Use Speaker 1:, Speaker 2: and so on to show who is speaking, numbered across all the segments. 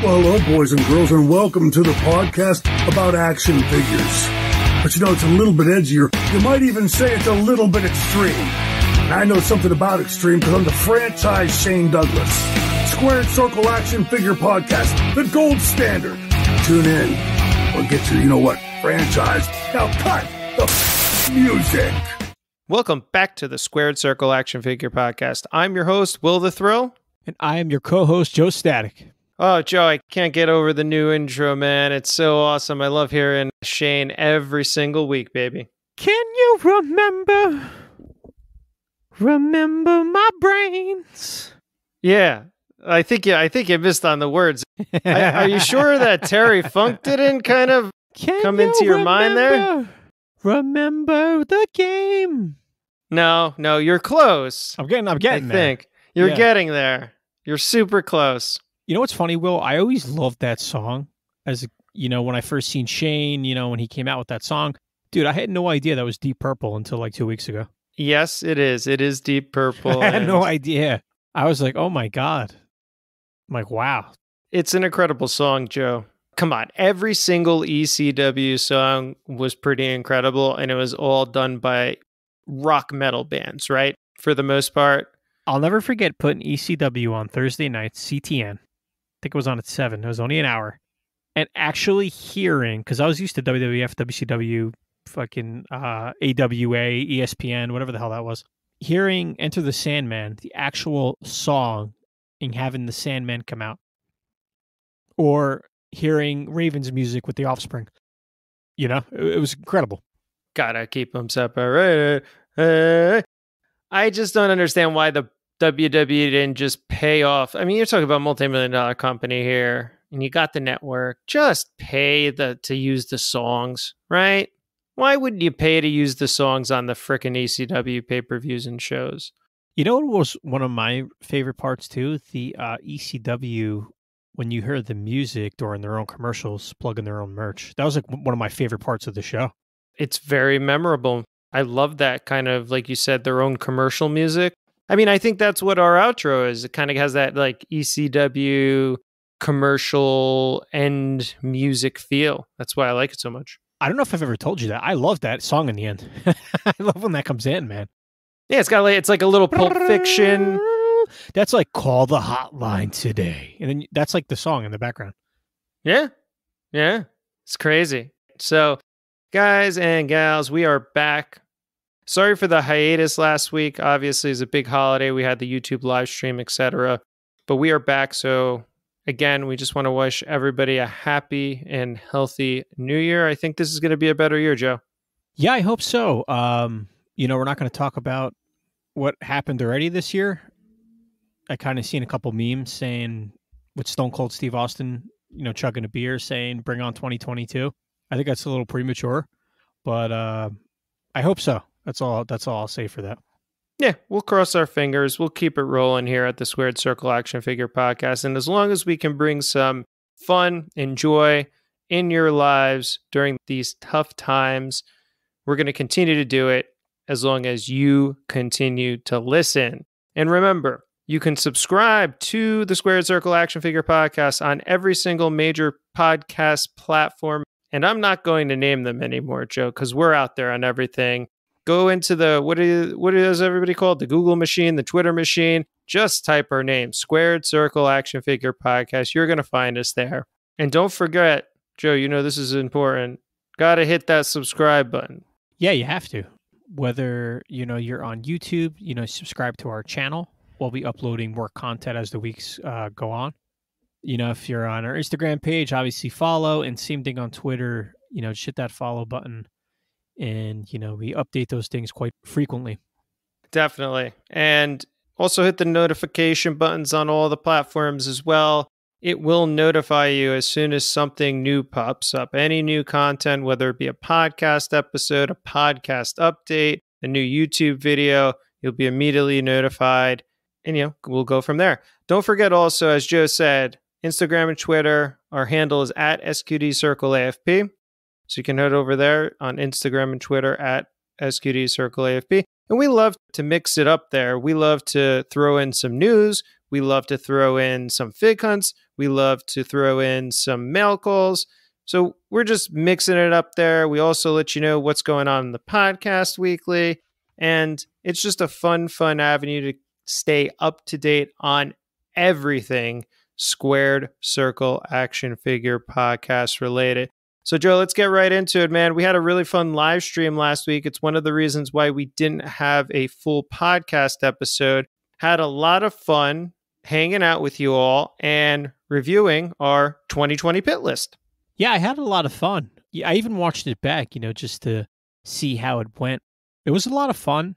Speaker 1: Well, hello, boys and girls, and welcome to the podcast about action figures. But you know, it's a little bit edgier. You might even say it's a little bit extreme. And I know something about extreme because I'm the franchise Shane Douglas. Square and Circle Action Figure Podcast, the gold standard. Tune in or get your, you know what, franchise. Now cut the music.
Speaker 2: Welcome back to the Squared Circle Action Figure Podcast. I'm your host, Will the Thrill.
Speaker 3: And I am your co-host, Joe Static.
Speaker 2: Oh, Joe, I can't get over the new intro, man. It's so awesome. I love hearing Shane every single week, baby.
Speaker 3: Can you remember my brains?
Speaker 2: Yeah, I think you missed on the words. Are you sure that Terry Funk didn't kind of come into your mind there?
Speaker 3: Remember the game.
Speaker 2: No, you're close.
Speaker 3: I'm getting
Speaker 2: I
Speaker 3: there.
Speaker 2: think you're getting there. You're super close.
Speaker 3: You know what's funny, Will? I always loved that song. As you know, when I first seen Shane, when he came out with that song, dude, I had no idea that was Deep Purple until like 2 weeks ago.
Speaker 2: Yes, it is. It is Deep Purple.
Speaker 3: I had no idea. I was like, oh my God. I'm like, wow.
Speaker 2: It's an incredible song, Joe. Come on. Every single ECW song was pretty incredible, and it was all done by rock metal bands, right? For the most part.
Speaker 3: I'll never forget putting ECW on Thursday nights, CTN. I think it was on at 7. It was only an hour. And actually hearing, because I was used to WWF, WCW, fucking AWA, ESPN, whatever the hell that was. Hearing Enter the Sandman, the actual song, and having the Sandman come out. Or hearing Raven's music with the Offspring. It was incredible.
Speaker 2: Gotta keep them separated. I just don't understand why the WWE didn't just pay off. I mean, you're talking about a multi-million-dollar company here, and you got the network. Just pay to use the songs, right? Why wouldn't you pay to use the songs on the frickin' ECW pay-per-views and shows?
Speaker 3: You know what was one of my favorite parts, too? The ECW, when you heard the music during their own commercials, plugging their own merch. That was like one of my favorite parts of the show.
Speaker 2: It's very memorable. I love that kind of, like you said, their own commercial music. I mean, I think that's what our outro is. It kind of has that like ECW commercial end music feel. That's why I like it so much.
Speaker 3: I don't know if I've ever told you that. I love that song in the end. I love when that comes in, man.
Speaker 2: Yeah, it's like a little Pulp Fiction.
Speaker 3: That's like Call the Hotline Today. And then that's like the song in the background.
Speaker 2: Yeah. It's crazy. So, guys and gals, we are back. Sorry for the hiatus last week. Obviously, it's a big holiday. We had the YouTube live stream, etc. But we are back. So, again, we just want to wish everybody a happy and healthy new year. I think this is going to be a better year, Joe.
Speaker 3: Yeah, I hope so. We're not going to talk about what happened already this year. I kind of seen a couple memes saying with Stone Cold Steve Austin, chugging a beer saying, bring on 2022. I think that's a little premature, but I hope so. That's all I'll say for that.
Speaker 2: Yeah, we'll cross our fingers. We'll keep it rolling here at the Squared Circle Action Figure Podcast. And as long as we can bring some fun and joy in your lives during these tough times, we're going to continue to do it as long as you continue to listen. And remember, you can subscribe to the Squared Circle Action Figure Podcast on every single major podcast platform. And I'm not going to name them anymore, Joe, because we're out there on everything. Go into the, what is everybody called? The Google machine, the Twitter machine. Just type our name, Squared Circle Action Figure Podcast. You're going to find us there. And don't forget, Joe, this is important. Got to hit that subscribe button.
Speaker 3: Yeah, you have to. Whether, you're on YouTube, subscribe to our channel. We'll be uploading more content as the weeks go on. If you're on our Instagram page, obviously follow, and same thing on Twitter, just hit that follow button. And, we update those things quite frequently.
Speaker 2: Definitely. And also hit the notification buttons on all the platforms as well. It will notify you as soon as something new pops up. Any new content, whether it be a podcast episode, a podcast update, a new YouTube video, you'll be immediately notified. And, we'll go from there. Don't forget also, as Joe said, Instagram and Twitter, our handle is at SQDCircleAFP. So you can head over there on Instagram and Twitter at SQDCircleAFP. And we love to mix it up there. We love to throw in some news. We love to throw in some fig hunts. We love to throw in some mail calls. So we're just mixing it up there. We also let you know what's going on in the podcast weekly. And it's just a fun avenue to stay up to date on everything Squared Circle Action Figure podcast related. So Joe, let's get right into it, man. We had a really fun live stream last week. It's one of the reasons why we didn't have a full podcast episode. Had a lot of fun hanging out with you all and reviewing our 2020 pit list.
Speaker 3: Yeah, I had a lot of fun. Yeah, I even watched it back, just to see how it went. It was a lot of fun.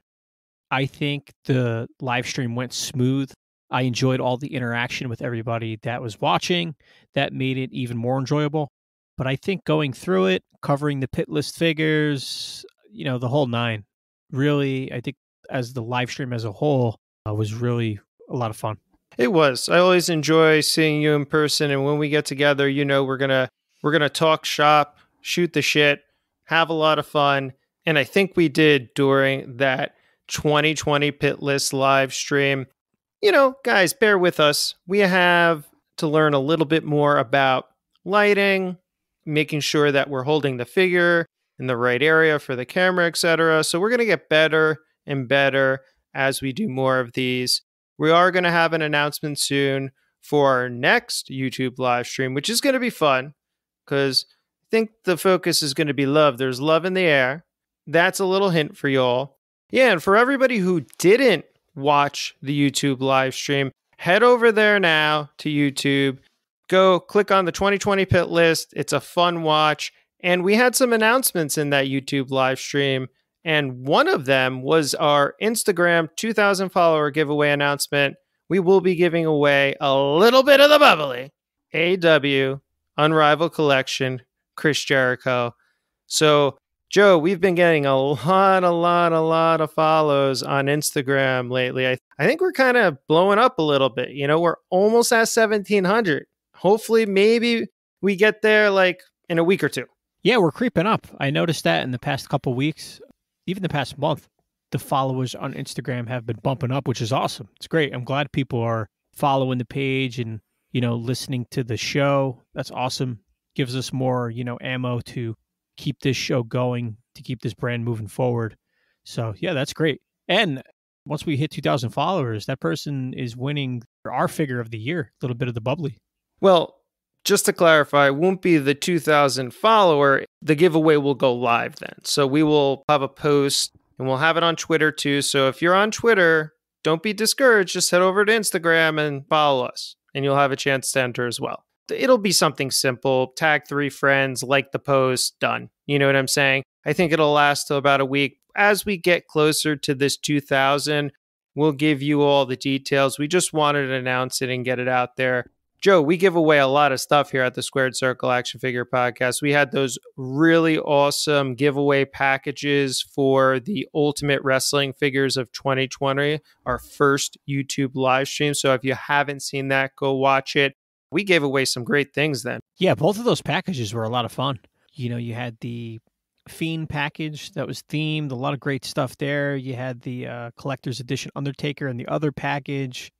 Speaker 3: I think the live stream went smooth. I enjoyed all the interaction with everybody that was watching. That made it even more enjoyable. But I think going through it, covering the pit list figures, the whole nine, really, I think as the live stream as a whole was really a lot of fun.
Speaker 2: It was. I always enjoy seeing you in person. And when we get together, we're going to talk shop, shoot the shit, have a lot of fun. And I think we did during that 2020 pit list live stream. Guys, bear with us. We have to learn a little bit more about lighting, making sure that we're holding the figure in the right area for the camera, etc. So we're going to get better and better as we do more of these. We are going to have an announcement soon for our next YouTube live stream, which is going to be fun because I think the focus is going to be love. There's love in the air. That's a little hint for y'all. Yeah, and for everybody who didn't watch the YouTube live stream, head over there now to YouTube. Go click on the 2020 pit list. It's a fun watch. And we had some announcements in that YouTube live stream. And one of them was our Instagram 2,000 follower giveaway announcement. We will be giving away a little bit of the bubbly AW Unrivaled Collection Chris Jericho. So Joe, we've been getting a lot of follows on Instagram lately. I think we're kind of blowing up a little bit. We're almost at 1,700. Hopefully, maybe we get there like in a week or two.
Speaker 3: Yeah, we're creeping up. I noticed that in the past couple weeks, even the past month, the followers on Instagram have been bumping up, which is awesome. It's great. I'm glad people are following the page and, listening to the show. That's awesome. Gives us more, ammo to keep this show going, to keep this brand moving forward. So, yeah, that's great. And once we hit 2,000 followers, that person is winning our figure of the year, a little bit of the bubbly.
Speaker 2: Well, just to clarify, it won't be the 2,000 follower. The giveaway will go live then. So we will have a post and we'll have it on Twitter too. So if you're on Twitter, don't be discouraged. Just head over to Instagram and follow us and you'll have a chance to enter as well. It'll be something simple. Tag 3 friends, like the post, done. You know what I'm saying? I think it'll last till about a week. As we get closer to this 2,000, we'll give you all the details. We just wanted to announce it and get it out there. Joe, we give away a lot of stuff here at the Squared Circle Action Figure Podcast. We had those really awesome giveaway packages for the Ultimate Wrestling Figures of 2020, our first YouTube live stream. So if you haven't seen that, go watch it. We gave away some great things then.
Speaker 3: Yeah, both of those packages were a lot of fun. You had the Fiend package that was themed, a lot of great stuff there. You had the Collector's Edition Undertaker and the other package.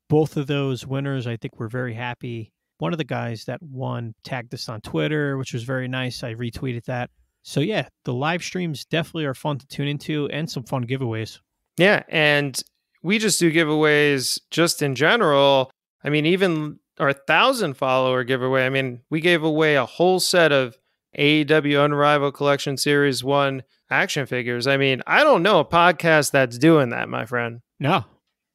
Speaker 3: Both of those winners, I think, were very happy. One of the guys that won tagged us on Twitter, which was very nice. I retweeted that. So yeah, the live streams definitely are fun to tune into and some fun giveaways.
Speaker 2: Yeah, and we just do giveaways just in general. I mean, even our 1,000 follower giveaway. I mean, we gave away a whole set of AEW Unrivaled Collection Series 1 action figures. I mean, I don't know a podcast that's doing that, my friend.
Speaker 3: No,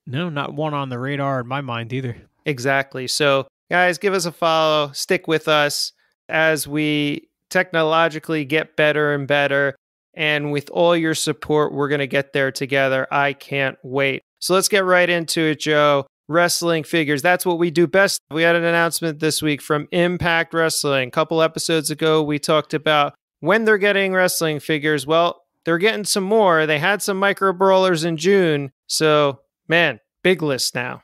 Speaker 3: not one on the radar in my mind either.
Speaker 2: Exactly. So, guys, give us a follow. Stick with us as we technologically get better and better. And with all your support, we're going to get there together. I can't wait. So let's get right into it, Joe. Wrestling figures. That's what we do best. We had an announcement this week from Impact Wrestling. A couple episodes ago, we talked about when they're getting wrestling figures. Well, they're getting some more. They had some Micro Brawlers in June. So, man, big list now.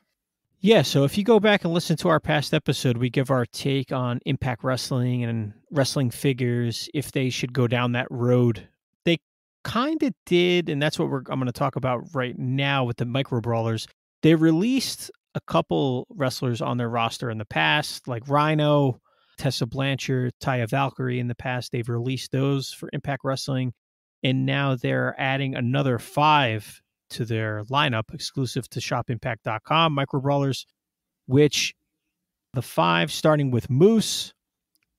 Speaker 3: Yeah, so if you go back and listen to our past episode, we give our take on Impact Wrestling and wrestling figures, if they should go down that road. They kind of did, and that's what I'm going to talk about right now with the Micro Brawlers. They released a couple wrestlers on their roster in the past, like Rhino, Tessa Blanchard, Taya Valkyrie in the past. They've released those for Impact Wrestling. And now they're adding another 5 to their lineup exclusive to shopimpact.com, Micro Brawlers, which the 5 starting with Moose.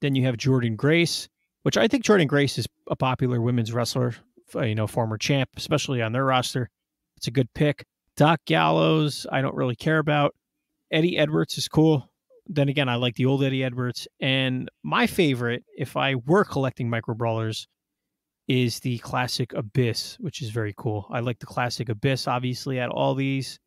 Speaker 3: Then you have Jordan Grace, which I think Jordan Grace is a popular women's wrestler, former champ, especially on their roster. It's a good pick. Doc Gallows, I don't really care about. Eddie Edwards is cool. Then again, I like the old Eddie Edwards. And my favorite, if I were collecting Micro Brawlers, is the classic Abyss, which is very cool. I like the classic Abyss, obviously, at all these.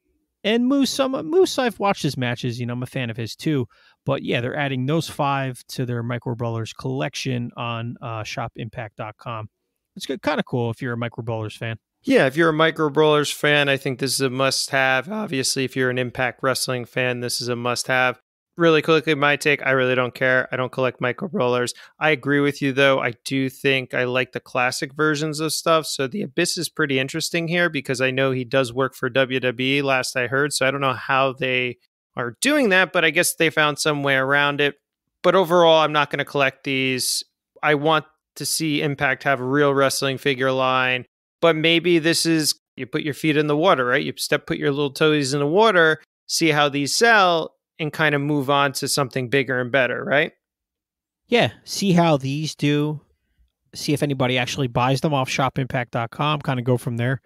Speaker 3: And Moose, I've watched his matches. I'm a fan of his too. But yeah, they're adding those 5 to their Micro Brawlers collection on shopimpact.com. It's kind of cool if you're a Micro Brawlers fan.
Speaker 2: Yeah, if you're a Micro Brawlers fan, I think this is a must-have. Obviously, if you're an Impact Wrestling fan, this is a must-have. Really quickly, my take, I really don't care. I don't collect Micro Brawlers. I agree with you, though. I do think I like the classic versions of stuff. So the Abyss is pretty interesting here because I know he does work for WWE, last I heard. So I don't know how they are doing that, but I guess they found some way around it. But overall, I'm not going to collect these. I want to see Impact have a real wrestling figure line. But maybe this is, you put your feet in the water, right? You put your little toes in the water, see how these sell, and kind of move on to something bigger and better, right?
Speaker 3: Yeah, see how these do. See if anybody actually buys them off shopimpact.com, kind of go from there.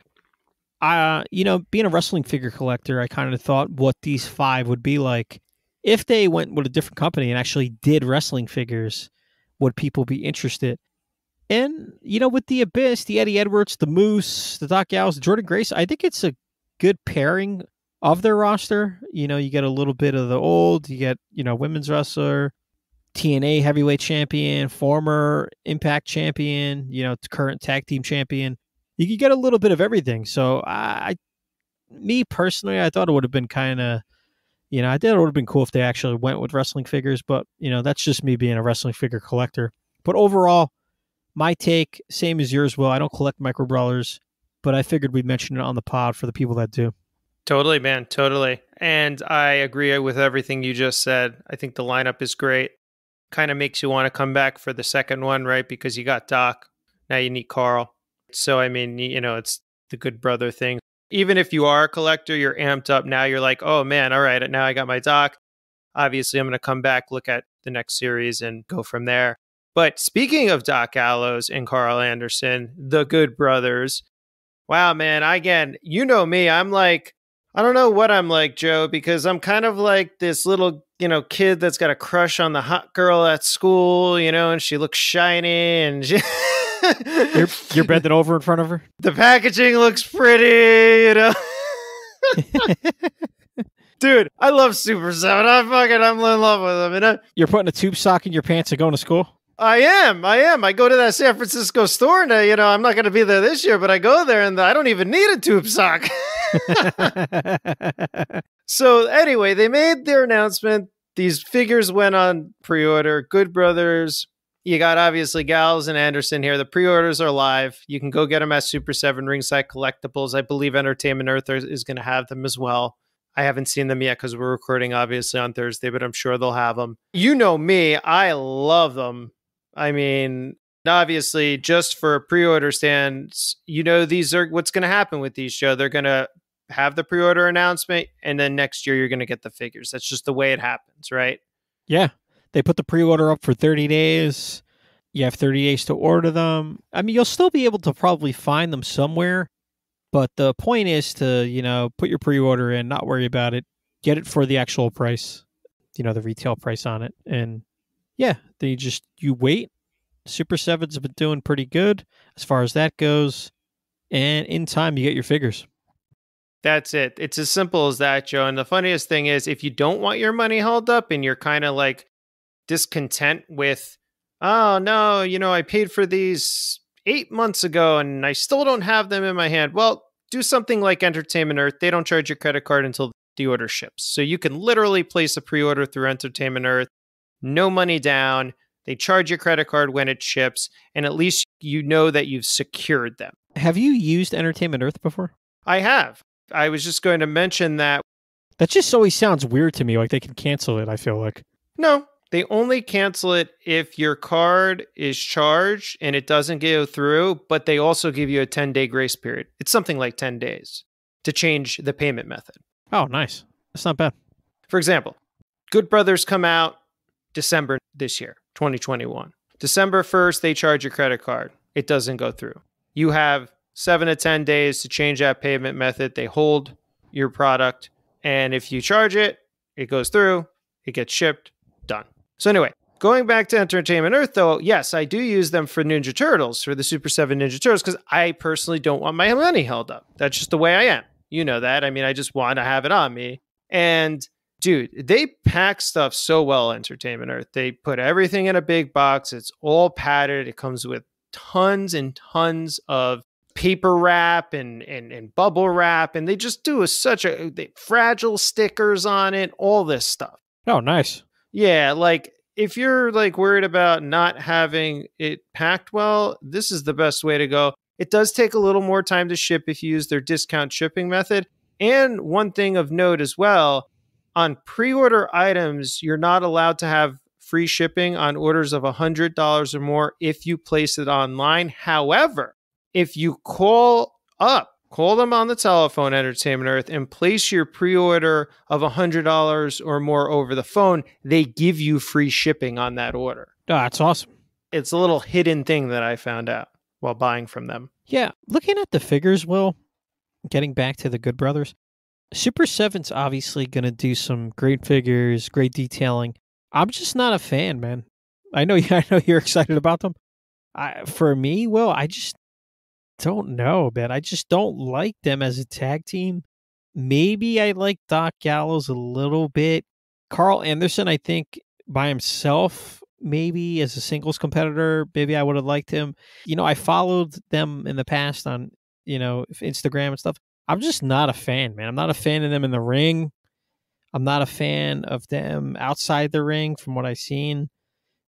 Speaker 3: Being a wrestling figure collector, I kind of thought what these 5 would be like. If they went with a different company and actually did wrestling figures, would people be interested? And, with the Abyss, the Eddie Edwards, the Moose, the Doc Gallows, the Jordan Grace, I think it's a good pairing of their roster. You get a little bit of the old, you get, women's wrestler, TNA heavyweight champion, former Impact champion, current tag team champion. You could get a little bit of everything. So me personally, I thought it would have been kind of, I thought it would have been cool if they actually went with wrestling figures, but, that's just me being a wrestling figure collector. But overall, my take, same as yours, Will. I don't collect Micro Brawlers, but I figured we'd mention it on the pod for the people that do.
Speaker 2: Totally, man. Totally. And I agree with everything you just said. I think the lineup is great. Kind of makes you want to come back for the second one, right? Because you got Doc. Now you need Carl. So, I mean, it's the good brother thing. Even if you are a collector, you're amped up. Now you're like, oh, man, all right, now I got my Doc. Obviously, I'm going to come back, look at the next series, and go from there. But speaking of Doc Gallows and Carl Anderson, the good brothers, wow, man, again, you know me, I'm like, I don't know what I'm like, Joe, because I'm kind of like this little, kid that's got a crush on the hot girl at school, and she looks shiny and
Speaker 3: You're bending over in front of her?
Speaker 2: The packaging looks pretty, Dude, I love Super 7. I'm in love with them.
Speaker 3: You're putting a tube sock in your pants and going to school?
Speaker 2: I am. I go to that San Francisco store and, I'm not going to be there this year, but I go there and I don't even need a tube sock. So anyway, they made their announcement. These figures went on pre-order. Good brothers. You got obviously Gallows and Anderson here. The pre-orders are live. You can go get them at Super 7 Ringside Collectibles. I believe Entertainment Earth is going to have them as well. I haven't seen them yet because we're recording obviously on Thursday, but I'm sure they'll have them. You know me, I love them. I mean, obviously, just for pre-order stands, these are what's going to happen with these, Joe. They're going to have the pre-order announcement, and then next year you're going to get the figures. That's just the way it happens, right?
Speaker 3: Yeah. They put the pre-order up for 30 days. You have 30 days to order them. I mean, you'll still be able to probably find them somewhere, but the point is to, put your pre-order in, not worry about it, get it for the actual price, the retail price on it. And yeah, you wait. Super 7's been doing pretty good as far as that goes. And in time, you get your figures.
Speaker 2: That's it. It's as simple as that, Joe. And the funniest thing is, if you don't want your money held up and you're kind of like discontent with, oh, no, I paid for these 8 months ago and I still don't have them in my hand. Well, do something like Entertainment Earth. They don't charge your credit card until the order ships. So you can literally place a pre-order through Entertainment Earth. No money down. They charge your credit card when it ships, and at least you know that you've secured them.
Speaker 3: Have you used Entertainment Earth before?
Speaker 2: I have. I was just going to mention that
Speaker 3: That just always sounds weird to me. Like they can cancel it, I feel like.
Speaker 2: No, they only cancel it if your card is charged and it doesn't go through, but they also give you a 10-day grace period. It's something like 10 days to change the payment method.
Speaker 3: Oh, nice. That's not bad.
Speaker 2: For example, Good Brothers come out December this year, 2021. December 1st, they charge your credit card. It doesn't go through. You have 7 to 10 days to change that payment method. They hold your product. And if you charge it, it goes through, it gets shipped, done. So anyway, going back to Entertainment Earth, though, yes, I do use them for Ninja Turtles, for the Super 7 Ninja Turtles, because I personally don't want my money held up. That's just the way I am. You know that. I mean, I just want to have it on me. And dude, they pack stuff so well, Entertainment Earth. They put everything in a big box. It's all padded. It comes with tons and tons of paper wrap and bubble wrap, and they just do fragile stickers on it, all this stuff.
Speaker 3: Oh, nice.
Speaker 2: Yeah, like if you're like worried about not having it packed well, this is the best way to go. It does take a little more time to ship if you use their discount shipping method. And one thing of note as well, on pre-order items, you're not allowed to have free shipping on orders of $100 or more if you place it online. However, if you call them on the telephone, Entertainment Earth, and place your pre-order of $100 or more over the phone, they give you free shipping on that order.
Speaker 3: Oh, that's awesome.
Speaker 2: It's a little hidden thing that I found out while buying from them.
Speaker 3: Yeah, looking at the figures, Will, getting back to the Good Brothers, Super 7's obviously going to do some great figures, great detailing. I'm just not a fan, man. I know you're excited about them. For me, Will, I just don't know, man. I just don't like them as a tag team. Maybe I like Doc Gallows a little bit. Carl Anderson, I think by himself, maybe as a singles competitor, maybe I would have liked him. I followed them in the past on, Instagram and stuff. I'm just not a fan, man. I'm not a fan of them in the ring. I'm not a fan of them outside the ring from what I've seen.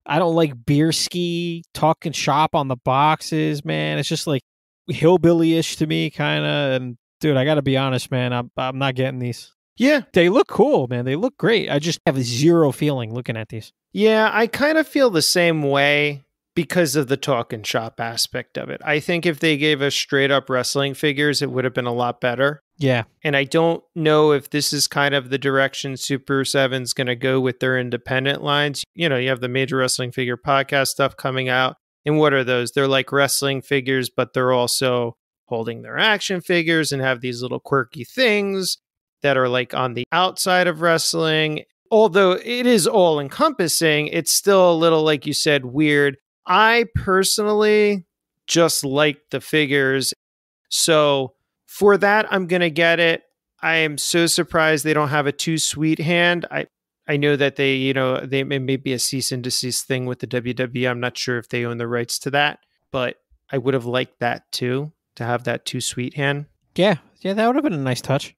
Speaker 3: I don't like Bierski talking shop on the boxes, man. It's just like hillbilly-ish to me, kind of. And dude, I got to be honest, man. I'm not getting these.
Speaker 2: Yeah.
Speaker 3: They look cool, man. They look great. I just have zero feeling looking at these.
Speaker 2: Yeah, I kind of feel the same way because of the talking shop aspect of it. I think if they gave us straight up wrestling figures, it would have been a lot better.
Speaker 3: Yeah.
Speaker 2: And I don't know if this is kind of the direction Super 7's going to go with their independent lines. You have the Major Wrestling Figure podcast stuff coming out. And what are those? They're like wrestling figures, but they're also holding their action figures and have these little quirky things that are like on the outside of wrestling. Although it is all encompassing, it's still a little, like you said, weird. I personally just like the figures. So for that, I'm going to get it. I am so surprised they don't have a Too Sweet hand. I know that they may be a cease and desist thing with the WWE. I'm not sure if they own the rights to that, but I would have liked that too, to have that Too Sweet hand.
Speaker 3: Yeah, that would have been a nice touch.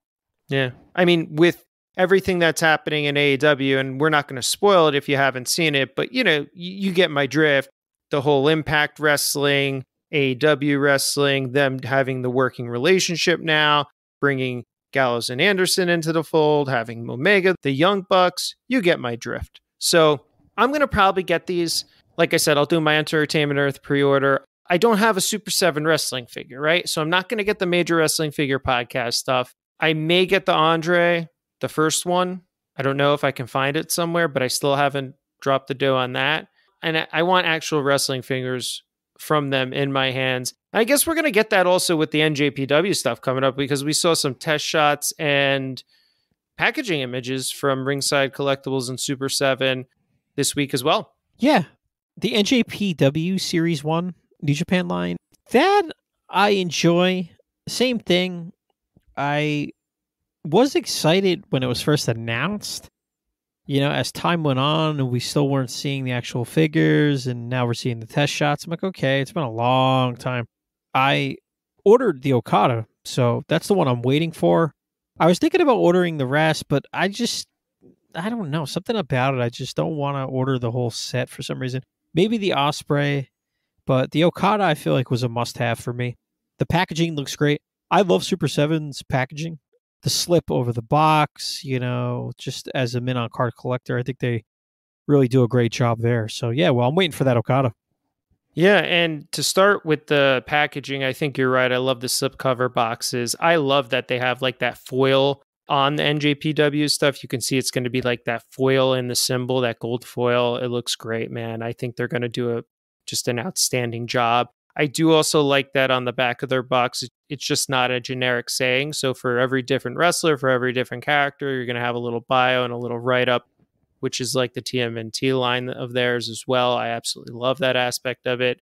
Speaker 2: Yeah. I mean, with everything that's happening in AEW, and we're not going to spoil it if you haven't seen it, but you get my drift. The whole Impact Wrestling, AEW Wrestling, them having the working relationship now, bringing Gallows and Anderson into the fold, having Omega, the Young Bucks, you get my drift. So I'm going to probably get these. Like I said, I'll do my Entertainment Earth pre-order. I don't have a Super 7 wrestling figure, right? So I'm not going to get the Major Wrestling Figure podcast stuff. I may get the Andre, the first one. I don't know if I can find it somewhere, but I still haven't dropped the dough on that. And I want actual wrestling figures from them in my hands. I guess we're going to get that also with the NJPW stuff coming up, because we saw some test shots and packaging images from Ringside Collectibles and Super 7 this week as well.
Speaker 3: Yeah. The NJPW Series 1 New Japan line, that I enjoy. Same thing. I was excited when it was first announced. As time went on and we still weren't seeing the actual figures, and now we're seeing the test shots, I'm like, okay, it's been a long time. I ordered the Okada, so that's the one I'm waiting for. I was thinking about ordering the rest, but I don't know, something about it. I just don't want to order the whole set for some reason. Maybe the Ospreay, but the Okada I feel like was a must-have for me. The packaging looks great. I love Super 7's packaging. the slip over the box, just as a mint on card collector. I think they really do a great job there. So yeah, well, I'm waiting for that Okada.
Speaker 2: Yeah, and to start with the packaging, I think you're right. I love the slipcover boxes. I love that they have like that foil on the NJPW stuff. You can see it's going to be like that foil in the symbol, that gold foil. It looks great, man. I think they're going to do just an outstanding job. I do also like that on the back of their box. It's just not a generic saying. So for every different wrestler, for every different character, you're going to have a little bio and a little write-up, which is like the TMNT line of theirs as well. I absolutely love that aspect of it.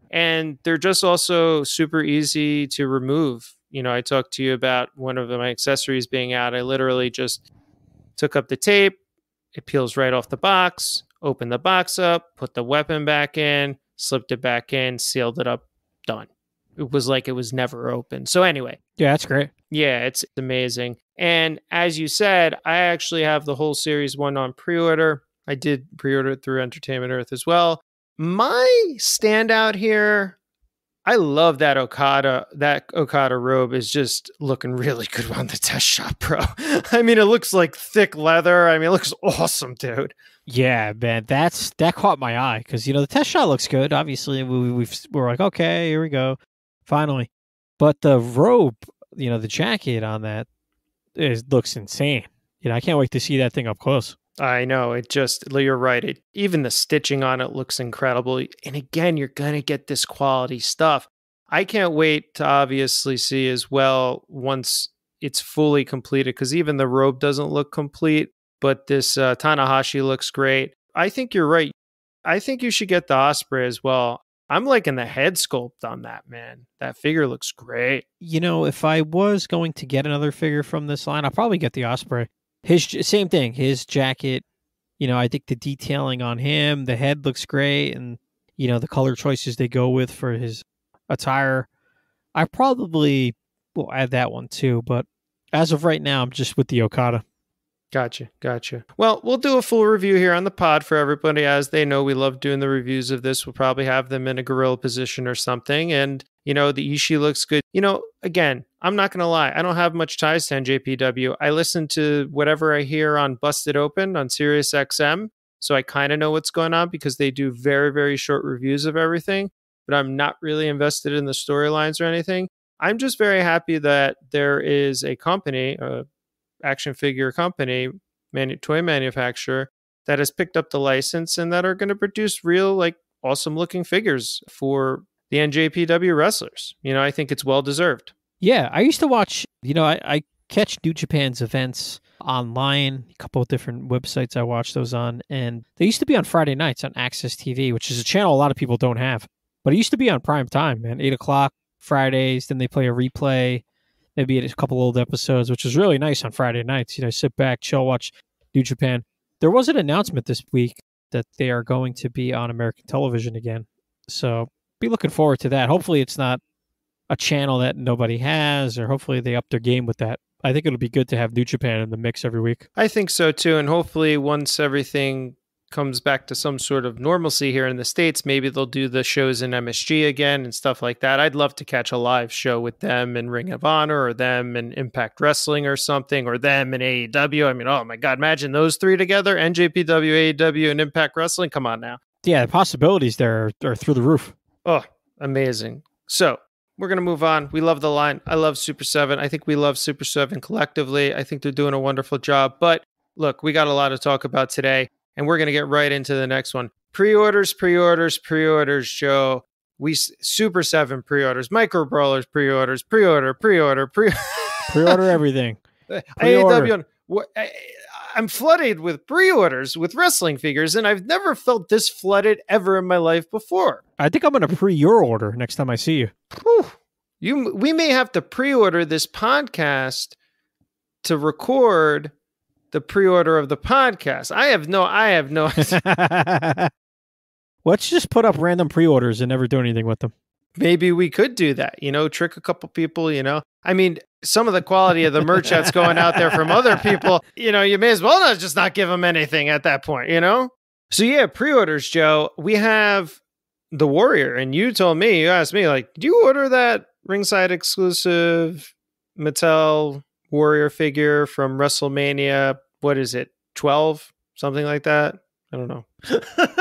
Speaker 2: And they're just also super easy to remove. I talked to you about one of my accessories being out. I literally just took up the tape. It peels right off the box, opened the box up, put the weapon back in, slipped it back in, sealed it up, done. It was like it was never open. So anyway.
Speaker 3: Yeah, that's great.
Speaker 2: Yeah, it's amazing. And as you said, I actually have the whole Series 1 on pre-order. I did pre-order it through Entertainment Earth as well. My standout here, I love that Okada. That Okada robe is just looking really good on the test shot, bro. I mean, it looks like thick leather. I mean, it looks awesome, dude.
Speaker 3: Yeah, man, that caught my eye because the test shot looks good. Obviously, we're like, okay, here we go, finally. But the robe, the jacket on that looks insane. I can't wait to see that thing up close.
Speaker 2: I know, you're right. Even the stitching on it looks incredible. And again, you're going to get this quality stuff. I can't wait to obviously see as well once it's fully completed, because even the robe doesn't look complete, but this Tanahashi looks great. I think you're right. I think you should get the Osprey as well. I'm liking the head sculpt on that, man. That figure looks great.
Speaker 3: If I was going to get another figure from this line, I'll probably get the Osprey. Same thing, his jacket, I think the detailing on him, the head looks great, and, the color choices they go with for his attire. I probably will add that one too, but as of right now, I'm just with the Okada.
Speaker 2: Gotcha. Well, we'll do a full review here on the pod for everybody. As they know, we love doing the reviews of this. We'll probably have them in a gorilla position or something. And, the Ishii looks good. Again, I'm not going to lie. I don't have much ties to NJPW. I listen to whatever I hear on Busted Open on Sirius XM. So I kind of know what's going on because they do very, very short reviews of everything. But I'm not really invested in the storylines or anything. I'm just very happy that there is a company, action figure company, toy manufacturer, that has picked up the license and that are going to produce real, awesome looking figures for the NJPW wrestlers. I think it's well deserved.
Speaker 3: Yeah, I used to watch, I catch New Japan's events online, a couple of different websites I watch those on, and they used to be on Friday nights on Access TV, which is a channel a lot of people don't have. But it used to be on prime time, man, 8 o'clock Fridays, then they play a replay, maybe a couple old episodes, which was really nice on Friday nights. Sit back, chill, watch New Japan. There was an announcement this week that they are going to be on American television again. So be looking forward to that. Hopefully it's not a channel that nobody has, or hopefully they up their game with that. I think it'll be good to have New Japan in the mix every week.
Speaker 2: I think so too. And hopefully once everything comes back to some sort of normalcy here in the States, maybe they'll do the shows in MSG again and stuff like that. I'd love to catch a live show with them in Ring of Honor, or them in Impact Wrestling or something, or them in AEW. I mean, oh my God, imagine those three together, NJPW, AEW, and Impact Wrestling. Come on now.
Speaker 3: Yeah, the possibilities there are through the roof.
Speaker 2: Oh, amazing. So we're going to move on. We love the line. I love Super 7. I think we love Super 7 collectively. I think they're doing a wonderful job. But look, we got a lot to talk about today, and we're going to get right into the next one. Pre-orders, Joe. Super 7 pre-orders, Micro Brawlers pre-orders, pre-order
Speaker 3: everything.
Speaker 2: AEW. I'm flooded with pre-orders with wrestling figures, and I've never felt this flooded ever in my life before.
Speaker 3: I think I'm going to pre-your order next time I see you.
Speaker 2: Whew. We may have to pre-order this podcast to record the pre-order of the podcast. I have no idea.
Speaker 3: Let's just put up random pre-orders and never do anything with them.
Speaker 2: Maybe we could do that, trick a couple people, I mean, some of the quality of the merch that's going out there from other people, you may as well not give them anything at that point, So yeah, pre-orders, Joe. We have the Warrior, and you asked me, do you order that ringside exclusive Mattel Warrior figure from WrestleMania. What is it? 12? Something like that? I don't know.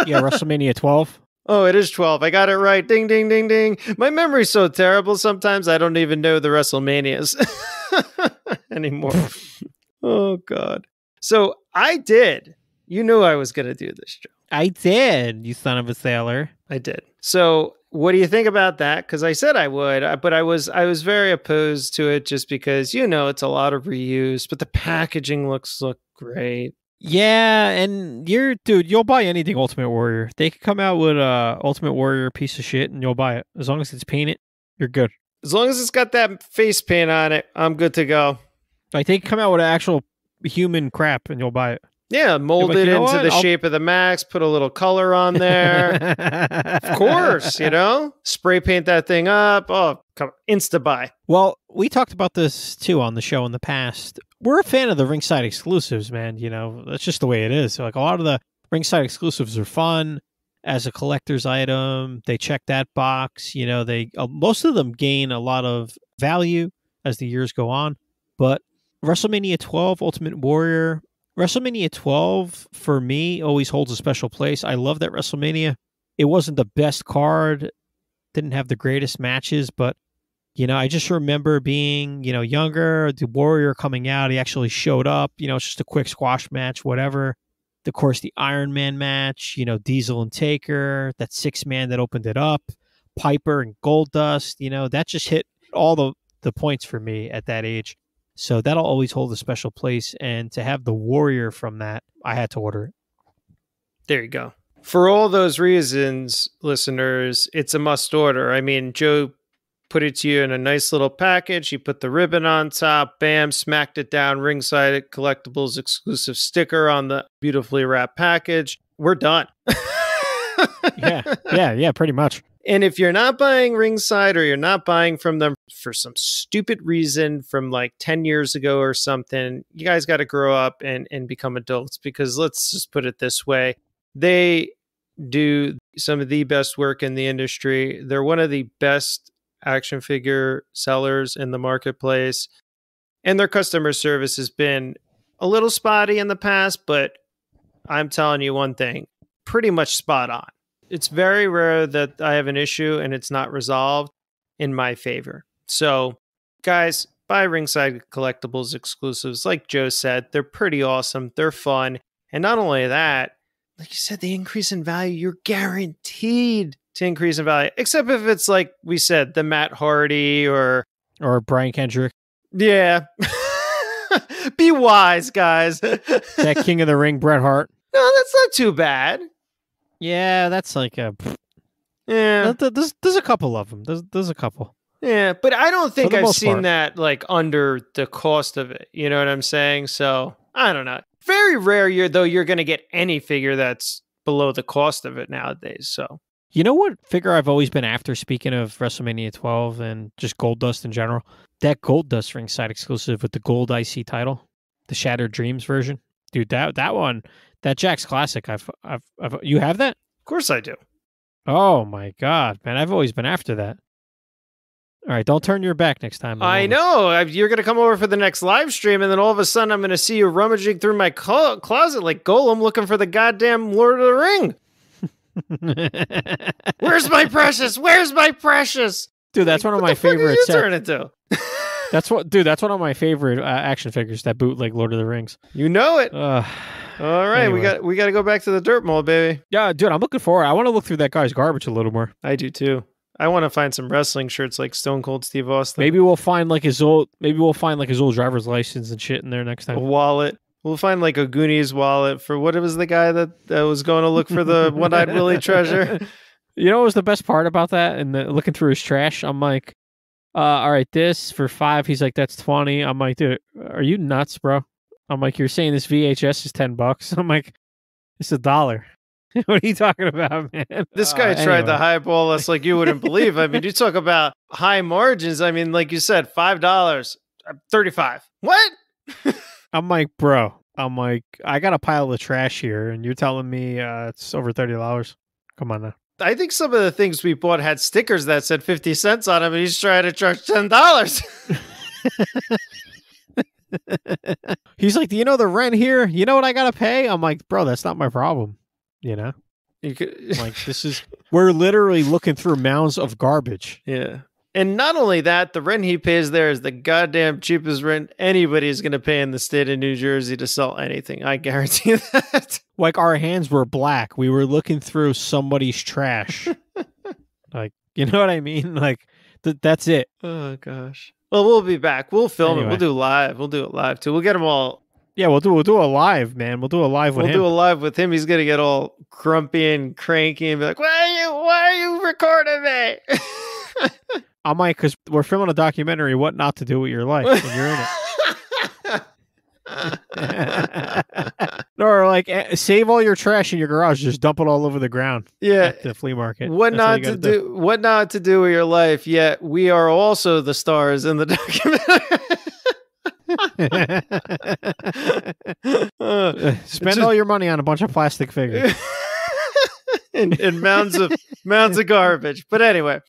Speaker 3: Yeah, WrestleMania 12.
Speaker 2: Oh, it is 12. I got it right. Ding, ding, ding, ding. My memory's so terrible. Sometimes I don't even know the WrestleManias anymore. Oh, God. So I did. You knew I was going to do this, Joe.
Speaker 3: I did, you son of a sailor.
Speaker 2: I did. So what do you think about that? Because I said I would, but I was very opposed to it just because, it's a lot of reuse, but the packaging look great.
Speaker 3: Yeah, and you'll buy anything Ultimate Warrior. They could come out with a Ultimate Warrior piece of shit and you'll buy it. As long as it's painted, you're good.
Speaker 2: As long as it's got that face paint on it, I'm good to go.
Speaker 3: Like they could come out with actual human crap and you'll buy it.
Speaker 2: Yeah, mold it into the shape of the Max, put a little color on there. Of course, spray paint that thing up. Oh, come on, insta buy.
Speaker 3: Well, we talked about this too on the show in the past. We're a fan of the ringside exclusives, man. That's just the way it is. Like a lot of the ringside exclusives are fun as a collector's item. They check that box. They most of them gain a lot of value as the years go on. But WrestleMania 12 Ultimate Warrior. WrestleMania 12, for me, always holds a special place. I love that WrestleMania. It wasn't the best card, didn't have the greatest matches, but, I just remember being, younger, the Warrior coming out, he actually showed up, it's just a quick squash match, whatever. Of course, the Iron Man match, Diesel and Taker, that 6-man that opened it up, Piper and Goldust, that just hit all the points for me at that age. So that'll always hold a special place. And to have the Warrior from that, I had to order it.
Speaker 2: There you go. For all those reasons, listeners, it's a must order. I mean, Joe put it to you in a nice little package. He put the ribbon on top, bam, smacked it down, ringside collectibles exclusive sticker on the beautifully wrapped package. We're done.
Speaker 3: Yeah, pretty much.
Speaker 2: And if you're not buying ringside or you're not buying from them for some stupid reason from like 10 years ago or something, you guys got to grow up and become adults, because let's just put it this way. They do some of the best work in the industry. They're one of the best action figure sellers in the marketplace. And their customer service has been a little spotty in the past, but I'm telling you one thing, pretty much spot on. It's very rare that I have an issue and it's not resolved in my favor. So, guys, buy Ringside Collectibles exclusives. Like Joe said, they're pretty awesome. They're fun. And not only that, like you said, the increase in value, you're guaranteed to increase in value. Except if it's like we said, the Matt Hardy or
Speaker 3: Brian Kendrick.
Speaker 2: Yeah. Be wise, guys.
Speaker 3: That King of the Ring, Bret Hart.
Speaker 2: No, that's not too bad.
Speaker 3: Yeah, that's like a...
Speaker 2: Yeah.
Speaker 3: There's a couple of them. There's a couple.
Speaker 2: Yeah, but I don't think I've seen
Speaker 3: part.
Speaker 2: that like under the cost of it. You know what I'm saying? So, I don't know. Very rare you're going to get any figure that's below the cost of it nowadays. So,
Speaker 3: you know what figure I've always been after, speaking of WrestleMania 12 and just Goldust in general? That Goldust ringside exclusive with the gold IC title, the Shattered Dreams version. Dude, that one, that Jack's Classic, you have that?
Speaker 2: Of course I do.
Speaker 3: Oh my God, man. I've always been after that. All right, don't turn your back next time.
Speaker 2: I know. You're going to come over for the next live stream, and then all of a sudden I'm going to see you rummaging through my closet like Golem looking for the goddamn Lord of the Ring. Where's my precious? Where's my precious?
Speaker 3: Dude, that's one of my favorite
Speaker 2: sets. Turn it to?
Speaker 3: That's one of my favorite action figures, that bootleg Lord of the Rings.
Speaker 2: You know it. All right, anyway. we got to go back to the dirt mold, baby.
Speaker 3: Yeah, dude, I'm looking forward. I want to look through that guy's garbage a little more.
Speaker 2: I do too. I want to find some wrestling shirts like Stone Cold Steve Austin.
Speaker 3: Maybe we'll find like his old driver's license and shit in there next time.
Speaker 2: A wallet. We'll find like a Goonies wallet for what was the guy that was going to look for the one-eyed Willie treasure.
Speaker 3: You know what was the best part about that? And looking through his trash, I'm like, all right, this for $5. He's like, that's 20. I'm like, dude, are you nuts, bro? I'm like, you're saying this VHS is $10? I'm like, it's $1. What are you talking about, man?
Speaker 2: This guy tried to highball us like you wouldn't believe. I mean, you talk about high margins. I mean, like you said, $5, $35. What?
Speaker 3: I'm like, bro. I got a pile of trash here, and you're telling me it's over $30. Come on now.
Speaker 2: I think some of the things we bought had stickers that said 50 cents on them, and he's trying to charge $10.
Speaker 3: He's like, do you know the rent here? You know what I got to pay? I'm like, bro, that's not my problem. You know?
Speaker 2: You could...
Speaker 3: like, we're literally looking through mounds of garbage.
Speaker 2: Yeah. And not only that, the rent he pays there is the goddamn cheapest rent anybody is going to pay in the state of New Jersey to sell anything. I guarantee that.
Speaker 3: Like, our hands were black. We were looking through somebody's trash. Like, you know what I mean? Like, that's it.
Speaker 2: Oh, gosh. Well, we'll be back. We'll film it. We'll do live. We'll do it live, too. We'll get them all.
Speaker 3: Yeah, we'll do a live, man. We'll do a live with him.
Speaker 2: We'll do a live with him. He's going to get all grumpy and cranky and be like, why are you recording me?
Speaker 3: I might, because we're filming a documentary, what not to do with your life when you're in it. Or like, save all your trash in your garage, just dump it all over the ground.
Speaker 2: Yeah,
Speaker 3: at the flea market.
Speaker 2: What not to do? What not to do with your life? Yet we are also the stars in the documentary.
Speaker 3: Spend all your money on a bunch of plastic figures
Speaker 2: and mounds of garbage. But anyway.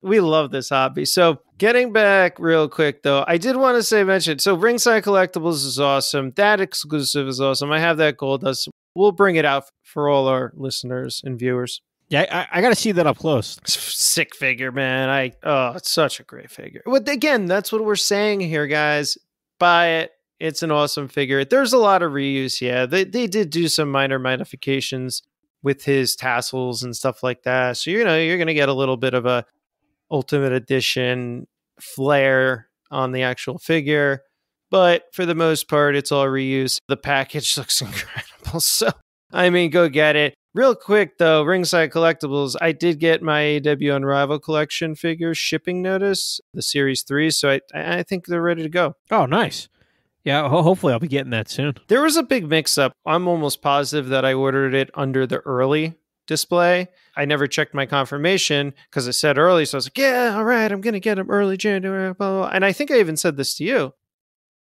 Speaker 2: We love this hobby. So getting back real quick, though, I did want to mention, so Ringside Collectibles is awesome. That exclusive is awesome. I have that gold dust. We'll bring it out for all our listeners and viewers.
Speaker 3: Yeah, I got to see that up close.
Speaker 2: Sick figure, man. It's such a great figure. But again, that's what we're saying here, guys. Buy it. It's an awesome figure. There's a lot of reuse. Yeah, they did do some minor modifications with his tassels and stuff like that. So, you're going to get a little bit of a Ultimate Edition flair on the actual figure, but for the most part, it's all reuse. The package looks incredible. So, I mean, go get it. Real quick, though, Ringside Collectibles, I did get my AW Unrivaled Collection figures shipping notice, the Series 3, so I think they're ready to go.
Speaker 3: Oh, nice. Yeah, hopefully I'll be getting that soon.
Speaker 2: There was a big mix-up. I'm almost positive that I ordered it under the early display. I never checked my confirmation because it said early, so I was like, yeah, all right, I'm going to get them early January, blah, blah, blah. And I think I even said this to you.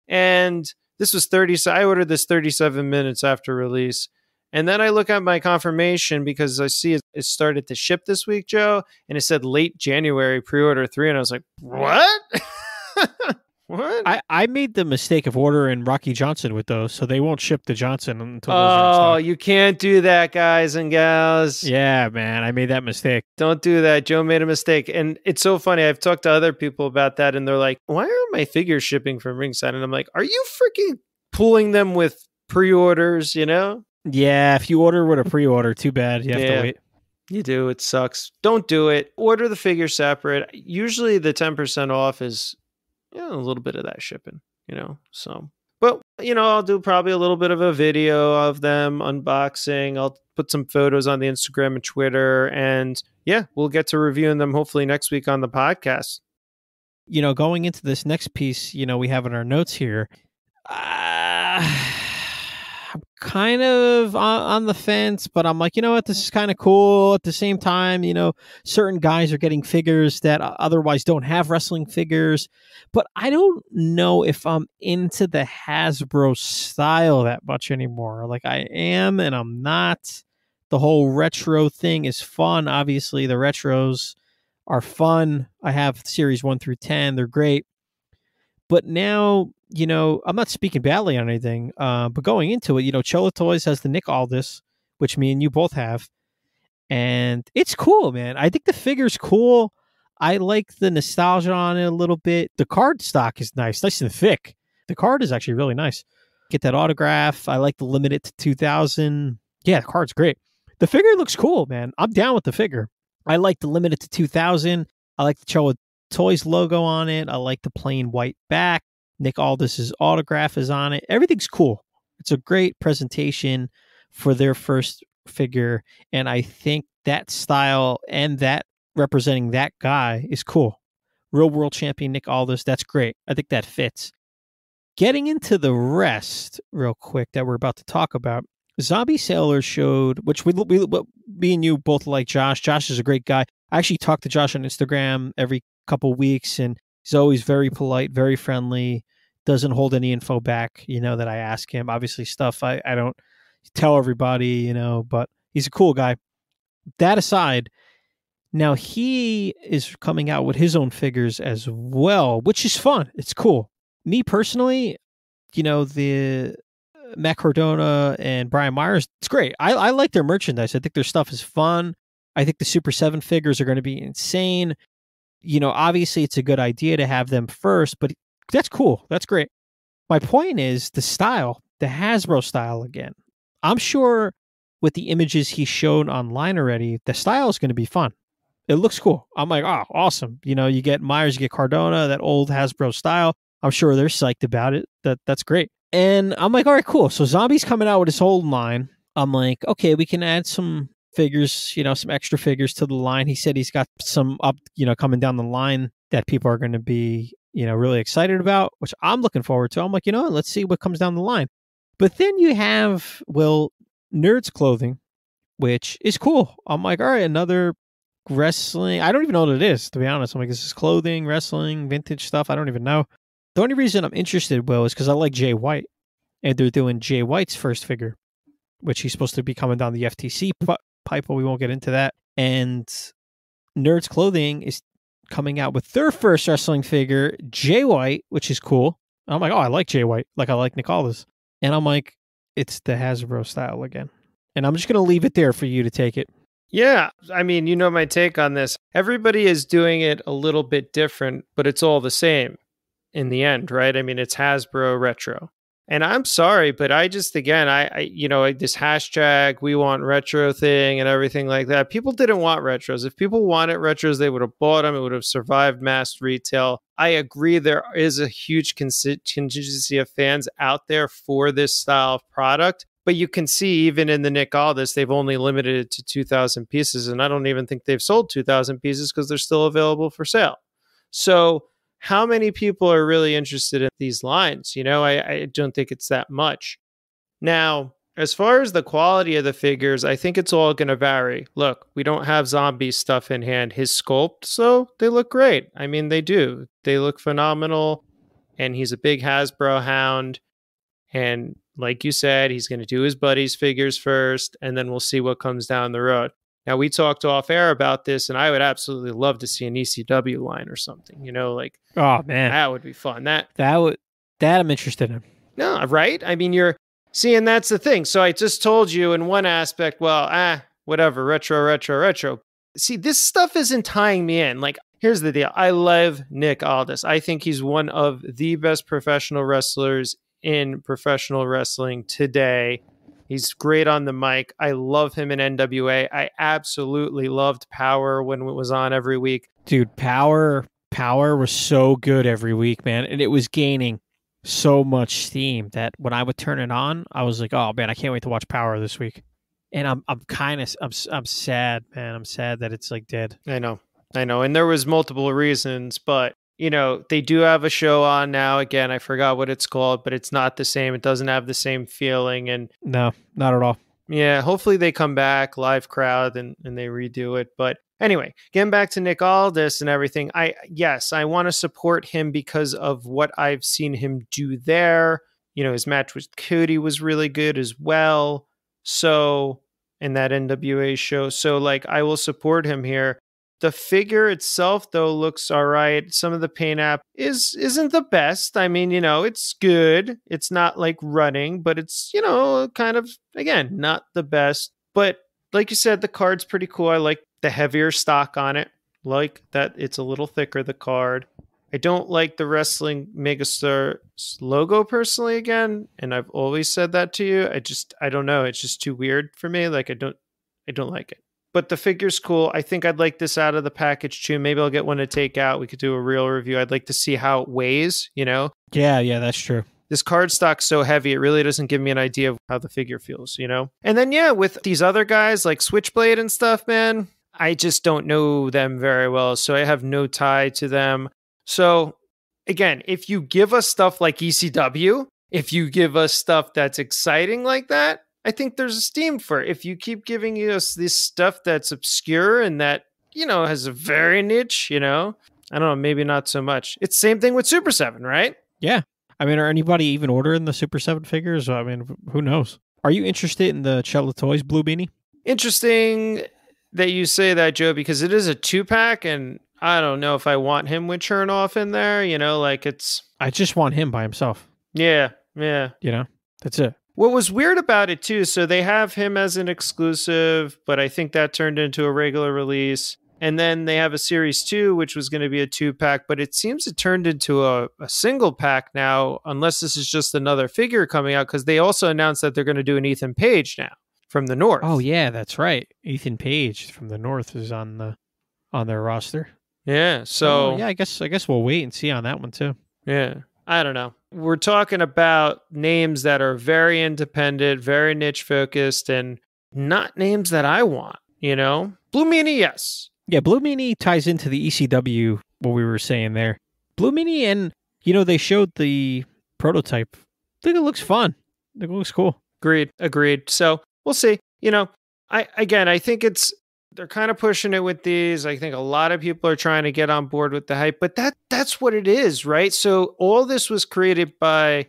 Speaker 2: And this was I ordered this 37 minutes after release. And then I look at my confirmation because I see it started to ship this week, Joe, and it said late January, pre-order 3, and I was like, what? What?
Speaker 3: I made the mistake of ordering Rocky Johnson with those, so they won't ship the Johnson until those
Speaker 2: are
Speaker 3: in stock.
Speaker 2: You can't do that, guys and gals.
Speaker 3: Yeah, man, I made that mistake.
Speaker 2: Don't do that. Joe made a mistake. And it's so funny. I've talked to other people about that, and they're like, why are my figures shipping from Ringside? And I'm like, are you freaking pulling them with pre-orders,
Speaker 3: Yeah, if you order with a pre-order, too bad. You have to wait.
Speaker 2: You do. It sucks. Don't do it. Order the figure separate. Usually the 10% off is a little bit of that shipping, so. But, I'll do probably a little bit of a video of them unboxing. I'll put some photos on the Instagram and Twitter. And, yeah, we'll get to reviewing them hopefully next week on the podcast.
Speaker 3: Going into this next piece, we have in our notes here, I'm kind of on the fence, but I'm like, what, this is kind of cool. At the same time, certain guys are getting figures that otherwise don't have wrestling figures, but I don't know if I'm into the Hasbro style that much anymore. Like, I am and I'm not. The whole retro thing is fun. Obviously, the retros are fun. I have series 1 through 10. They're great. But now, I'm not speaking badly on anything, but going into it, Chella Toys has the Nick Aldis, which me and you both have. And it's cool, man. I think the figure's cool. I like the nostalgia on it a little bit. The card stock is nice and thick. The card is actually really nice. Get that autograph. I like the limited to 2,000. Yeah, the card's great. The figure looks cool, man. I'm down with the figure. I like the limited to 2,000. I like the Chella Toys logo on it. I like the plain white back. Nick Aldis's autograph is on it. Everything's cool. It's a great presentation for their first figure. And I think that style and that representing that guy is cool. Real world champion Nick Aldis. That's great. I think that fits. Getting into the rest real quick that we're about to talk about. Zombie Sailor showed, which me and you both like Josh. Josh is a great guy. I actually talk to Josh on Instagram every couple weeks, and he's always very polite, very friendly, doesn't hold any info back, that I ask him. Obviously stuff I don't tell everybody, but he's a cool guy. That aside, now he is coming out with his own figures as well, which is fun. It's cool. Me personally, you know, the Matt Cardona and Brian Myers, it's great. I like their merchandise. I think their stuff is fun. I think the Super 7 figures are going to be insane. You know, obviously it's a good idea to have them first, but that's cool. That's great. My point is the style, the Hasbro style again. I'm sure with the images he showed online already, the style is going to be fun. It looks cool. I'm like, oh, awesome. You know, you get Myers, you get Cardona, that old Hasbro style. I'm sure they're psyched about it. That's great. And I'm like, all right, cool. So Zombie's coming out with his whole line. I'm like, okay, we can add some figures, you know, some extra figures to the line. He said he's got some up, you know, coming down the line that people are going to be, you know, really excited about, which I'm looking forward to. I'm like, you know what, let's see what comes down the line. But then you have, well, Nerds Clothing, which is cool. I'm like, all right, another wrestling. I don't even know what it is, to be honest. I'm like, this is clothing, wrestling, vintage stuff. I don't even know. The only reason I'm interested, Will, is because I like Jay White. And they're doing Jay White's first figure, which he's supposed to be coming down the FTC pipe, but we won't get into that. And Nerds Clothing is coming out with their first wrestling figure, Jay White, which is cool. I'm like, oh, I like Jay White. Like, I like Nick Aldis. And I'm like, it's the Hasbro style again. And I'm just going to leave it there for you to take it.
Speaker 2: Yeah. I mean, you know my take on this. Everybody is doing it a little bit different, but it's all the same in the end, right? I mean, it's Hasbro retro. And I'm sorry, but I just, again, I you know, this hashtag, we want retro thing and everything like that. People didn't want retros. If people wanted retros, they would have bought them. It would have survived mass retail. I agree. There is a huge contingency of fans out there for this style of product. But you can see even in the Nick Aldis, they've only limited it to 2,000 pieces. And I don't even think they've sold 2,000 pieces because they're still available for sale. So how many people are really interested in these lines? You know, I don't think it's that much. Now, as far as the quality of the figures, I think it's all going to vary. Look, we don't have Zombie stuff in hand, his sculpt, so they look great. I mean, they do. They look phenomenal. And he's a big Hasbro hound. And like you said, he's going to do his buddies' figures first, and then we'll see what comes down the road. Now, we talked off air about this, and I would absolutely love to see an ECW line or something, you know, like,
Speaker 3: oh man,
Speaker 2: that would be fun. That
Speaker 3: I'm interested in.
Speaker 2: No, right? I mean, you're seeing, that's the thing. So I just told you in one aspect, well, whatever, retro. See, this stuff isn't tying me in. Like, here's the deal. I love Nick Aldis. I think he's one of the best professional wrestlers in professional wrestling today. He's great on the mic. I love him in NWA. I absolutely loved Power when it was on every week.
Speaker 3: Dude, Power was so good every week, man. And it was gaining so much steam that when I would turn it on, I was like, oh man, I can't wait to watch Power this week. And I'm sad, man. I'm sad that it's like dead.
Speaker 2: I know. And there was multiple reasons, but you know, they do have a show on now. Again, I forgot what it's called, but it's not the same. It doesn't have the same feeling. And
Speaker 3: no, not at all.
Speaker 2: Yeah, hopefully they come back, live crowd, and they redo it. But anyway, getting back to Nick Aldis and everything, I want to support him because of what I've seen him do there. You know, his match with Cody was really good as well. So, in that NWA show. So, like, I will support him here. The figure itself, though, looks all right. Some of the paint app isn't the best. I mean, you know, it's good. It's not like running, but it's, you know, kind of, again, not the best. But like you said, the card's pretty cool. I like the heavier stock on it. Like that it's a little thicker, the card. I don't like the Wrestling Megastars logo personally, again. And I've always said that to you. I don't know. It's just too weird for me. Like, I don't like it. But the figure's cool. I think I'd like this out of the package too. Maybe I'll get one to take out. We could do a real review. I'd like to see how it weighs, you know?
Speaker 3: Yeah, that's true.
Speaker 2: This card stock's so heavy, it really doesn't give me an idea of how the figure feels, you know? And then, yeah, with these other guys like Switchblade and stuff, man, I just don't know them very well. So I have no tie to them. So again, if you give us stuff like ECW, if you give us stuff that's exciting like that, I think there's a steam for it. If you keep giving us this stuff that's obscure and that, you know, has a very niche, you know, I don't know, maybe not so much. It's the same thing with Super 7, right?
Speaker 3: Yeah. I mean, are anybody even ordering the Super 7 figures? I mean, who knows? Are you interested in the Chella Toys Blue Beanie?
Speaker 2: Interesting that you say that, Joe, because it is a 2-pack, and I don't know if I want him with Chernoff in there, you know, like it's...
Speaker 3: I just want him by himself.
Speaker 2: Yeah. Yeah.
Speaker 3: You know, that's it.
Speaker 2: What was weird about it too, so they have him as an exclusive, but I think that turned into a regular release. And then they have a Series 2, which was going to be a 2-pack, but it seems it turned into a single pack now, unless this is just another figure coming out, because they also announced that they're going to do an Ethan Page now from the North.
Speaker 3: Oh, yeah, that's right. Ethan Page from the North is on their roster.
Speaker 2: Yeah, so...
Speaker 3: yeah, I guess we'll wait and see on that one, too.
Speaker 2: Yeah, I don't know. We're talking about names that are very independent, very niche focused, and not names that I want, you know? Blue Meanie, yes.
Speaker 3: Yeah, Blue Meanie ties into the ECW, what we were saying there. Blue Meanie, and, you know, they showed the prototype. I think it looks fun. I think it looks cool.
Speaker 2: Agreed. So we'll see. You know, I think they're kind of pushing it with these. I think a lot of people are trying to get on board with the hype, but that's what it is, right? So all this was created by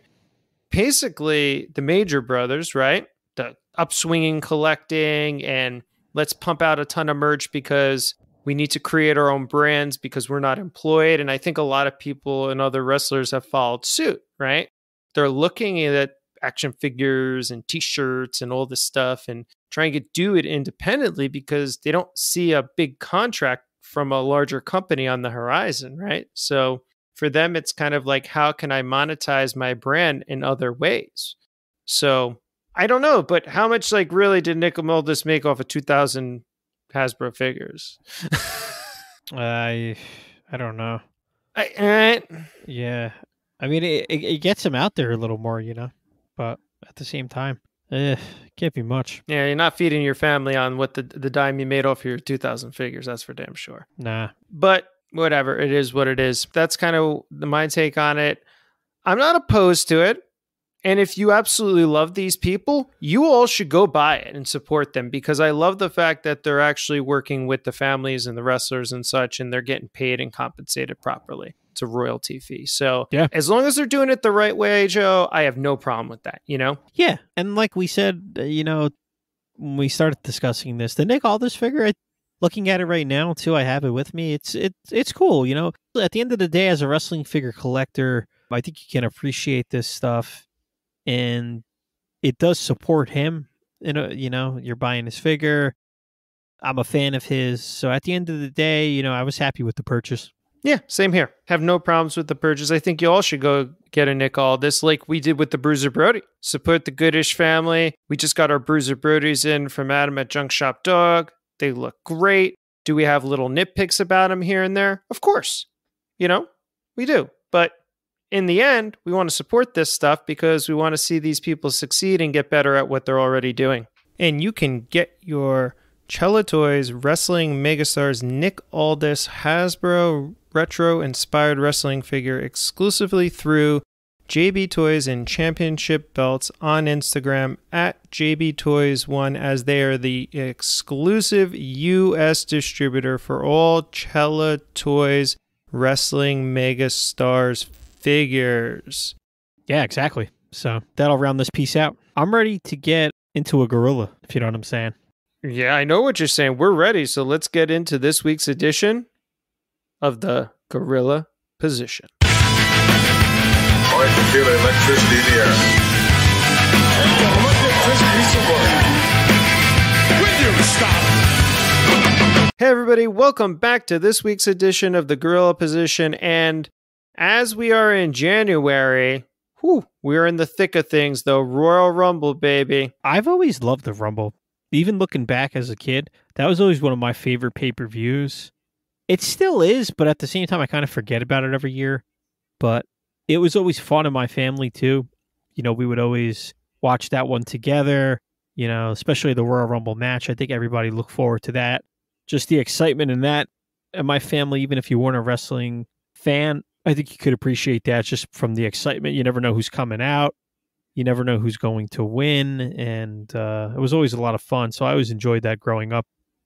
Speaker 2: basically the Major Brothers, right? The upswinging collecting and let's pump out a ton of merch because we need to create our own brands because we're not employed. And I think a lot of people and other wrestlers have followed suit, right? They're looking at action figures and t-shirts and all this stuff and trying to do it independently because they don't see a big contract from a larger company on the horizon, right? So for them, it's kind of like, how can I monetize my brand in other ways? So I don't know, but how much like really did Nick Aldis make off of 2,000 Hasbro figures?
Speaker 3: I don't know. Yeah. I mean, it gets him out there a little more, you know, but at the same time, can't be much.
Speaker 2: Yeah, you're not feeding your family on what the dime you made off your 2,000 figures. That's for damn sure.
Speaker 3: Nah.
Speaker 2: But whatever, it is what it is. That's kind of my take on it. I'm not opposed to it. And if you absolutely love these people, you all should go buy it and support them because I love the fact that they're actually working with the families and the wrestlers and such, and they're getting paid and compensated properly. It's a royalty fee. So
Speaker 3: yeah,
Speaker 2: as long as they're doing it the right way, Joe, I have no problem with that, you know?
Speaker 3: Yeah. And like we said, you know, when we started discussing this, the Nick Aldis figure, looking at it right now too, I have it with me. It's cool, you know? At the end of the day, as a wrestling figure collector, I think you can appreciate this stuff. And it does support him. You know, you're buying his figure. I'm a fan of his. So at the end of the day, you know, I was happy with the purchase.
Speaker 2: Yeah, same here. Have no problems with the purchase. I think you all should go get a Nick Aldis like we did with the Bruiser Brody. Support the Goodish family. We just got our Bruiser Brodies in from Adam at Junk Shop Dog. They look great. Do we have little nitpicks about them here and there? Of course. You know, we do. But in the end, we want to support this stuff because we want to see these people succeed and get better at what they're already doing. And you can get your Chella Toys Wrestling Megastars Nick Aldis Hasbro retro-inspired wrestling figure exclusively through JB Toys and Championship Belts on Instagram at JB Toys 1 as they are the exclusive U.S. distributor for all Chella Toys Wrestling Megastars figures.
Speaker 3: Yeah, exactly. So that'll round this piece out. I'm ready to get into a gorilla, if you know what I'm saying.
Speaker 2: Yeah, I know what you're saying. We're ready. So let's get into this week's edition of the Gorilla Position.
Speaker 4: Oh, I can feel the electricity in the air. And the electricity support. Will you stop?
Speaker 2: Hey everybody, welcome back to this week's edition of the Gorilla Position. And as we are in January, we're in the thick of things, though. Royal Rumble, baby.
Speaker 3: I've always loved the Rumble. Even looking back as a kid, that was always one of my favorite pay-per-views. It still is, but at the same time, I kind of forget about it every year. But it was always fun in my family, too. You know, we would always watch that one together, you know, especially the Royal Rumble match. I think everybody looked forward to that. Just the excitement in that. And my family, even if you weren't a wrestling fan, I think you could appreciate that just from the excitement. You never know who's coming out. You never know who's going to win. And it was always a lot of fun. So I always enjoyed that growing up,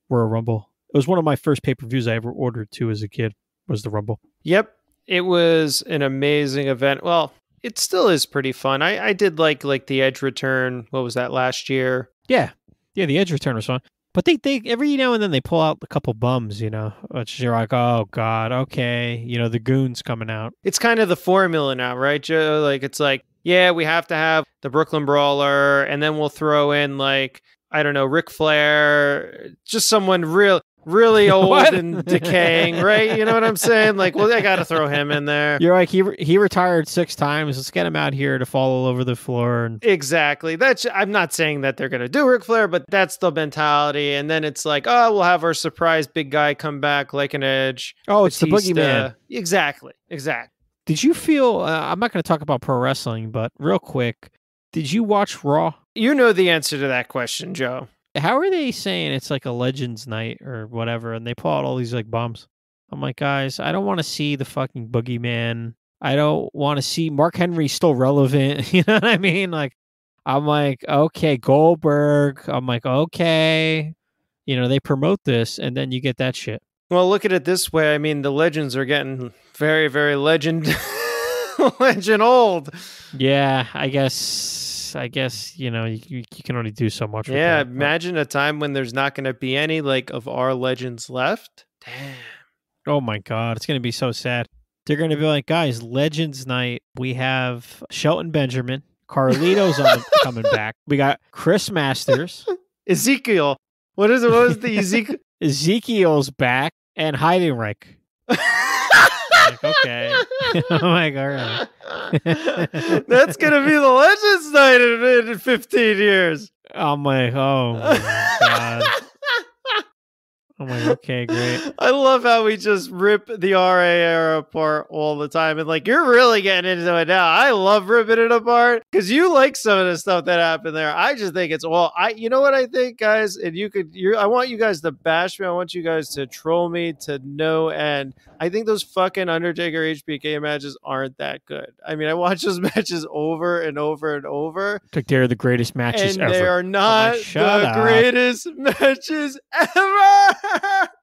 Speaker 3: Royal Rumble. It was one of my first pay-per-views I ever ordered, too, as a kid, was the Rumble.
Speaker 2: Yep. It was an amazing event. Well, it still is pretty fun. I did like the Edge return. What was that, last year?
Speaker 3: Yeah. Yeah, the Edge return was fun. But they every now and then they pull out a couple bums, you know, which you're like, oh, God, okay. You know, the goons coming out.
Speaker 2: It's kind of the formula now, right, Joe? Like, it's like yeah, we have to have the Brooklyn Brawler, and then we'll throw in like, I don't know, Ric Flair, just someone really old
Speaker 3: What?
Speaker 2: and decaying, right? You know what I'm saying? Like, well, I got to throw him in there.
Speaker 3: You're like, he retired 6 times. Let's get him out here to fall all over the floor. And
Speaker 2: Exactly. I'm not saying that they're going to do Ric Flair, but that's the mentality. And then it's like, oh, we'll have our surprise big guy come back like an Edge.
Speaker 3: oh, it's the
Speaker 2: Batista.
Speaker 3: boogeyman.
Speaker 2: Exactly.
Speaker 3: Did you feel? I'm not going to talk about pro wrestling, but real quick, did you watch Raw?
Speaker 2: You know the answer to that question, Joe.
Speaker 3: How are they saying it's like a Legends night or whatever, and they pull out all these like bums? I'm like, guys, I don't want to see the fucking boogeyman. I don't want to see Mark Henry still relevant. You know what I mean? Like, I'm like, okay, Goldberg. I'm like, okay, they promote this, and then you get that shit.
Speaker 2: Well, look at it this way. I mean, the legends are getting very, very legend old.
Speaker 3: Yeah, I guess you can only do so much.
Speaker 2: Yeah,
Speaker 3: with that.
Speaker 2: imagine a time when there's not going to be any like of our legends left. Damn.
Speaker 3: Oh my God, it's going to be so sad. They're going to be like, guys, Legends Night. We have Shelton Benjamin, Carlito's coming back. We got Chris Masters,
Speaker 2: Ezekiel. What was the Ezekiel?
Speaker 3: Ezekiel's back, and Heidenreich. Like, okay. I'm like, all right.
Speaker 2: That's gonna be the Legends Night in 15 years.
Speaker 3: I'm like, oh my God. I'm like, okay, great.
Speaker 2: I love how we just rip the RA era apart all the time. And like, you're really getting into it now. I love ripping it apart because you like some of the stuff that happened there. I just think it's you know what I think, guys? And I want you guys to bash me. I want you guys to troll me to no end. I think those fucking Undertaker HBK matches aren't that good. I mean, I watch those matches over and over and over.
Speaker 3: Like, they're the greatest matches
Speaker 2: and
Speaker 3: ever.
Speaker 2: They are not the greatest matches ever.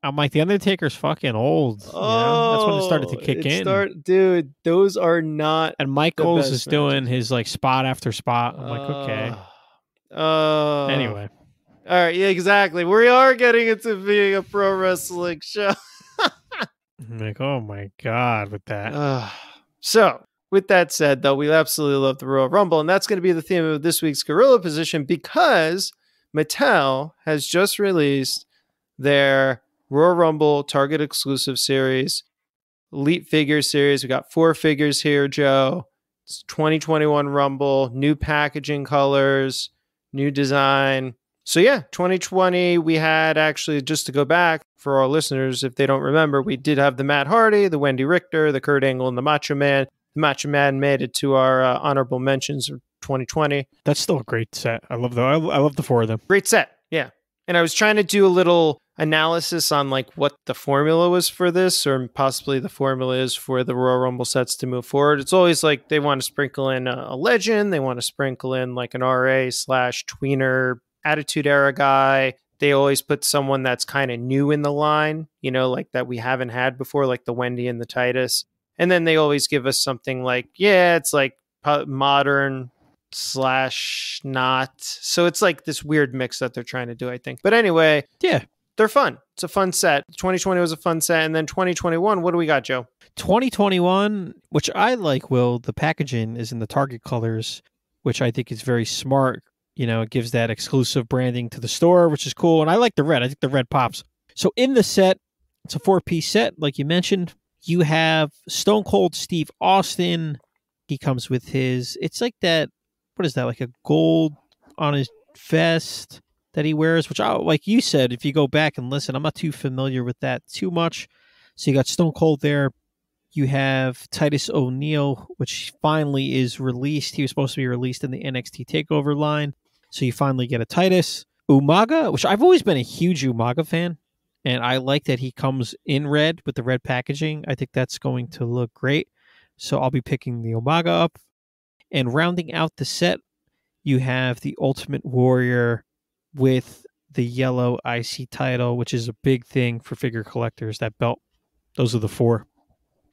Speaker 3: I'm like, the Undertaker's fucking old. That's when it started to kick in.
Speaker 2: Dude, those are not.
Speaker 3: And Michaels is doing his like spot after spot. I'm like, okay. Anyway.
Speaker 2: All right. Yeah, exactly. We are getting into being a pro wrestling show.
Speaker 3: I'm like, oh my God, with that.
Speaker 2: So, with that said, though, we absolutely love the Royal Rumble, and that's going to be the theme of this week's Gorilla Position because Mattel has just released their Royal Rumble Target exclusive series, Elite Figure series. We got 4 figures here, Joe. It's 2021 Rumble, new packaging colors, new design. So yeah, 2020, we had actually, just to go back for our listeners, if they don't remember, we did have the Matt Hardy, the Wendy Richter, the Kurt Angle, and the Macho Man. The Macho Man made it to our honorable mentions of 2020.
Speaker 3: That's still a great set. I love the 4 of them.
Speaker 2: Great set, yeah. And I was trying to do a little analysis on like what the formula was for this, or possibly the formula is for the Royal Rumble sets to move forward. It's always like they want to sprinkle in a legend. They want to sprinkle in like an RA/tweener Attitude Era guy. They always put someone that's kind of new in the line, like that we haven't had before, like the Wendy and the Titus. And then they always give us something like, it's like modern / not. So it's like this weird mix that they're trying to do, I think. But anyway,
Speaker 3: yeah,
Speaker 2: they're fun. It's a fun set. 2020 was a fun set. And then 2021, what do we got, Joe?
Speaker 3: 2021, which I like, Will, the packaging is in the Target colors, which I think is very smart. It gives that exclusive branding to the store, which is cool. And I like the red. I think the red pops. So in the set, it's a 4-piece set, like you mentioned. You have Stone Cold Steve Austin. He comes with it's like that, what is that, like a gold on his vest that he wears, which, like you said, if you go back and listen, I'm not too familiar with that too much. So you got Stone Cold there. You have Titus O'Neil, which finally is released. He was supposed to be released in the NXT TakeOver line. So you finally get a Titus. Umaga, which I've always been a huge Umaga fan. And I like that he comes in red with the red packaging. I think that's going to look great. So I'll be picking the Umaga up. And rounding out the set, you have the Ultimate Warrior with the yellow IC title, which is a big thing for figure collectors, that belt. Those are the 4.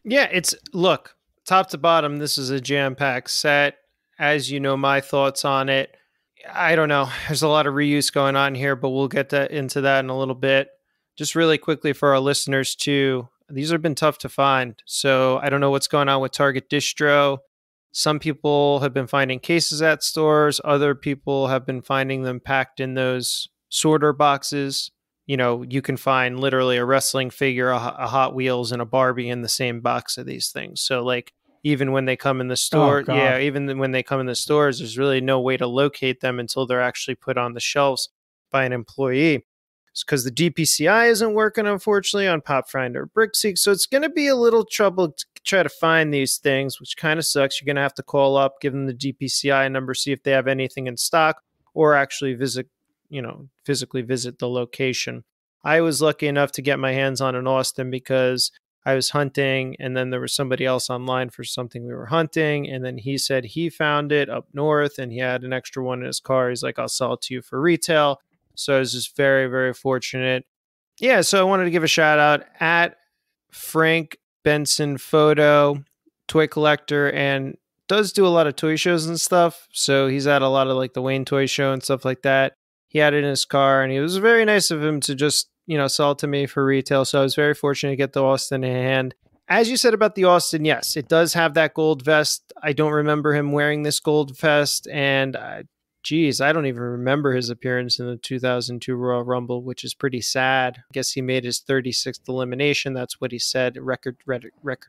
Speaker 2: Yeah, look, top to bottom, this is a jam-packed set. As you know, my thoughts on it. I don't know. There's a lot of reuse going on here, but we'll get into that in a little bit. Just really quickly for our listeners too, these have been tough to find. So I don't know what's going on with Target Distro. Some people have been finding cases at stores. Other people have been finding them packed in those sorter boxes. You know, you can find literally a wrestling figure, a Hot Wheels, and a Barbie in the same box of these things. So like, even when they come in the store, even when they come in the stores, there's really no way to locate them until they're actually put on the shelves by an employee. It's because the DPCI isn't working, unfortunately, on Pop Finder Brickseek. So it's going to be a little trouble to try to find these things, which kind of sucks. You're going to have to call up, give them the DPCI number, see if they have anything in stock, or actually physically visit the location. I was lucky enough to get my hands on an Austin because I was hunting, and then there was somebody else online for something we were hunting, and then he said he found it up north, and he had an extra one in his car. He's like, I'll sell it to you for retail. So I was just very, very fortunate. Yeah, so I wanted to give a shout out at Frank Benson Photo, toy collector, and does do a lot of toy shows and stuff. So he's at a lot of like the Wayne Toy Show and stuff like that. He had it in his car, and it was very nice of him to just, sell it to me for retail. So I was very fortunate to get the Austin in hand. As you said about the Austin, yes, it does have that gold vest. I don't remember him wearing this gold vest, and I don't even remember his appearance in the 2002 Royal Rumble, which is pretty sad. I guess he made his 36th elimination. That's what he said, record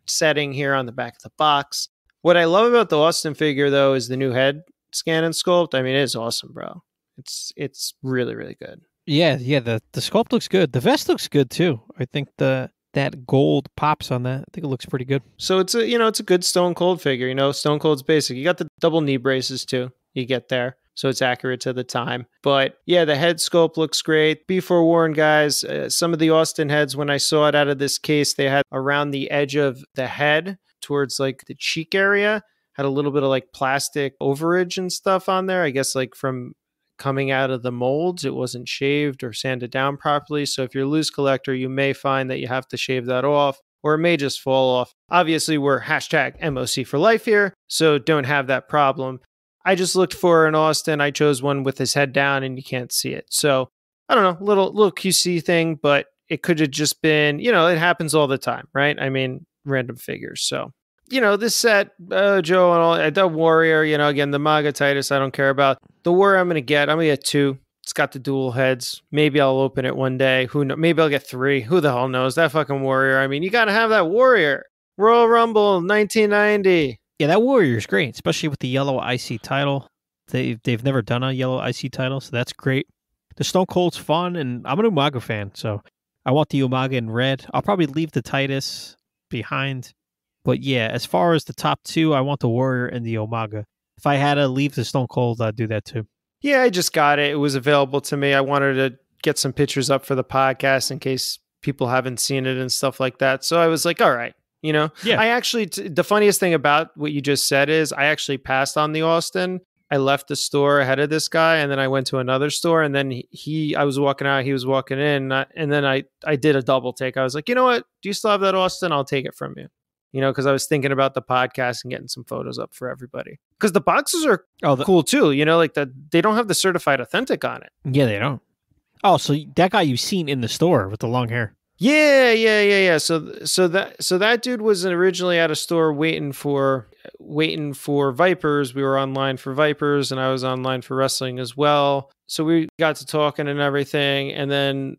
Speaker 2: setting here on the back of the box. What I love about the Austin figure, though, is the new head scan and sculpt. I mean, it is awesome, bro. It's really, really good.
Speaker 3: Yeah, the sculpt looks good. The vest looks good, too. I think that gold pops on that. I think it looks pretty good.
Speaker 2: So it's a good Stone Cold figure. Stone Cold's basic. You got the double knee braces, too. You get there. So it's accurate to the time. But yeah, the head sculpt looks great. Be forewarned, guys. Some of the Austin heads, when I saw it out of this case, they had around the edge of the head towards like the cheek area, had a little bit of like plastic overage and stuff on there. I guess like from coming out of the molds, it wasn't shaved or sanded down properly. So if you're a loose collector, you may find that you have to shave that off, or it may just fall off. Obviously, we're #MOC for life here, so don't have that problem. I just looked for an Austin. I chose one with his head down, and you can't see it. So I don't know, little QC thing, but it could have just been, it happens all the time, right? I mean, random figures. So, this set, Joe, and all, the Warrior, again, the Maga Titus, I don't care about. The Warrior I'm going to get 2. It's got the dual heads. Maybe I'll open it one day. Who knows? Maybe I'll get 3. Who the hell knows? That fucking Warrior. I mean, you got to have that Warrior. Royal Rumble 1990.
Speaker 3: Yeah, that Warrior is great, especially with the yellow IC title. They've never done a yellow IC title, so that's great. The Stone Cold's fun, and I'm an Umaga fan, so I want the Umaga in red. I'll probably leave the Titus behind. But yeah, as far as the top 2, I want the Warrior and the Umaga. If I had to leave the Stone Cold, I'd do that too.
Speaker 2: Yeah, I just got it. It was available to me. I wanted to get some pictures up for the podcast in case people haven't seen it and stuff like that. So I was like, all right. Yeah. I actually, the funniest thing about what you just said is I actually passed on the Austin. I left the store ahead of this guy, and then I went to another store, and then I was walking out, he was walking in, and then I did a double take. I was like, you know what? Do you still have that Austin? I'll take it from you. Because I was thinking about the podcast and getting some photos up for everybody. Because the boxes are cool too. Like they don't have the certified authentic on it.
Speaker 3: Yeah, they don't. Oh, so that guy you've seen in the store with the long hair.
Speaker 2: Yeah. So that dude was originally at a store waiting for Vipers. We were online for Vipers, and I was online for wrestling as well. So we got to talking and everything, and then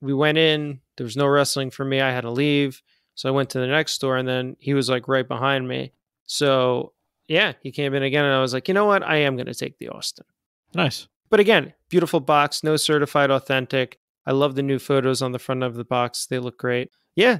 Speaker 2: we went in. There was no wrestling for me. I had to leave. So I went to the next store, and then he was like right behind me. So yeah, he came in again, and I was like, you know what? I am going to take the Austin.
Speaker 3: Nice.
Speaker 2: But again, beautiful box, no certified authentic. I love the new photos on the front of the box. They look great. Yeah.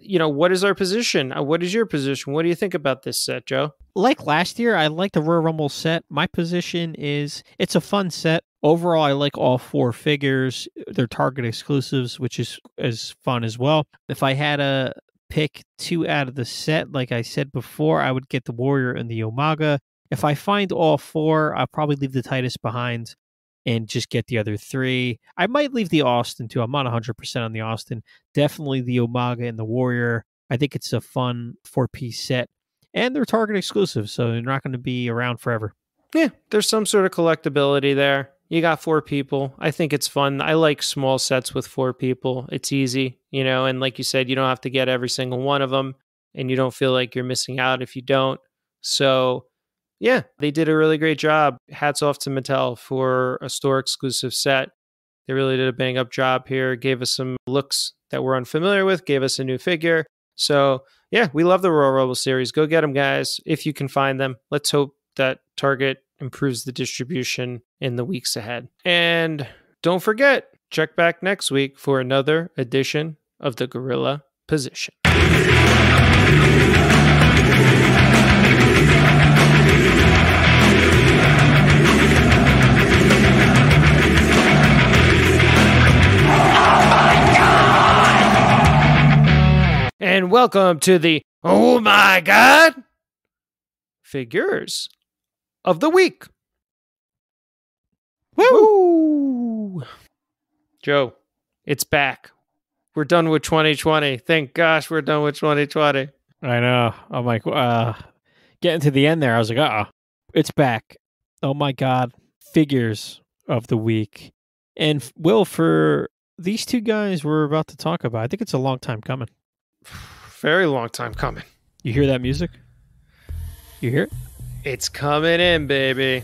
Speaker 2: What is our position? What is your position? What do you think about this set, Joe?
Speaker 3: Like last year, I like the Royal Rumble set. My position is it's a fun set. Overall, I like all 4 figures. They're Target exclusives, which is fun as well. If I had a pick 2 out of the set, like I said before, I would get the Warrior and the Umaga. If I find all 4, I'll probably leave the Titus behind and just get the other 3. I might leave the Austin too. I'm not 100% on the Austin. Definitely the Umaga and the Warrior. I think it's a fun 4-piece set, and they're Target exclusive, so they're not going to be around forever.
Speaker 2: Yeah, there's some sort of collectability there. You got 4 people. I think it's fun. I like small sets with 4 people. It's easy, and like you said, you don't have to get every single one of them, and you don't feel like you're missing out if you don't. So yeah, they did a really great job. Hats off to Mattel for a store exclusive set. They really did a bang up job here. Gave us some looks that we're unfamiliar with, gave us a new figure. So yeah, we love the Royal Rumble series. Go get them, guys, if you can find them. Let's hope that Target improves the distribution in the weeks ahead. And don't forget, check back next week for another edition of the Gorilla Position. And welcome to the Oh My God Figures of the Week. Woo! Joe, it's back. We're done with 2020. Thank gosh we're done with 2020.
Speaker 3: I know. I'm like, getting to the end there, I was like, it's back. Oh my God. Figures of the week. And Will, for these two guys we're about to talk about, I think it's a long time coming.
Speaker 2: Very long time coming.
Speaker 3: You hear that music? You hear it?
Speaker 2: It's coming in, baby.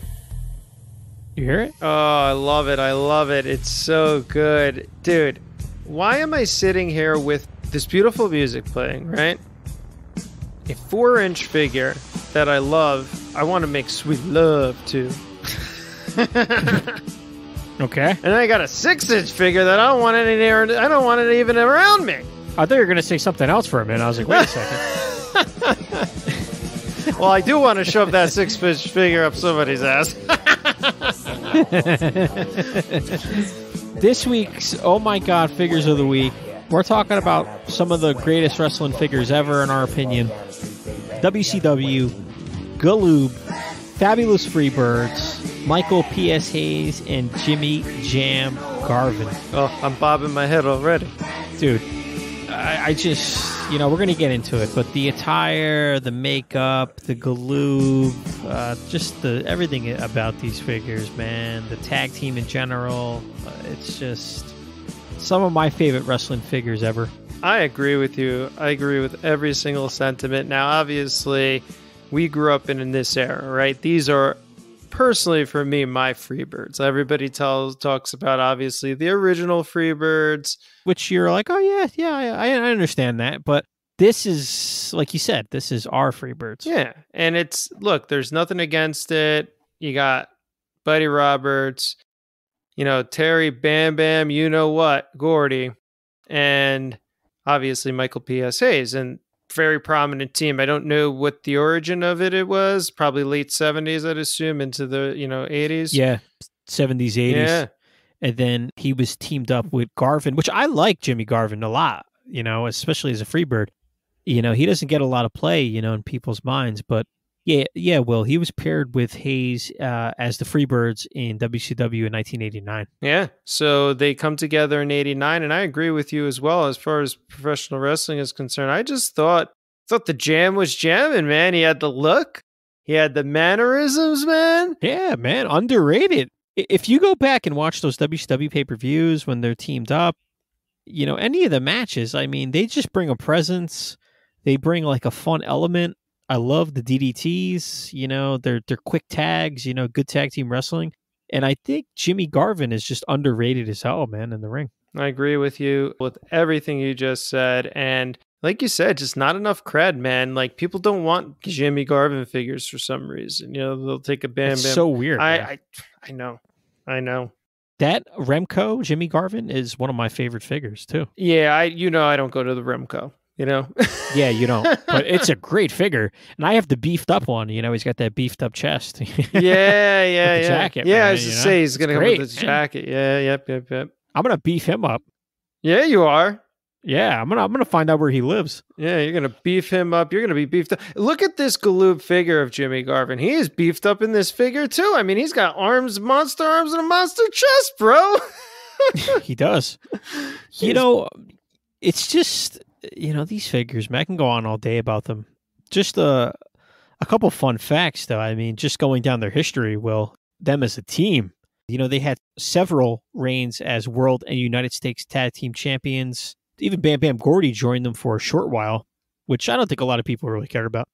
Speaker 3: You hear it?
Speaker 2: Oh, I love it. I love it. It's so good. Dude, why am I sitting here with this beautiful music playing, right? A 4-inch figure that I love. I want to make sweet love to.
Speaker 3: Okay.
Speaker 2: And then I got a 6-inch figure that I don't want it anywhere. I don't want it even around me.
Speaker 3: I thought you were going to say something else for a minute. I was like, wait a second.
Speaker 2: Well, I do want to shove that 6-inch figure up somebody's ass.
Speaker 3: This week's Oh My God Figures of the Week, we're talking about some of the greatest wrestling figures ever, in our opinion. WCW, Galoob, Fabulous Freebirds, Michael P.S. Hayes, and Jimmy Jam Garvin.
Speaker 2: Oh, I'm bobbing my head already.
Speaker 3: Dude, I just, we're going to get into it, but the attire, the makeup, the Galoob, just everything about these figures, man, the tag team in general, it's just some of my favorite wrestling figures ever.
Speaker 2: I agree with you. I agree with every single sentiment. Now, obviously, we grew up in this era, right? These are, personally for me, my Freebirds. Everybody talks about, obviously, the original Freebirds.
Speaker 3: Which you're like, oh, yeah, I understand that. But this is, like you said, this is our Freebirds.
Speaker 2: Yeah, and look, there's nothing against it. You got Buddy Roberts, Terry Bam Bam, Gordy, and obviously Michael P.S. Hayes, and very prominent team. I don't know what the origin of it was. Probably late 70s, I'd assume, into the 80s.
Speaker 3: Yeah, 70s, 80s.
Speaker 2: Yeah.
Speaker 3: And then he was teamed up with Garvin, which I like Jimmy Garvin a lot, especially as a Freebird. He doesn't get a lot of play, in people's minds, but yeah, Will, he was paired with Hayes as the Freebirds in WCW in 1989.
Speaker 2: Yeah, so they come together in 89, and I agree with you as well as far as professional wrestling is concerned. I just thought the Jam was jamming, man. He had the look. He had the mannerisms, man.
Speaker 3: Yeah, man, underrated. If you go back and watch those WCW pay-per-views when they're teamed up, any of the matches, I mean, they just bring a presence. They bring like a fun element. I love the DDTs, they're quick tags, good tag team wrestling. And I think Jimmy Garvin is just underrated as hell, man, in the ring.
Speaker 2: I agree with you with everything you just said. And like you said, just not enough cred, man. Like, people don't want Jimmy Garvin figures for some reason. They'll take a Bam Bam.
Speaker 3: It's so weird.
Speaker 2: I know.
Speaker 3: That Remco Jimmy Garvin is one of my favorite figures too.
Speaker 2: Yeah, I don't go to the Remco.
Speaker 3: Yeah, you don't. But it's a great figure, and I have the beefed up one. He's got that beefed up chest.
Speaker 2: Yeah.
Speaker 3: Jacket.
Speaker 2: Yeah,
Speaker 3: man,
Speaker 2: I was just say he's gonna come with his
Speaker 3: man.
Speaker 2: jacket. Yeah, yep.
Speaker 3: I'm gonna beef him up.
Speaker 2: Yeah, you are.
Speaker 3: Yeah, I'm gonna find out where he lives.
Speaker 2: Yeah, you're gonna beef him up. You're gonna be beefed up. Look at this Galoob figure of Jimmy Garvin. He is beefed up in this figure too. I mean, he's got monster arms, and a monster chest, bro.
Speaker 3: He does. It's just these figures, man. I can go on all day about them. Just a couple fun facts, though. I mean, just going down their history, them as a team. They had several reigns as World and United States Tag Team Champions. Even Bam Bam Gordy joined them for a short while, which I don't think a lot of people really cared about.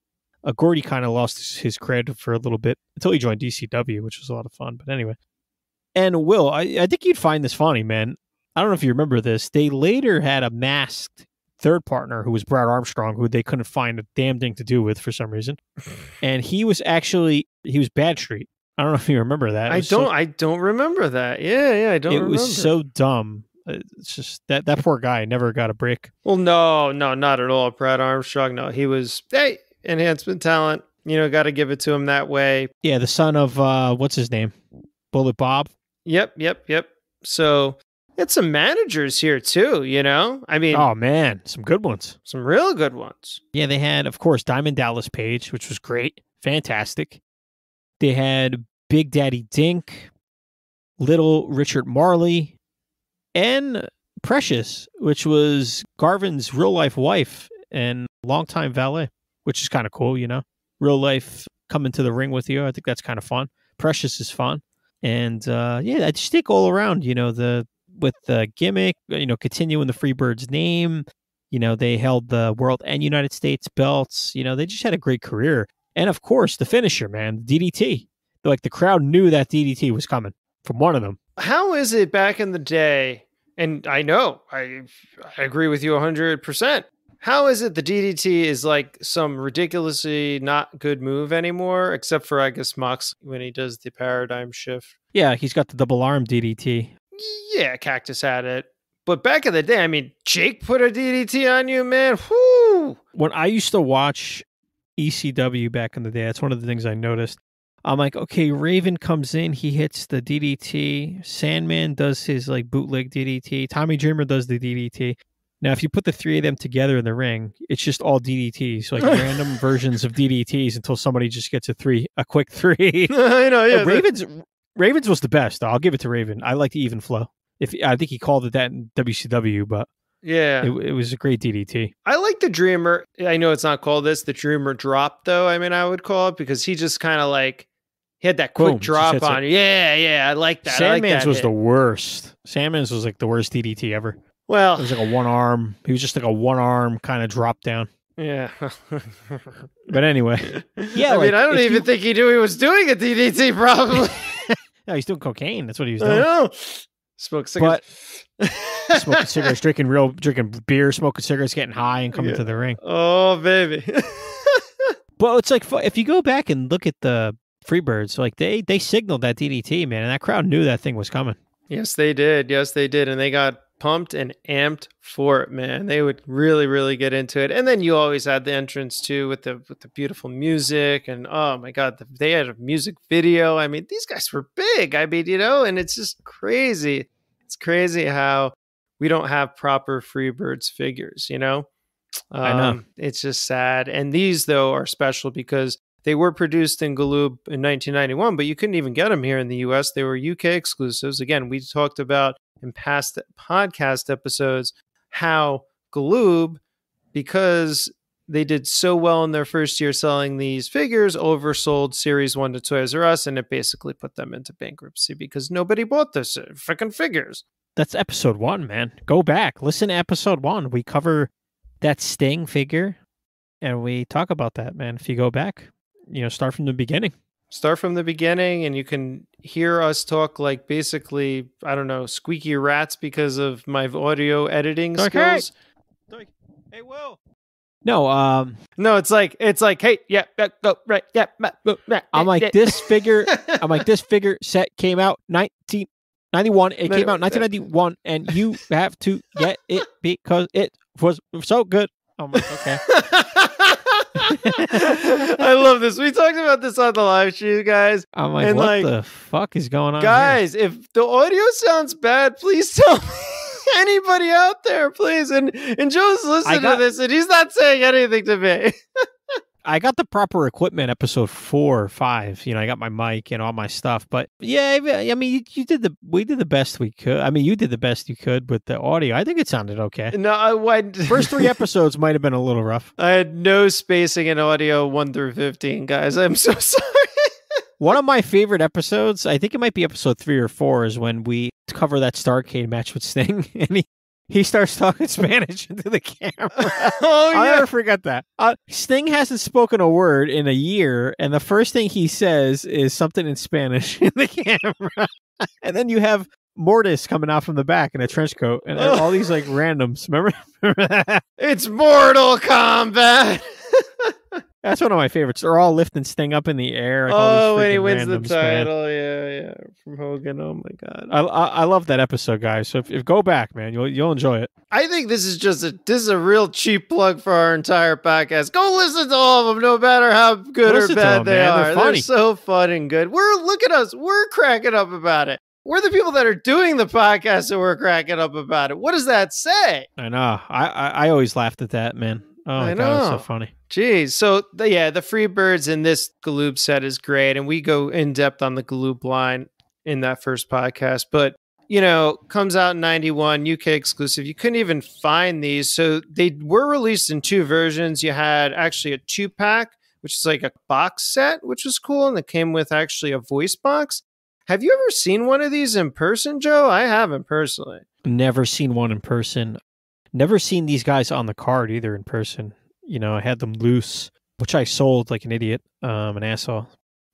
Speaker 3: Gordy kind of lost his cred for a little bit until he joined DCW, which was a lot of fun. But anyway. And Will, I think you'd find this funny, man. I don't know if you remember this. They later had a masked third partner who was Brad Armstrong, who they couldn't find a damn thing to do with for some reason. And he was Bad Street. I don't know if you remember that.
Speaker 2: I don't remember that. Yeah, I don't remember.
Speaker 3: It was so dumb. It's just that poor guy never got a break.
Speaker 2: Well, no, not at all. Brad Armstrong, no. He was, enhancement talent. Got to give it to him that way.
Speaker 3: Yeah, the son of, what's his name? Bullet Bob?
Speaker 2: Yep. So it's some managers here too, I mean,
Speaker 3: oh man, some good ones,
Speaker 2: some real good ones.
Speaker 3: Yeah, they had, of course, Diamond Dallas Page, which was great, fantastic. They had Big Daddy Dink, Little Richard Marley, and Precious, which was Garvin's real life wife and longtime valet, which is kind of cool, real life coming to the ring with you. I think that's kind of fun. Precious is fun. And I just think all around, with the gimmick, continuing the Freebirds name, they held the world and United States belts, they just had a great career. And of course, the finisher, man, DDT. Like the crowd knew that DDT was coming from one of them.
Speaker 2: How is it back in the day? And I know, I agree with you 100%. How is it the DDT is like some ridiculously not good move anymore, except for, I guess, Mox when he does the paradigm shift?
Speaker 3: Yeah, he's got the double arm DDT.
Speaker 2: Yeah, Cactus had it. But back in the day, I mean, Jake put a DDT on you, man. Whoo!
Speaker 3: When I used to watch ECW back in the day, that's one of the things I noticed. I'm like, okay, Raven comes in, he hits the DDT. Sandman does his like bootleg DDT. Tommy Dreamer does the DDT. Now, if you put the three of them together in the ring, it's just all DDTs, like random versions of DDTs until somebody just gets a quick three.
Speaker 2: I know, yeah.
Speaker 3: Ravens was the best, though. I'll give it to Raven. I like the even flow. I think he called it that in WCW, but
Speaker 2: yeah,
Speaker 3: it was a great DDT.
Speaker 2: I like the Dreamer. I know it's not called this, the Dreamer drop, though. I mean, I would call it because he just kind of like he had that quick drop on you. Yeah, I like that.
Speaker 3: Sandman's was the worst. Sandman's was like the worst DDT ever.
Speaker 2: Well,
Speaker 3: it was like a one arm. He was just like a one arm kind of drop down.
Speaker 2: Yeah.
Speaker 3: But anyway. Yeah.
Speaker 2: I mean, I don't even think he knew he was doing a DDT, probably.
Speaker 3: No, he's doing cocaine. That's what he was doing.
Speaker 2: I know. Smoke cigarettes.
Speaker 3: Smoking cigarettes, drinking beer, smoking cigarettes, getting high, and coming to the ring.
Speaker 2: Oh, baby.
Speaker 3: Well, it's like, if you go back and look at the Freebirds, like they signaled that DDT, man, and that crowd knew that thing was coming.
Speaker 2: Yes, they did. And they got pumped and amped for it, man. They would really, really get into it. And then you always had the entrance too with the beautiful music. And oh my God, they had a music video. I mean, these guys were big. I mean, and it's just crazy. It's crazy how we don't have proper Freebirds figures, I know. It's just sad. And these, though, are special because they were produced in Galoob in 1991, but you couldn't even get them here in the US. They were UK exclusives. Again, we talked about in past podcast episodes how Galoob, because they did so well in their first year selling these figures, oversold Series 1 to Toys R Us, and it basically put them into bankruptcy because nobody bought those freaking figures.
Speaker 3: That's episode 1, man. Go back. Listen to episode 1. We cover that Sting figure, and we talk about that, man. If you go back, start from the beginning.
Speaker 2: Start from the beginning, and you can hear us talk like basically, I don't know, squeaky rats because of my audio editing skills.
Speaker 3: Hey, Will. No,
Speaker 2: it's like, hey, yeah, go right, yeah.
Speaker 3: I'm like, this figure set came out 1991. It came out 1991, and you have to get it because it was so good. I'm like, okay.
Speaker 2: I love this. We talked about this on the live stream, guys.
Speaker 3: I'm like, what the fuck is going on,
Speaker 2: guys?
Speaker 3: Here?
Speaker 2: If the audio sounds bad, please tell me. Anybody out there, please. And Joe's listening to this, and he's not saying anything to me.
Speaker 3: I got the proper equipment, episode 4 or 5. I got my mic and all my stuff. But yeah, I mean, we did the best we could. I mean, you did the best you could with the audio. I think it sounded okay.
Speaker 2: No,
Speaker 3: first 3 episodes might have been a little rough.
Speaker 2: I had no spacing in audio 1 through 15, guys. I'm so sorry.
Speaker 3: One of my favorite episodes, I think it might be episode 3 or 4, is when we cover that Starrcade match with Sting, and he starts talking Spanish into the camera.
Speaker 2: Oh,
Speaker 3: I'll
Speaker 2: yeah.
Speaker 3: never forget that. Sting hasn't spoken a word in a year, and the first thing he says is something in Spanish in the camera. And then you have Mortis coming out from the back in a trench coat, and all these like randoms. Remember that?
Speaker 2: It's Mortal Kombat.
Speaker 3: That's one of my favorites. They're all lifting Sting up in the air. Like all these
Speaker 2: When he
Speaker 3: freaking
Speaker 2: wins the
Speaker 3: randoms, man.
Speaker 2: title. Yeah. From Hogan. Oh, my God.
Speaker 3: I love that episode, guys. So if go back, man, you'll enjoy it.
Speaker 2: I think this is a real cheap plug for our entire podcast. Go listen to all of them, no matter how good
Speaker 3: Listen
Speaker 2: or
Speaker 3: to
Speaker 2: bad
Speaker 3: them,
Speaker 2: they
Speaker 3: man.
Speaker 2: are.
Speaker 3: They're funny.
Speaker 2: They're so fun and good. Look at us. We're cracking up about it. We're the people that are doing the podcast, and we're cracking up about it. What does that say?
Speaker 3: I know. I always laughed at that, man. Oh my God, it's so funny.
Speaker 2: Jeez. So the Freebirds in this Galoob set is great, and we go in depth on the Galoob line in that first podcast. But comes out in 91, UK exclusive. You couldn't even find these, so they were released in two versions. You had actually a 2-pack, which is like a box set, which was cool, and it came with actually a voice box. Have you ever seen one of these in person, Joe? I haven't personally.
Speaker 3: Never seen one in person. Never seen these guys on the card either in person. I had them loose, which I sold like an idiot, an asshole.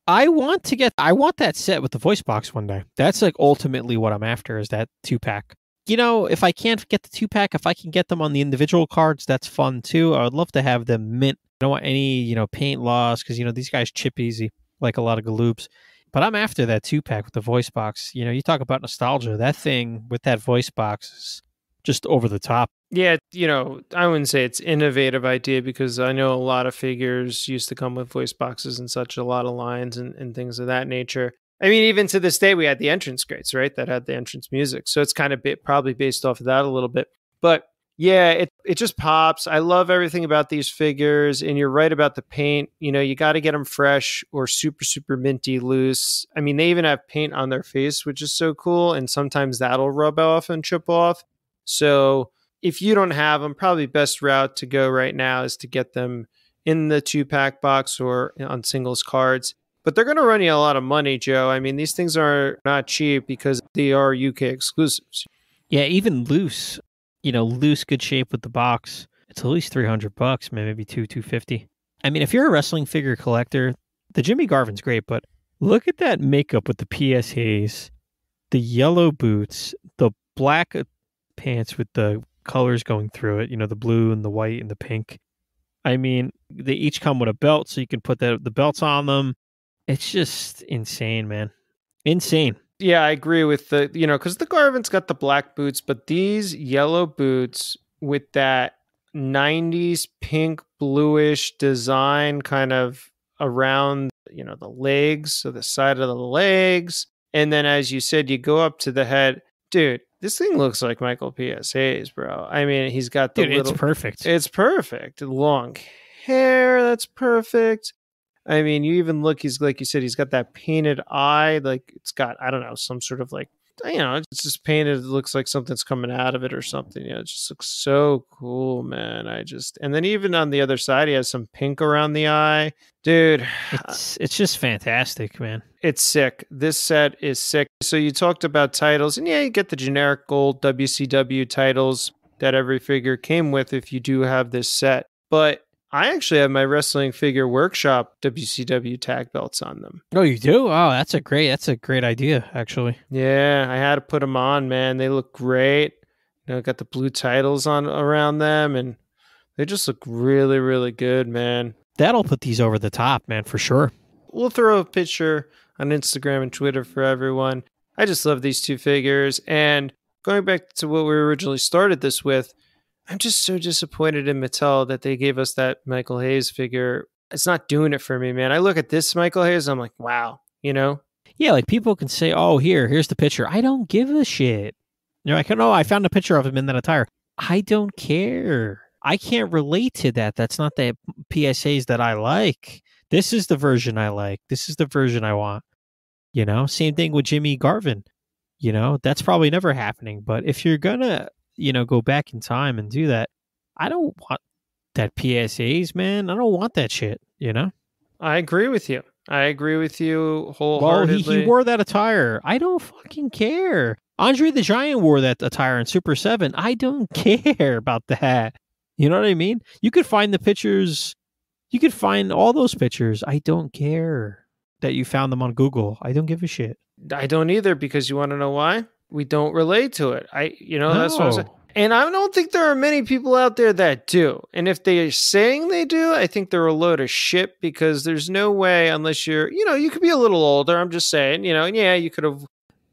Speaker 3: I want that set with the voice box one day. That's like ultimately what I'm after, is that 2-pack. If I can't get the 2-pack, if I can get them on the individual cards, that's fun too. I would love to have them mint. I don't want any, paint loss, because, these guys chip easy, like a lot of Galoobs. But I'm after that 2-pack with the voice box. You talk about nostalgia. That thing with that voice box is just over the top.
Speaker 2: Yeah, I wouldn't say it's innovative idea, because I know a lot of figures used to come with voice boxes and such, a lot of lines and things of that nature. I mean, even to this day, we had the entrance crates, right? That had the entrance music. So it's kind of probably based off of that a little bit. But yeah, it just pops. I love everything about these figures. And you're right about the paint. You got to get them fresh or super, super minty loose. I mean, they even have paint on their face, which is so cool. And sometimes that'll rub off and chip off. So if you don't have them, probably best route to go right now is to get them in the 2-pack box or on singles cards. But they're going to run you a lot of money, Joe. I mean, these things are not cheap because they are UK exclusives.
Speaker 3: Yeah, even loose, loose, good shape with the box. It's at least $300, maybe $250. I mean, if you're a wrestling figure collector, the Jimmy Garvin's great, but look at that makeup with the PSAs, the yellow boots, the black pants with the colors going through it, the blue and the white and the pink. I mean, they each come with a belt, so you can put the belts on them. It's just insane, man. Insane.
Speaker 2: Yeah, I agree with because the Garvin's got the black boots, but these yellow boots with that 90s pink bluish design kind of around, the legs, so the side of the legs. And then, as you said, you go up to the head. Dude, this thing looks like Michael PSA's, bro. I mean, he's got the
Speaker 3: it's perfect.
Speaker 2: It's perfect. Long hair, that's perfect. I mean, you even look, he's like you said, he's got that painted eye. Like it's got, I don't know, some sort of like, it's just painted. It looks like something's coming out of it or something. It just looks so cool, man. And then even on the other side, he has some pink around the eye. Dude.
Speaker 3: It's just fantastic, man.
Speaker 2: It's sick. This set is sick. So you talked about titles, and yeah, you get the generic gold WCW titles that every figure came with if you do have this set. But I actually have my Wrestling Figure Workshop WCW tag belts on them.
Speaker 3: Oh, you do? Oh, that's a great idea, actually.
Speaker 2: Yeah, I had to put them on, man. They look great. Got the blue titles on around them, and they just look really, really good, man.
Speaker 3: That'll put these over the top, man, for sure.
Speaker 2: We'll throw a picture on Instagram and Twitter for everyone. I just love these two figures. And going back to what we originally started this with, I'm just so disappointed in Mattel that they gave us that Michael Hayes figure. It's not doing it for me, man. I look at this Michael Hayes, I'm like, wow,
Speaker 3: Yeah, like people can say, oh, here's the picture. I don't give a shit. I found a picture of him in that attire. I don't care. I can't relate to that. That's not the PSAs that I like. This is the version I like. This is the version I want. Same thing with Jimmy Garvin. That's probably never happening. But if you're going to, go back in time and do that, I don't want that PSAs, man. I don't want that shit,
Speaker 2: I agree with you. I agree with you wholeheartedly.
Speaker 3: Well, he wore that attire. I don't fucking care. Andre the Giant wore that attire in Super 7. I don't care about that. You know what I mean? You could find the pictures. You could find all those pictures. I don't care that you found them on Google. I don't give a shit.
Speaker 2: I don't either, because you want to know why? We don't relate to it. That's what I'm saying.
Speaker 3: No.
Speaker 2: And I don't think there are many people out there that do. And if they are saying they do, I think they're a load of shit, because there's no way, unless you're, you could be a little older. I'm just saying, yeah, you could have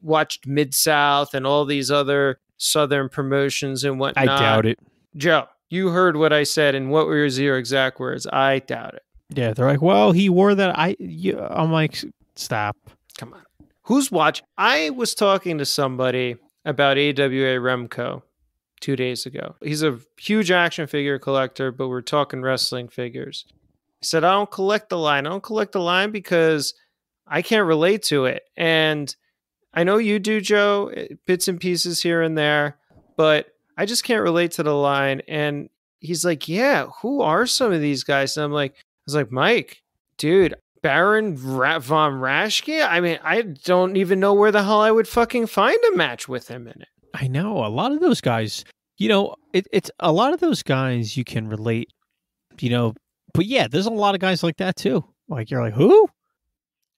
Speaker 2: watched Mid-South and all these other Southern promotions and whatnot.
Speaker 3: I doubt it.
Speaker 2: Joe, you heard what I said, and what were your exact words? I doubt it.
Speaker 3: Yeah, they're like, well, he wore that. I'm like, stop.
Speaker 2: Come on. Who's watching? I was talking to somebody about AWA Remco 2 days ago. He's a huge action figure collector, but we're talking wrestling figures. He said, I don't collect the line. I don't collect the line because I can't relate to it. And I know you do, Joe, bits and pieces here and there, but I just can't relate to the line. And he's like, yeah, who are some of these guys? And I was like, Mike, dude, Baron von Raschke? I mean, I don't even know where the hell I would fucking find a match with him in it.
Speaker 3: I know. A lot of those guys, it's a lot of those guys you can relate, but yeah, there's a lot of guys like that too. Like, you're like, who?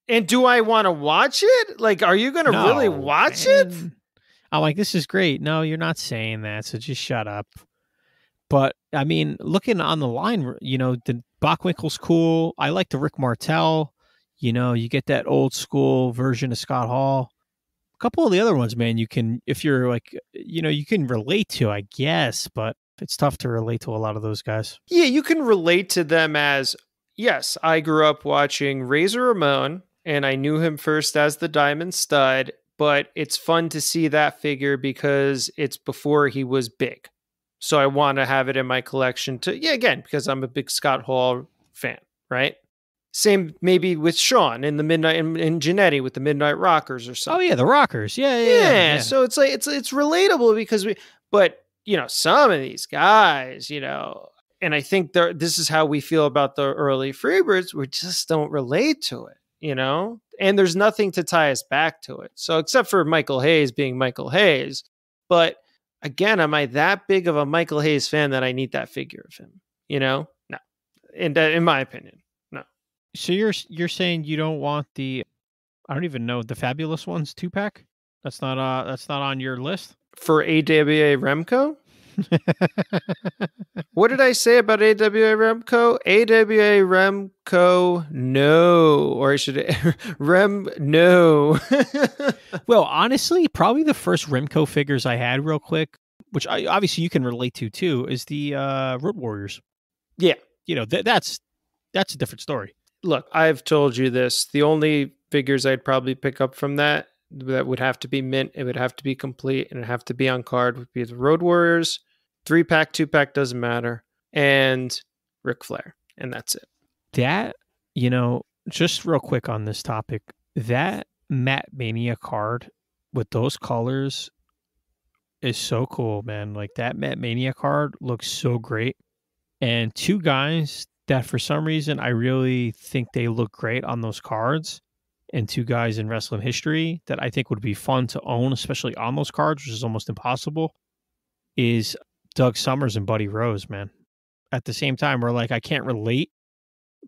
Speaker 2: And do I want to watch it? Like, are you going to really watch it?
Speaker 3: I'm like, this is great. No, you're not saying that, so just shut up. But, I mean, looking on the line, the Bockwinkel's cool. I like the Rick Martel. You get that old school version of Scott Hall. A couple of the other ones, man, you can, if you're like, you can relate to, I guess, but it's tough to relate to a lot of those guys.
Speaker 2: Yeah, you can relate to them as, yes, I grew up watching Razor Ramon, and I knew him first as the Diamond Stud, but it's fun to see that figure because it's before he was big. So I want to have it in my collection again, because I'm a big Scott Hall fan, right? Same maybe with Sean in the Midnight and Janetti with the Midnight Rockers or something.
Speaker 3: Oh yeah, the Rockers. Yeah.
Speaker 2: So it's like it's relatable because but some of these guys, and I think this is how we feel about the early Freebirds. We just don't relate to it, and there's nothing to tie us back to it. So except for Michael Hayes being Michael Hayes, but again, am I that big of a Michael Hayes fan that I need that figure of him? No, in my opinion.
Speaker 3: So you're saying you don't want the, I don't even know, the Fabulous Ones 2-pack? That's not on your list
Speaker 2: for AWA Remco. What did I say about AWA Remco? AWA Remco, no, or I should no.
Speaker 3: Well, honestly, probably the first Remco figures I had, real quick, which obviously you can relate to too, is the Road Warriors.
Speaker 2: Yeah,
Speaker 3: that's a different story.
Speaker 2: Look, I've told you this. The only figures I'd probably pick up from that would have to be mint, it would have to be complete, and it'd have to be on card, would be the Road Warriors, 3-pack, 2-pack, doesn't matter, and Ric Flair. And that's it.
Speaker 3: That, just real quick on this topic, that Matt Mania card with those colors is so cool, man. Like, that Matt Mania card looks so great. And two guys that for some reason I really think they look great on those cards, and two guys in wrestling history that I think would be fun to own, especially on those cards, which is almost impossible, is Doug Summers and Buddy Rose, man. At the same time, we're like, I can't relate,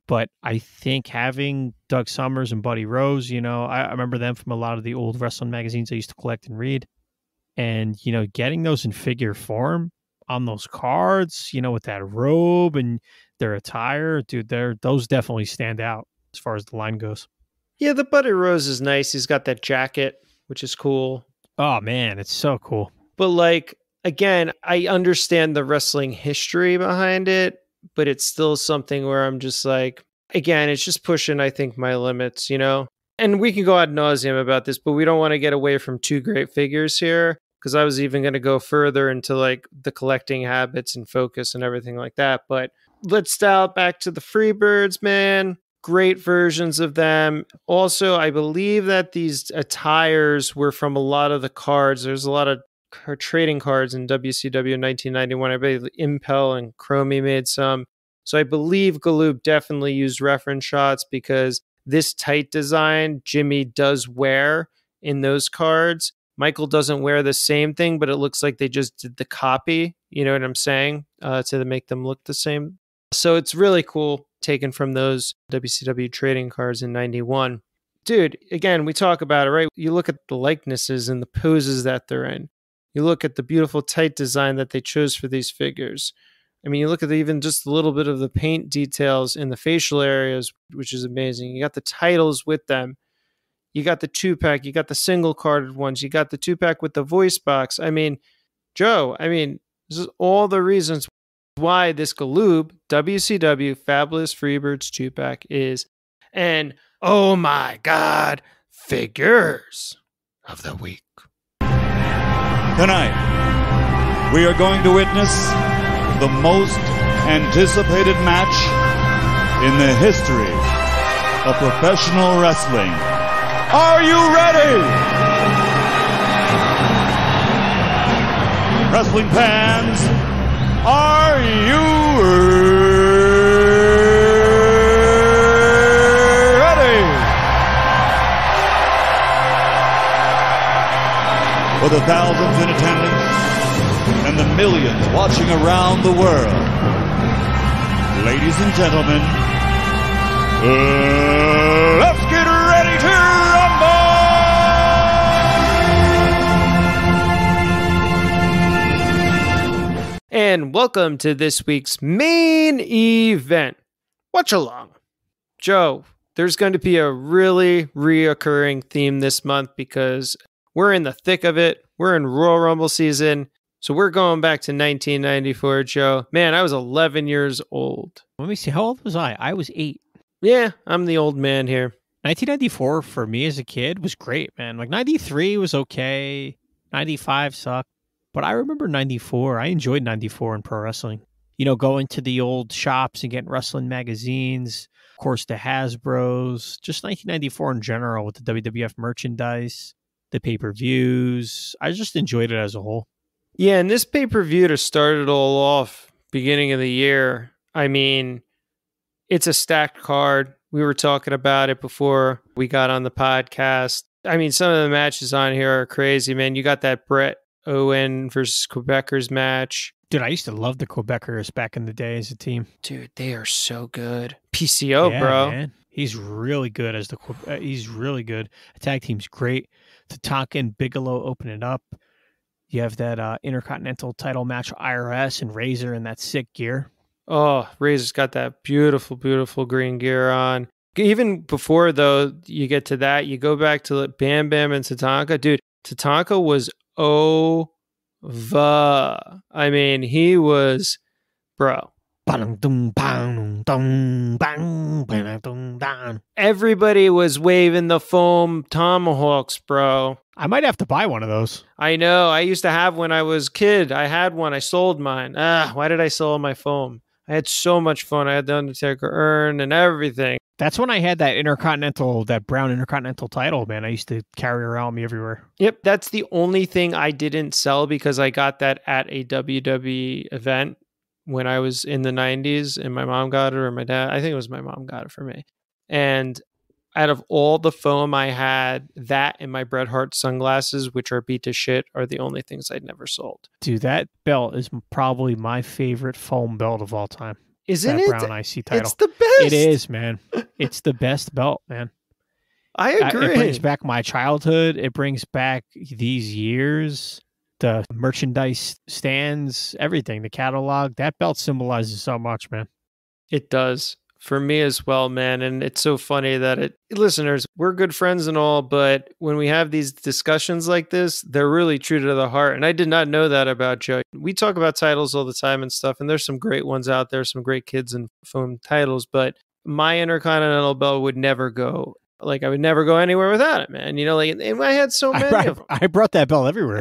Speaker 3: but I think having Doug Summers and Buddy Rose, I remember them from a lot of the old wrestling magazines I used to collect and read, and, getting those in figure form on those cards, with that robe and their attire, dude, those definitely stand out as far as the line goes.
Speaker 2: Yeah, the Buddy Rose is nice. He's got that jacket, which is cool.
Speaker 3: Oh, man, it's so cool.
Speaker 2: But, again, I understand the wrestling history behind it, but it's still something where I'm just like, again, it's just pushing, I think, my limits, And we can go ad nauseum about this, but we don't want to get away from two great figures here, because I was even going to go further into, the collecting habits and focus and everything like that. But let's dial it back to the Freebirds, man. Great versions of them. Also, I believe that these attires were from a lot of the cards. There's a lot of trading cards in WCW in 1991. I believe Impel and Chromie made some. So I believe Galoob definitely used reference shots, because this tight design Jimmy does wear in those cards Michael doesn't wear the same thing, but it looks like they just did the copy. You know what I'm saying? To make them look the same. So it's really cool, taken from those WCW trading cards in 91. Dude, again, we talk about it, right? You look at the likenesses and the poses that they're in. You look at the beautiful tight design that they chose for these figures. I mean, you look at even just a little bit of the paint details in the facial areas, which is amazing. You got the titles with them. You got the 2-pack. You got the single carded ones. You got the 2-pack with the voice box. I mean, Joe, this is all the reasons why this Galoob WCW Fabulous Freebirds 2-pack is an oh my God figures of the week.
Speaker 5: Tonight, we are going to witness the most anticipated match in the history of professional wrestling. Are you ready? Wrestling fans, are you ready? For the thousands in attendance and the millions watching around the world, ladies and gentlemen, let's get ready to rumble!
Speaker 2: And welcome to this week's main event. Watch along. Joe, there's going to be a really reoccurring theme this month because we're in the thick of it. We're in Royal Rumble season. So we're going back to 1994, Joe. Man, I was 11 years old.
Speaker 3: Let me see. How old was I? I was 8.
Speaker 2: Yeah, I'm the old man here.
Speaker 3: 1994 for me as a kid was great, man. Like 93 was okay. 95 sucked. But I remember 94. I enjoyed 94 in pro wrestling. You know, going to the old shops and getting wrestling magazines. Of course, the Hasbros. Just 1994 in general with the WWF merchandise, the pay-per-views. I just enjoyed it as a whole.
Speaker 2: Yeah, and this pay-per-view to start it all off, beginning of the year, I mean, it's a stacked card. We were talking about it before we got on the podcast. I mean, some of the matches on here are crazy, man. You got that Bret Owen versus Quebecers match.
Speaker 3: Dude, I used to love the Quebecers back in the day as a team.
Speaker 2: Dude, they are so good. PCO,
Speaker 3: yeah,
Speaker 2: bro.
Speaker 3: Man. He's really good as he's really good. The tag team's great. Tatanka and Bigelow open it up. You have that Intercontinental title match with IRS and Razor in that sick gear.
Speaker 2: Oh, Razor's got that beautiful, beautiful green gear on. Even before, though, you get to that, you go back to Bam Bam and Tatanka. Dude, Tatanka was over. I mean, he was, bro. Everybody was waving the foam tomahawks, bro.
Speaker 3: I might have to buy one of those.
Speaker 2: I know. I used to have when I was a kid. I had one. I sold mine. Why did I sell my foam? I had so much fun. I had the Undertaker urn and everything.
Speaker 3: That's when I had that brown Intercontinental title, man. I used to carry around me everywhere.
Speaker 2: Yep. That's the only thing I didn't sell because I got that at a WWE event when I was in the 90s and my mom got it or my dad. I think it was my mom got it for me. And out of all the foam I had, that and my Bret Hart sunglasses, which are beat to shit, are the only things I'd never sold.
Speaker 3: Dude, that belt is probably my favorite foam belt of all time.
Speaker 2: Isn't
Speaker 3: that
Speaker 2: it?
Speaker 3: Brown IC title.
Speaker 2: It's the best.
Speaker 3: It is, man. It's the best belt, man.
Speaker 2: I agree.
Speaker 3: It brings back my childhood. It brings back these years, the merchandise stands, everything, the catalog. That belt symbolizes so much, man.
Speaker 2: It does. For me as well, man. And it's so funny that listeners, we're good friends and all, but when we have these discussions like this, they're really true to the heart. And I did not know that about Joe. We talk about titles all the time and stuff, and there's some great ones out there, some great kids and foam titles, but my Intercontinental belt would never go. Like, I would never go anywhere without it, man. You know, like, and I had so many of them.
Speaker 3: I brought that belt everywhere.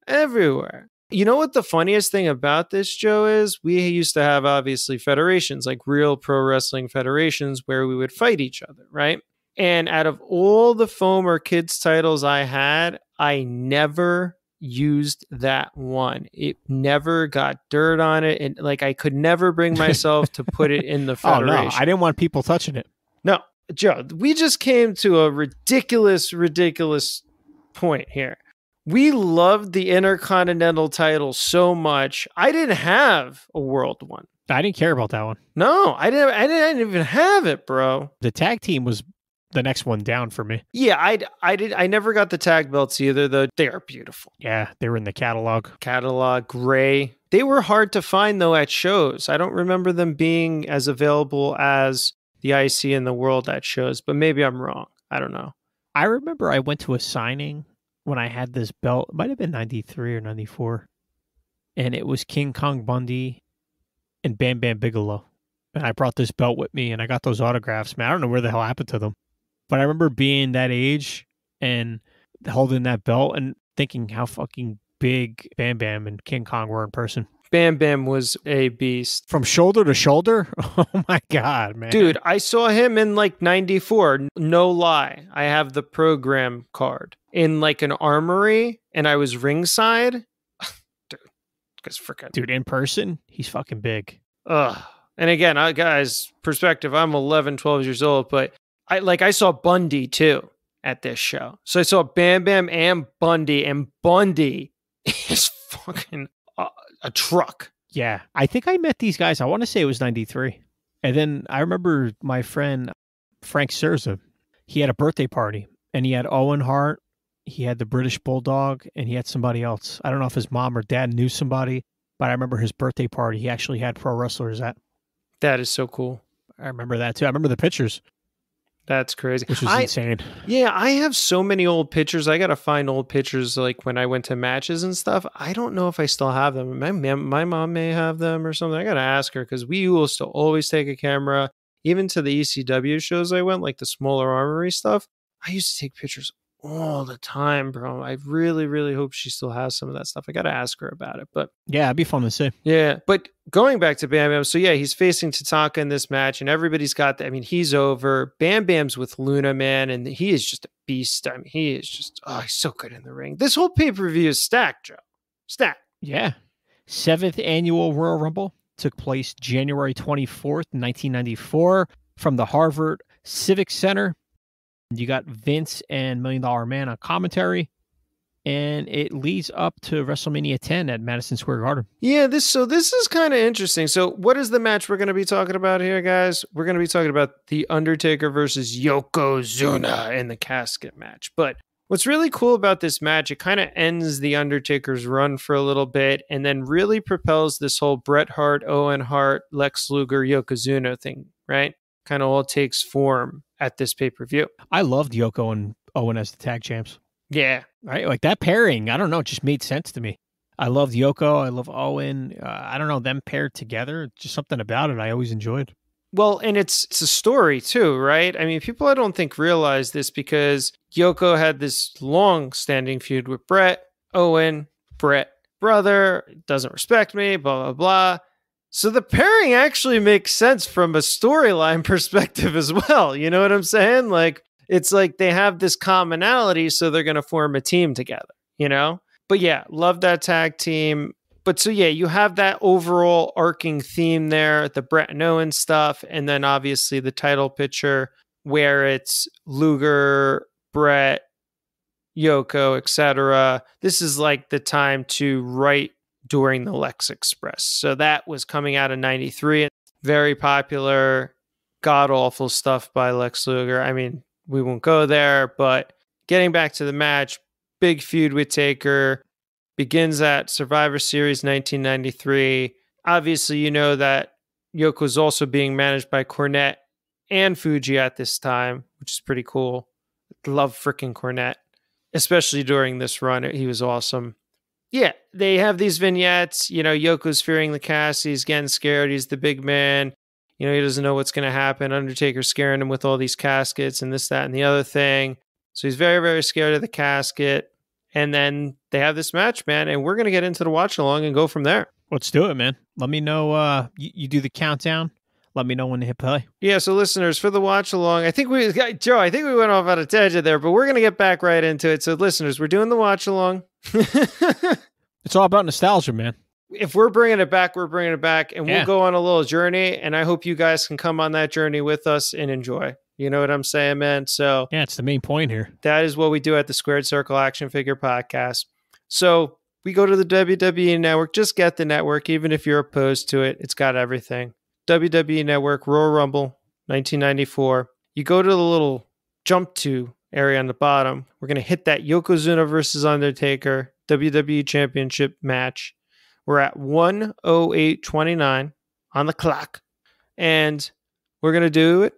Speaker 2: Everywhere. You know what the funniest thing about this, Joe, is? We used to have, obviously, federations, like real pro wrestling federations where we would fight each other, right? And out of all the foam or kids titles I had, I never used that one. It never got dirt on it. And like, I could never bring myself to put it in the federation.
Speaker 3: Oh, no. I didn't want people touching it.
Speaker 2: No, Joe, we just came to a ridiculous point here. We loved the Intercontinental title so much. I didn't have a world one.
Speaker 3: I didn't care about that one.
Speaker 2: No, I didn't even have it, bro.
Speaker 3: The tag team was the next one down for me.
Speaker 2: Yeah, I never got the tag belts either, though. They are beautiful.
Speaker 3: Yeah, they were in the catalog.
Speaker 2: Gray. They were hard to find, though, at shows. I don't remember them being as available as the IC and the World at shows, but maybe I'm wrong. I don't know.
Speaker 3: I remember I went to a signing when I had this belt. It might have been 93 or 94. And it was King Kong Bundy and Bam Bam Bigelow. And I brought this belt with me, and I got those autographs. Man, I don't know where the hell happened to them. But I remember being that age and holding that belt and thinking how fucking big Bam Bam and King Kong were in person.
Speaker 2: Bam Bam was a beast.
Speaker 3: From shoulder to shoulder? Oh my God, man.
Speaker 2: Dude, I saw him in like 94. No lie. I have the program card in like an armory, and I was ringside. Dude, because freaking.
Speaker 3: Dude, in person, he's fucking big.
Speaker 2: Ugh. And again, guys, perspective, I'm 11, 12 years old, but I saw Bundy too at this show. So I saw Bam Bam and Bundy is fucking a truck.
Speaker 3: Yeah. I think I met these guys. I want to say it was 93. And then I remember my friend Frank Serza. He had a birthday party and he had Owen Hart. He had the British Bulldog and he had somebody else. I don't know if his mom or dad knew somebody, but I remember his birthday party. He actually had pro wrestlers at.
Speaker 2: That is so cool.
Speaker 3: I remember that too. I remember the pictures.
Speaker 2: That's crazy.
Speaker 3: Which was insane.
Speaker 2: Yeah, I have so many old pictures. I got to find old pictures like when I went to matches and stuff. I don't know if I still have them. My mom may have them or something. I got to ask her because we used to always take a camera. Even to the ECW shows I went, like the smaller armory stuff, I used to take pictures all the time, bro. I really, really hope she still has some of that stuff. I got to ask her about it. But
Speaker 3: yeah, it'd be fun to see.
Speaker 2: Yeah, but going back to Bam Bam, so yeah, he's facing Tatanka in this match, and everybody's got that. I mean, he's over. Bam Bam's with Luna, man, and he is just a beast. I mean, he is just, he's so good in the ring. This whole pay-per-view is stacked, Joe. Stacked.
Speaker 3: Yeah. 7th annual Royal Rumble took place January 24th, 1994, from the Harvard Civic Center. You got Vince and $1 Million Man on commentary, and it leads up to WrestleMania 10 at Madison Square Garden.
Speaker 2: Yeah, this is kind of interesting. So what is the match we're going to be talking about here, guys? We're going to be talking about The Undertaker versus Yokozuna in the casket match. But what's really cool about this match, it kind of ends The Undertaker's run for a little bit and then really propels this whole Bret Hart, Owen Hart, Lex Luger, Yokozuna thing, right? Kind of all takes form at this pay-per-view.
Speaker 3: I loved Yoko and Owen as the tag champs.
Speaker 2: Yeah.
Speaker 3: Right? Like that pairing, I don't know, it just made sense to me. I loved Yoko. I love Owen. I don't know, them paired together, just something about it I always enjoyed.
Speaker 2: Well, and it's a story too, right? I mean, people I don't think realize this because Yoko had this long-standing feud with Bret. Owen, Bret, brother, doesn't respect me, blah, blah, blah. So the pairing actually makes sense from a storyline perspective as well. You know what I'm saying? Like, it's like they have this commonality, so they're going to form a team together, you know? But yeah, love that tag team. But so yeah, you have that overall arcing theme there, the Bret and Owen stuff, and then obviously the title picture where it's Luger, Bret, Yoko, etc. This is like the time to write during the Lex Express. So that was coming out in 93. Very popular, god-awful stuff by Lex Luger. I mean, we won't go there, but getting back to the match, big feud with Taker, begins at Survivor Series 1993. Obviously, you know that Yoko's also being managed by Cornette and Fuji at this time, which is pretty cool. Love freaking Cornette, especially during this run. He was awesome. Yeah, they have these vignettes. You know, Yoko's fearing the cast. He's getting scared. He's the big man. You know, he doesn't know what's going to happen. Undertaker's scaring him with all these caskets and this, that, and the other thing. So he's very, very scared of the casket. And then they have this match, man, and we're going to get into the watch along and go from there.
Speaker 3: Let's do it, man. Let me know. You do the countdown. Let me know when to hit play.
Speaker 2: Yeah, so listeners, for the watch along, I think we went off on a tangent there, but we're going to get back right into it. So listeners, we're doing the watch along.
Speaker 3: It's all about nostalgia, man.
Speaker 2: If we're bringing it back, we're bringing it back, and we'll go on a little journey, and I hope you guys can come on that journey with us and enjoy. You know what I'm saying, man? So
Speaker 3: yeah, it's the main point here.
Speaker 2: That is what we do at the Squared Circle Action Figure Podcast. So we go to the WWE Network. Just get the network, even if you're opposed to it. It's got everything. WWE Network, Royal Rumble, 1994. You go to the little jump to area on the bottom. We're going to hit that Yokozuna versus Undertaker WWE Championship match. We're at 1:08:29 on the clock. And we're going to do it.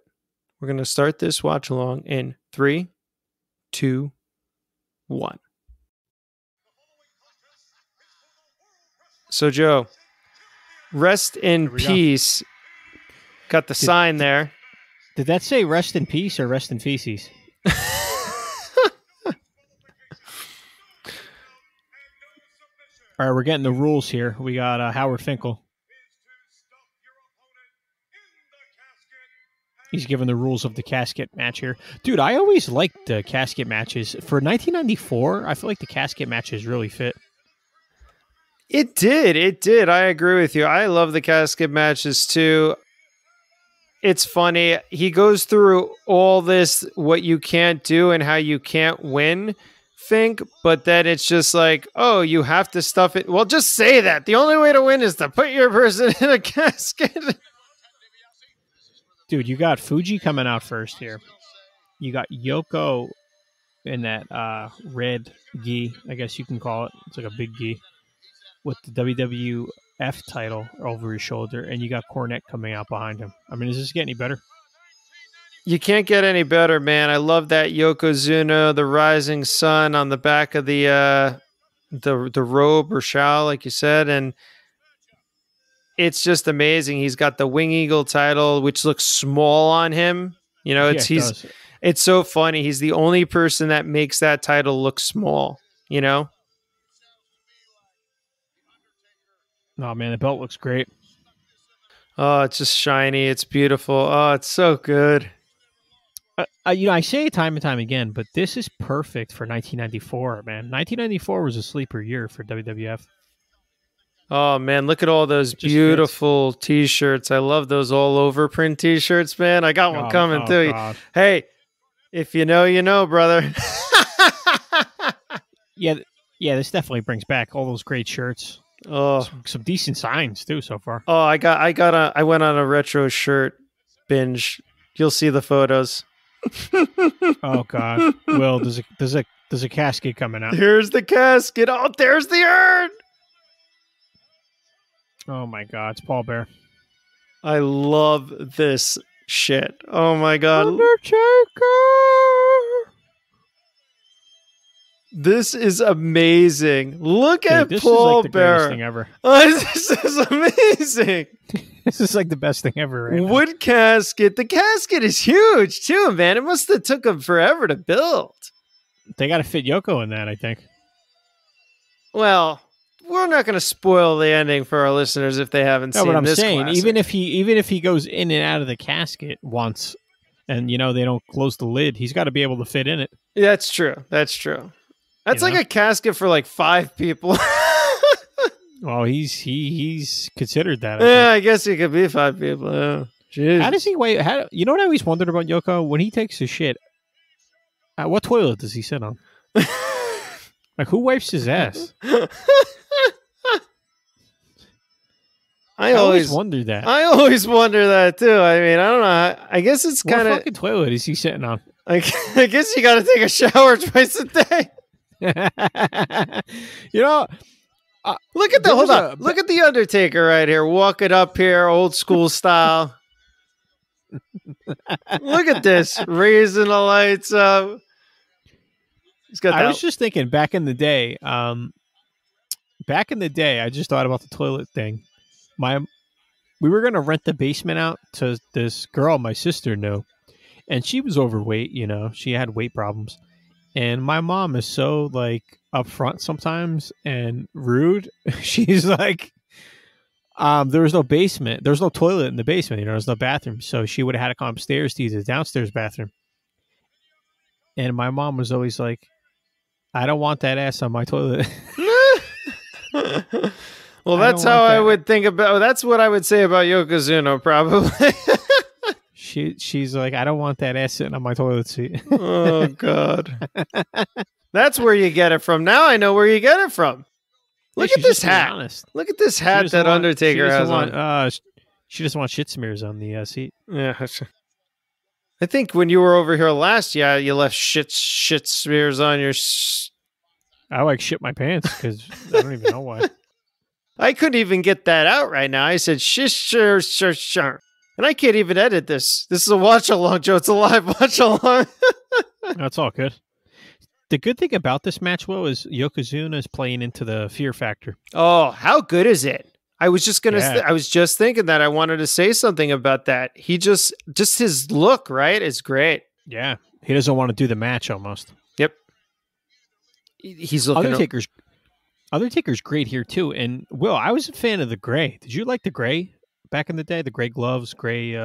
Speaker 2: We're going to start this watch along in 3, 2, 1. So, Joe, rest in peace. Got the sign there.
Speaker 3: Did that say rest in peace or rest in feces? All right, we're getting the rules here. We got Howard Finkel. He's given the rules of the casket match here. Dude, I always liked the casket matches. For 1994, I feel like the casket matches really fit.
Speaker 2: It did. I agree with you. I love the casket matches too. It's funny. He goes through all this, what you can't do and how you can't win, Fink, but then it's just like, oh, you have to stuff it. Well, just say that. The only way to win is to put your person in a casket.
Speaker 3: Dude, you got Fuji coming out first here. You got Yoko in that red gi, I guess you can call it. It's like a big gi with the WWF title over his shoulder, and you got Cornette coming out behind him. I mean, does this get any better?
Speaker 2: You can't get any better, man. I love that Yokozuna, the rising sun on the back of the robe or shawl, like you said, and it's just amazing. He's got the Wing Eagle title, which looks small on him. You know, it's so funny. He's the only person that makes that title look small, you know?
Speaker 3: Oh, man, the belt looks great.
Speaker 2: Oh, it's just shiny. It's beautiful. Oh, it's so good.
Speaker 3: You know, I say it time and time again, but this is perfect for 1994, man. 1994 was a sleeper year for WWF.
Speaker 2: Oh, man, look at all those beautiful T-shirts. I love those all-over print T-shirts, man. I got one coming, too. God. Hey, if you know, you know, brother.
Speaker 3: Yeah, this definitely brings back all those great shirts.
Speaker 2: Oh,
Speaker 3: some decent signs, too, so far.
Speaker 2: Oh, I went on a retro shirt binge. You'll see the photos.
Speaker 3: Oh, God. Will, there's a casket coming out.
Speaker 2: Here's the casket. Oh, there's the urn.
Speaker 3: Oh my God, it's Paul Bear.
Speaker 2: I love this shit. Oh my God.
Speaker 3: Undertaker!
Speaker 2: This is amazing. Look at
Speaker 3: this
Speaker 2: Paul
Speaker 3: is like the
Speaker 2: Bear.
Speaker 3: greatest thing ever.
Speaker 2: Oh, this is amazing.
Speaker 3: This is like the best thing ever. Right
Speaker 2: Wood
Speaker 3: now.
Speaker 2: casket. The casket is huge too, man. It must have took them forever to build.
Speaker 3: They got to fit Yoko in that, I think.
Speaker 2: Well, we're not going to spoil the ending for our listeners if they haven't seen this.
Speaker 3: No, but I'm saying,
Speaker 2: classic.
Speaker 3: even if he goes in and out of the casket once, and you know they don't close the lid, he's got to be able to fit in it.
Speaker 2: That's true. That's like a casket for like 5 people.
Speaker 3: Well, he's considered that.
Speaker 2: I guess he could be 5 people. Oh,
Speaker 3: how does he weigh? You know what I always wondered about Yoko? When he takes his shit, what toilet does he sit on? Like, who wipes his ass?
Speaker 2: I always
Speaker 3: wonder that.
Speaker 2: I always wonder that too. I mean, I don't know. I guess it's kind of.
Speaker 3: What fucking toilet is he sitting on?
Speaker 2: I guess you got to take a shower twice a day.
Speaker 3: You know,
Speaker 2: look at look at the Undertaker right here, walking up here, old school style. Look at this, raising the lights up. He's got.
Speaker 3: I was just thinking back in the day. I just thought about the toilet thing. We were gonna rent the basement out to this girl my sister knew, and she was overweight. You know, she had weight problems, and my mom is so like upfront sometimes and rude. She's like, there was no basement, there was no toilet in the basement. You know, there's no bathroom, so she would have had to come upstairs to use the downstairs bathroom. And my mom was always like, "I don't want that ass on my toilet."
Speaker 2: Well, that's how I would think about. That's what I would say about Yokozuna, probably.
Speaker 3: She's like, "I don't want that ass sitting on my toilet seat."
Speaker 2: Oh God. That's where you get it from. Now I know where you get it from. Look at this hat.
Speaker 3: Honest.
Speaker 2: Look at this hat that Undertaker has on.
Speaker 3: She doesn't want shit smears on the seat.
Speaker 2: Yeah. I think when you were over here last, you left shit smears on your...
Speaker 3: I like shit my pants because I don't even know why.
Speaker 2: I couldn't even get that out right now. I said sure. And I can't even edit this. This is a watch-along, Joe. It's a live watch-along.
Speaker 3: That's all good. The good thing about this match, Will, is Yokozuna is playing into the fear factor.
Speaker 2: Oh, how good is it? I was just I was just thinking that. I wanted to say something about that. He just his look, right, is great.
Speaker 3: Yeah. He doesn't want to do the match almost.
Speaker 2: Yep. He's looking...
Speaker 3: Undertaker's great here, too. And, Will, I was a fan of the gray. Did you like the gray back in the day? The gray gloves, gray,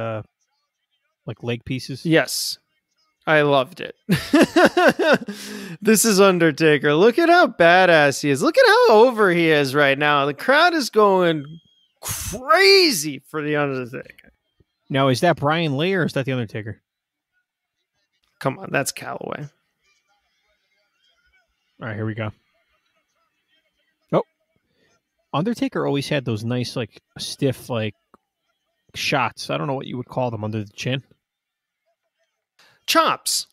Speaker 3: like, leg pieces?
Speaker 2: Yes. I loved it. This is Undertaker. Look at how badass he is. Look at how over he is right now. The crowd is going crazy for the Undertaker.
Speaker 3: Now, is that Brian Lee or is that the Undertaker?
Speaker 2: Come on, that's Calloway.
Speaker 3: All right, here we go. Oh. Undertaker always had those nice, like, stiff, like, shots. I don't know what you would call them under the chin.
Speaker 2: Chops.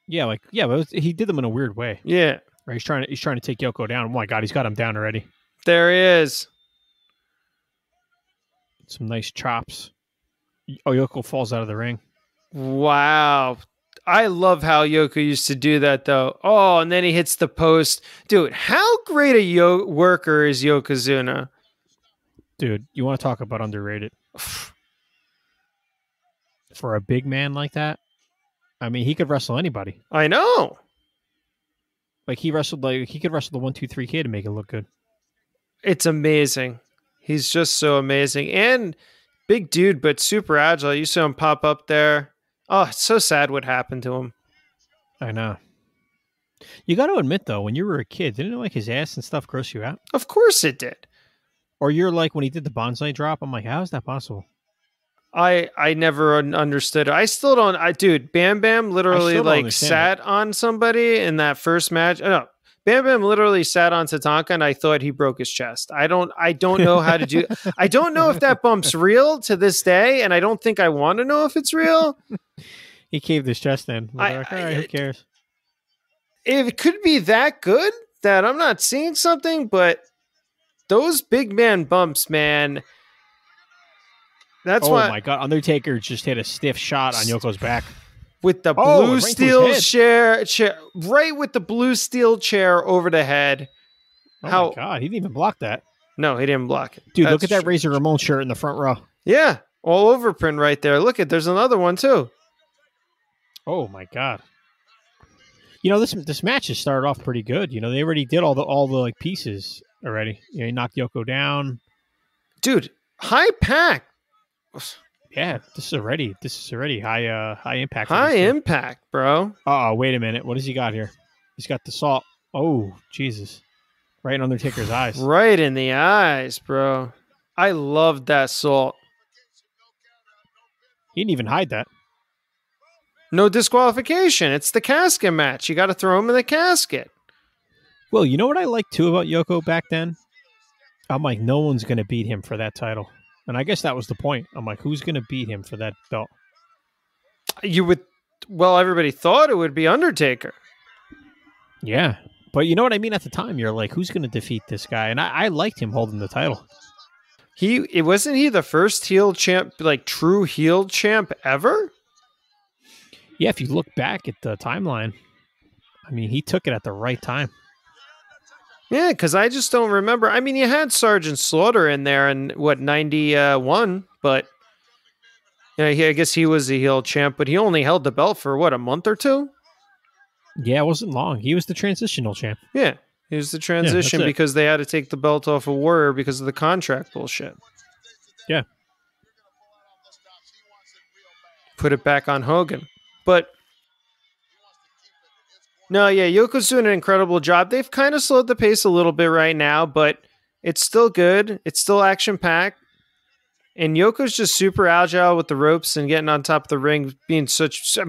Speaker 3: Yeah, but he did them in a weird way.
Speaker 2: Yeah.
Speaker 3: Right, he's trying to take Yoko down. Oh my God, he's got him down already.
Speaker 2: There he is.
Speaker 3: Some nice chops. Oh, Yoko falls out of the ring.
Speaker 2: Wow. I love how Yoko used to do that, though. Oh, and then he hits the post. Dude, how great a worker is Yokozuna?
Speaker 3: Dude, you want to talk about underrated? For a big man like that? I mean, he could wrestle anybody.
Speaker 2: I know.
Speaker 3: Like he could wrestle the 1-2-3 kid to make it look good.
Speaker 2: It's amazing. He's just so amazing. And big dude, but super agile. You saw him pop up there. Oh, it's so sad what happened to him.
Speaker 3: I know. You got to admit, though, when you were a kid, didn't it like his ass and stuff gross you out?
Speaker 2: Of course it did.
Speaker 3: Or you're like, when he did the bonsai drop, I'm like, how is that possible?
Speaker 2: I never understood it. I still don't. Dude, Bam Bam literally like sat on somebody in that first match. No, Bam Bam literally sat on Tatanka, and I thought he broke his chest. I don't know how to do. I don't know if that bump's real to this day, and I don't think I want to know if it's real.
Speaker 3: He caved his chest in. Like, all right, who cares?
Speaker 2: It could be that good that I'm not seeing something, but those big man bumps, man. That's why.
Speaker 3: Oh my God! Undertaker just hit a stiff shot on Yoko's back
Speaker 2: with the blue steel chair, right with the blue steel chair over the head.
Speaker 3: Oh my God! He didn't even block that.
Speaker 2: No, he didn't block it.
Speaker 3: Dude, look at that Razor Ramon shirt in the front row.
Speaker 2: Yeah, all over print right there. Look at, there's another one too.
Speaker 3: Oh my God! You know, this match has started off pretty good. You know, they already did all the like pieces already. You know, he knocked Yoko down.
Speaker 2: Dude, high pack.
Speaker 3: Yeah, this is already high impact.
Speaker 2: High impact, bro.
Speaker 3: Oh, wait a minute. What has he got here? He's got the salt. Oh, Jesus. Right in Undertaker's eyes.
Speaker 2: Right in the eyes, bro. I loved that salt.
Speaker 3: He didn't even hide that.
Speaker 2: No disqualification. It's the casket match. You got to throw him in the casket.
Speaker 3: Well, you know what I like too about Yoko back then? I'm like, no one's going to beat him for that title. And I guess that was the point. I'm like, who's going to beat him for that belt?
Speaker 2: Everybody thought it would be Undertaker.
Speaker 3: Yeah. But you know what I mean? At the time, you're like, who's going to defeat this guy? And I liked him holding the title.
Speaker 2: Wasn't he the first heel champ, like true heel champ ever?
Speaker 3: Yeah, if you look back at the timeline, I mean, he took it at the right time.
Speaker 2: Yeah, because I just don't remember. I mean, you had Sergeant Slaughter in there in, 91? But yeah, I guess he was the heel champ, but he only held the belt for, a month or two?
Speaker 3: Yeah, it wasn't long. He was the transitional champ.
Speaker 2: Yeah, he was the transition because they had to take the belt off of Warrior because of the contract bullshit.
Speaker 3: Yeah.
Speaker 2: Put it back on Hogan. But no, yeah, Yokozuna an incredible job. They've kind of slowed the pace a little bit right now, but it's still good. It's still action-packed. And Yoko's just super agile with the ropes and getting on top of the ring, being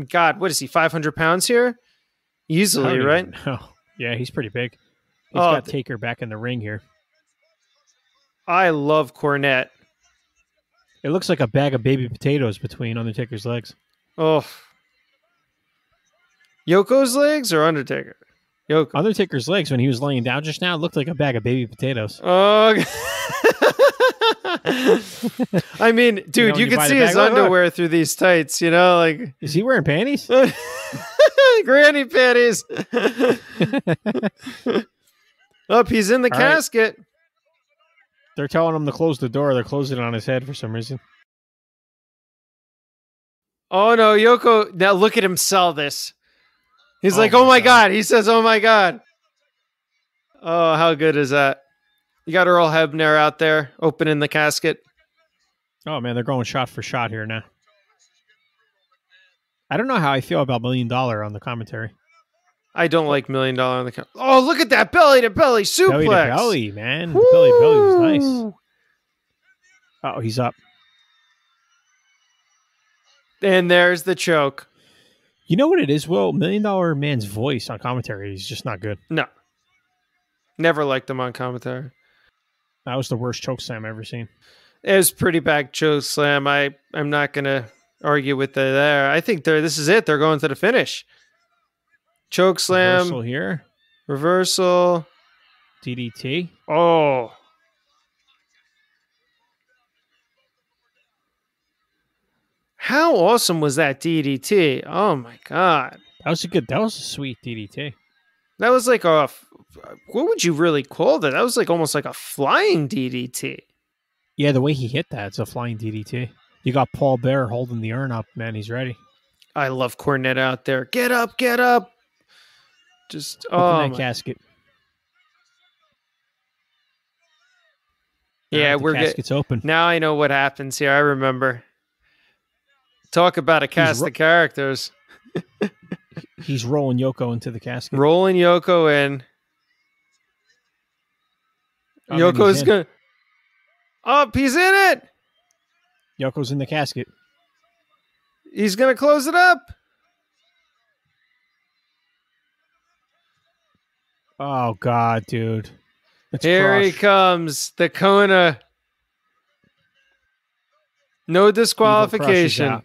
Speaker 2: God, what is he, 500 pounds here? Easily, right?
Speaker 3: Yeah, he's pretty big. He's
Speaker 2: Oh,
Speaker 3: got Taker back in the ring here.
Speaker 2: I love Cornette.
Speaker 3: It looks like a bag of baby potatoes between Undertaker's legs.
Speaker 2: Oh. Yoko's legs or Undertaker? Yoko.
Speaker 3: Undertaker's legs, when he was laying down just now, looked like a bag of baby potatoes.
Speaker 2: Oh. I mean, dude, you can see his underwear through these tights, you know? Like,
Speaker 3: is he wearing panties?
Speaker 2: Granny panties. Up, he's in the casket.
Speaker 3: They're telling him to close the door. They're closing it on his head for some reason.
Speaker 2: Oh, no, Yoko. Now look at him sell this. He's like, oh my God. He says, oh my God. Oh, how good is that? You got Earl Hebner out there opening the casket.
Speaker 3: Oh, man, they're going shot for shot here now. I don't know how I feel about $1 Million on the commentary.
Speaker 2: I don't like $1 Million on the Oh, look at that belly to belly suplex.
Speaker 3: Belly to belly, man. The belly to belly was nice. Oh, he's up.
Speaker 2: And there's the choke.
Speaker 3: You know what it is, Will? $1 Million Man's voice on commentary is just not good.
Speaker 2: No. Never liked him on commentary.
Speaker 3: That was the worst choke slam I've ever seen.
Speaker 2: It was pretty bad choke slam. I'm not going to argue with it there. I think this is it. They're going to the finish. Choke slam.
Speaker 3: Reversal here.
Speaker 2: Reversal.
Speaker 3: DDT.
Speaker 2: Oh. How awesome was that DDT? Oh my God.
Speaker 3: That was a sweet DDT.
Speaker 2: That was like what would you really call that? That was like almost like a flying DDT.
Speaker 3: Yeah, the way he hit that, it's a flying DDT. You got Paul Bearer holding the urn up, man. He's ready.
Speaker 2: I love Cornette out there. Get up, get up. Just
Speaker 3: open that casket.
Speaker 2: Yeah,
Speaker 3: the casket's open.
Speaker 2: Now I know what happens here. I remember. Talk about a cast of characters.
Speaker 3: He's rolling Yoko into the casket.
Speaker 2: Rolling Yoko in. Yoko's gonna. Oh, he's in it.
Speaker 3: Yoko's in the casket.
Speaker 2: He's gonna close it up.
Speaker 3: Oh God, dude!
Speaker 2: Here he comes, the Kona. No disqualification.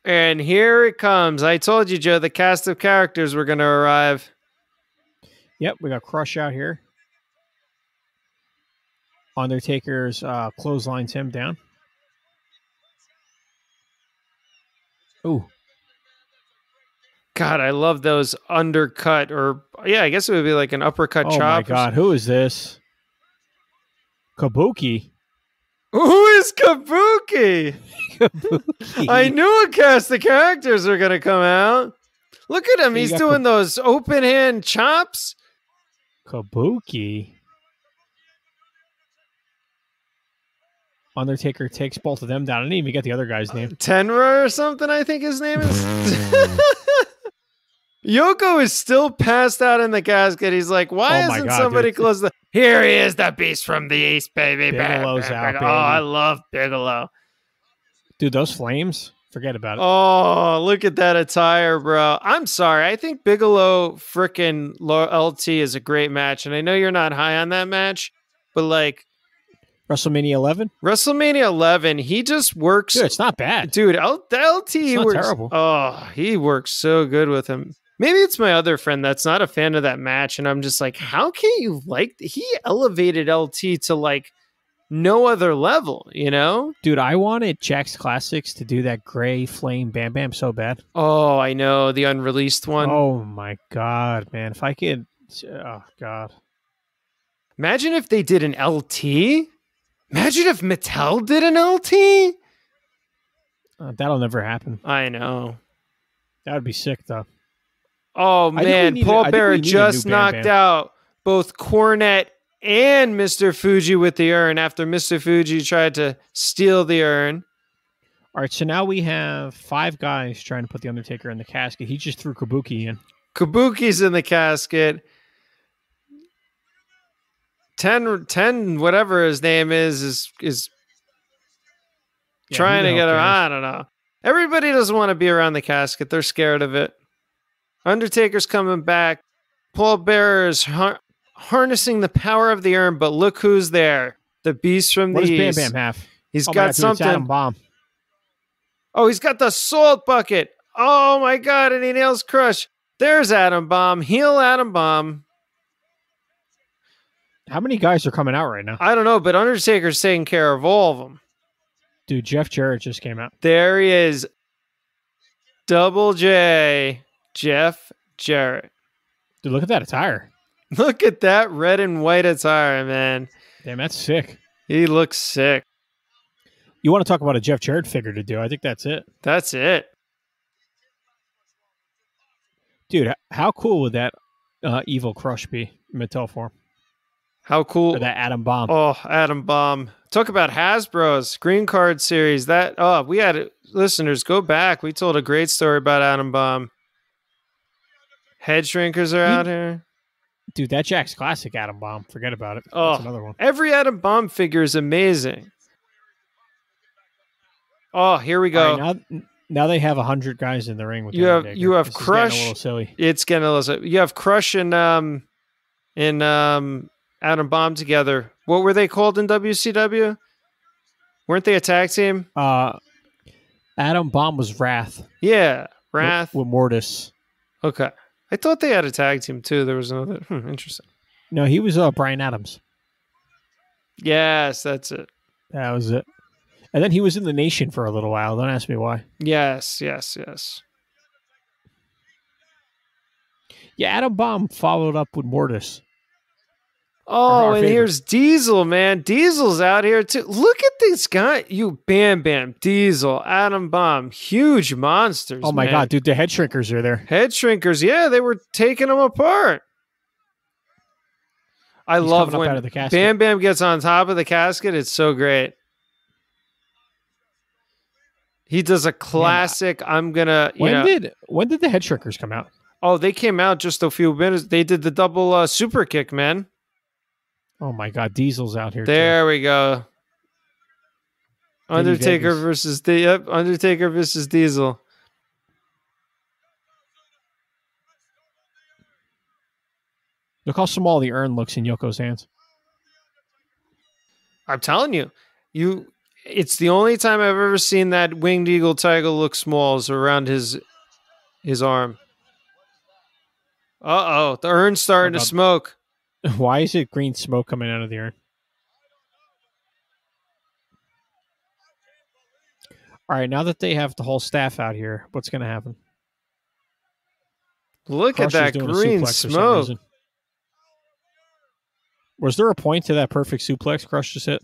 Speaker 2: And here it comes. I told you, Joe, the cast of characters were going to arrive.
Speaker 3: Yep, we got Crush out here. Undertaker's clotheslines him down. Ooh.
Speaker 2: God, I love those undercut I guess it would be like an uppercut chop.
Speaker 3: Oh my God, who is this? Kabuki.
Speaker 2: Who is Kabuki?
Speaker 3: Kabuki.
Speaker 2: I knew a cast of characters were going to come out. Look at him. He's doing those open hand chops.
Speaker 3: Kabuki. Undertaker takes both of them down. I didn't even get the other guy's name.
Speaker 2: Tenra or something, I think his name is. Yoko is still passed out in the casket. He's like, why isn't somebody close the... Here he is, the beast from the east, baby.
Speaker 3: Bigelow's out, baby.
Speaker 2: Oh, I love Bigelow.
Speaker 3: Dude, those flames, forget about it.
Speaker 2: Oh, look at that attire, bro. I'm sorry. I think Bigelow frickin' LT is a great match. And I know you're not high on that match, but like...
Speaker 3: WrestleMania 11?
Speaker 2: WrestleMania 11, he just works...
Speaker 3: Dude, it's not bad.
Speaker 2: Dude, LT
Speaker 3: works terrible.
Speaker 2: Oh, he works so good with him. Maybe it's my other friend that's not a fan of that match, and I'm just like, how can you like... He elevated LT to like no other level, you know?
Speaker 3: Dude, I wanted Jack's Classics to do that gray flame Bam Bam so bad.
Speaker 2: Oh, I know. The unreleased one.
Speaker 3: Oh my God, man. If I could... Oh, God.
Speaker 2: Imagine if they did an LT. Imagine if Mattel did an LT.
Speaker 3: That'll never happen.
Speaker 2: I know.
Speaker 3: That would be sick, though.
Speaker 2: Oh, man. Paul Bearer just knocked out both Cornette and Mr. Fuji with the urn after Mr. Fuji tried to steal the urn.
Speaker 3: All right, so now we have 5 guys trying to put the Undertaker in the casket. He just threw Kabuki in.
Speaker 2: Kabuki's in the casket. 10, whatever his name is trying to get him. I don't know. Everybody doesn't want to be around the casket. They're scared of it. Undertaker's coming back. Paul Bearer is harnessing the power of the urn, but look who's there. The Beast from the East.
Speaker 3: What does Bam Bam have?
Speaker 2: He's
Speaker 3: Oh my
Speaker 2: got
Speaker 3: God, dude, it's
Speaker 2: something.
Speaker 3: Adam Bomb.
Speaker 2: Oh, he's got the salt bucket. Oh my God, and he nails Crush. There's Adam Bomb. Heel Adam Bomb.
Speaker 3: How many guys are coming out right now?
Speaker 2: I don't know, but Undertaker's taking care of all of them.
Speaker 3: Dude, Jeff Jarrett just came out.
Speaker 2: There he is. Double J. Jeff Jarrett.
Speaker 3: Dude, look at that attire.
Speaker 2: Look at that red and white attire, man.
Speaker 3: Damn, that's sick.
Speaker 2: He looks sick.
Speaker 3: You want to talk about a Jeff Jarrett figure to do? I think that's it.
Speaker 2: That's it.
Speaker 3: Dude, how cool would that Evil Crush be in Mattel form?
Speaker 2: How cool.
Speaker 3: Or that Adam Bomb.
Speaker 2: Oh, Adam Bomb. Talk about Hasbro's Green Card series. We had listeners go back. We told a great story about Adam Bomb. Head shrinkers are out here.
Speaker 3: Dude, that Jack's Classic Adam Bomb. Forget about it.
Speaker 2: Oh,
Speaker 3: that's another one.
Speaker 2: Every Adam Bomb figure is amazing. Oh, here we go.
Speaker 3: Right, now they have 100 guys in the ring with
Speaker 2: you have
Speaker 3: this
Speaker 2: Crush.
Speaker 3: Is getting a little silly.
Speaker 2: It's getting a little silly. You have Crush and Adam Bomb together. What were they called in WCW? Weren't they a tag team?
Speaker 3: Adam Bomb was Wrath.
Speaker 2: Yeah, Wrath
Speaker 3: with Mortis.
Speaker 2: Okay, I thought they had a tag team too. There was another. Interesting.
Speaker 3: No, he was Brian Adams.
Speaker 2: Yes, that's it.
Speaker 3: That was it. And then he was in the Nation for a little while. Don't ask me why.
Speaker 2: Yes.
Speaker 3: Yeah, Adam Bomb followed up with Mortis.
Speaker 2: Oh, and here's Diesel, man. Diesel's out here too. Look at this guy. You Bam Bam, Diesel, Adam Bomb. Huge monsters.
Speaker 3: Oh my
Speaker 2: man.
Speaker 3: God, dude, the head shrinkers are there.
Speaker 2: Head shrinkers, yeah, they were taking them apart. He's love when
Speaker 3: out of the casket.
Speaker 2: Bam Bam gets on top of the casket. It's so great. He does a classic. When did
Speaker 3: the head shrinkers come out?
Speaker 2: Oh, they came out just a few minutes. They did the double super kick, man.
Speaker 3: Oh my God, Diesel's out here.
Speaker 2: There we go. Undertaker
Speaker 3: Vegas.
Speaker 2: Undertaker versus Diesel.
Speaker 3: Look how small the urn looks in Yoko's hands.
Speaker 2: I'm telling you, it's the only time I've ever seen that winged eagle tiger look small is around his arm. Uh-oh, the urn's starting to smoke.
Speaker 3: Why is it green smoke coming out of the urn? All right, now that they have the whole staff out here, what's going to happen?
Speaker 2: Look at that green smoke.
Speaker 3: Was there a point to that perfect suplex Crush just hit?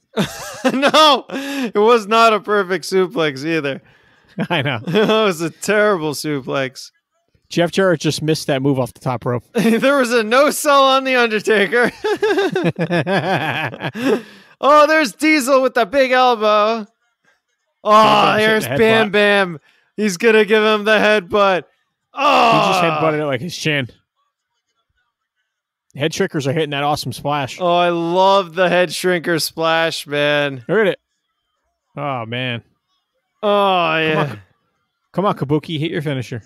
Speaker 2: No, it was not a perfect suplex either.
Speaker 3: I know.
Speaker 2: It was a terrible suplex.
Speaker 3: Jeff Jarrett just missed that move off the top rope.
Speaker 2: There was a no-sell on The Undertaker. Oh, there's Diesel with the big elbow. Oh, here's Bam Bam. He's going to give him the headbutt. Oh,
Speaker 3: he just headbutted it like his chin. Head shrinkers are hitting that awesome splash.
Speaker 2: Oh, I love the head shrinker splash, man.
Speaker 3: Look at it. Oh, man.
Speaker 2: Oh, yeah.
Speaker 3: Come on, Kabuki. Hit your finisher.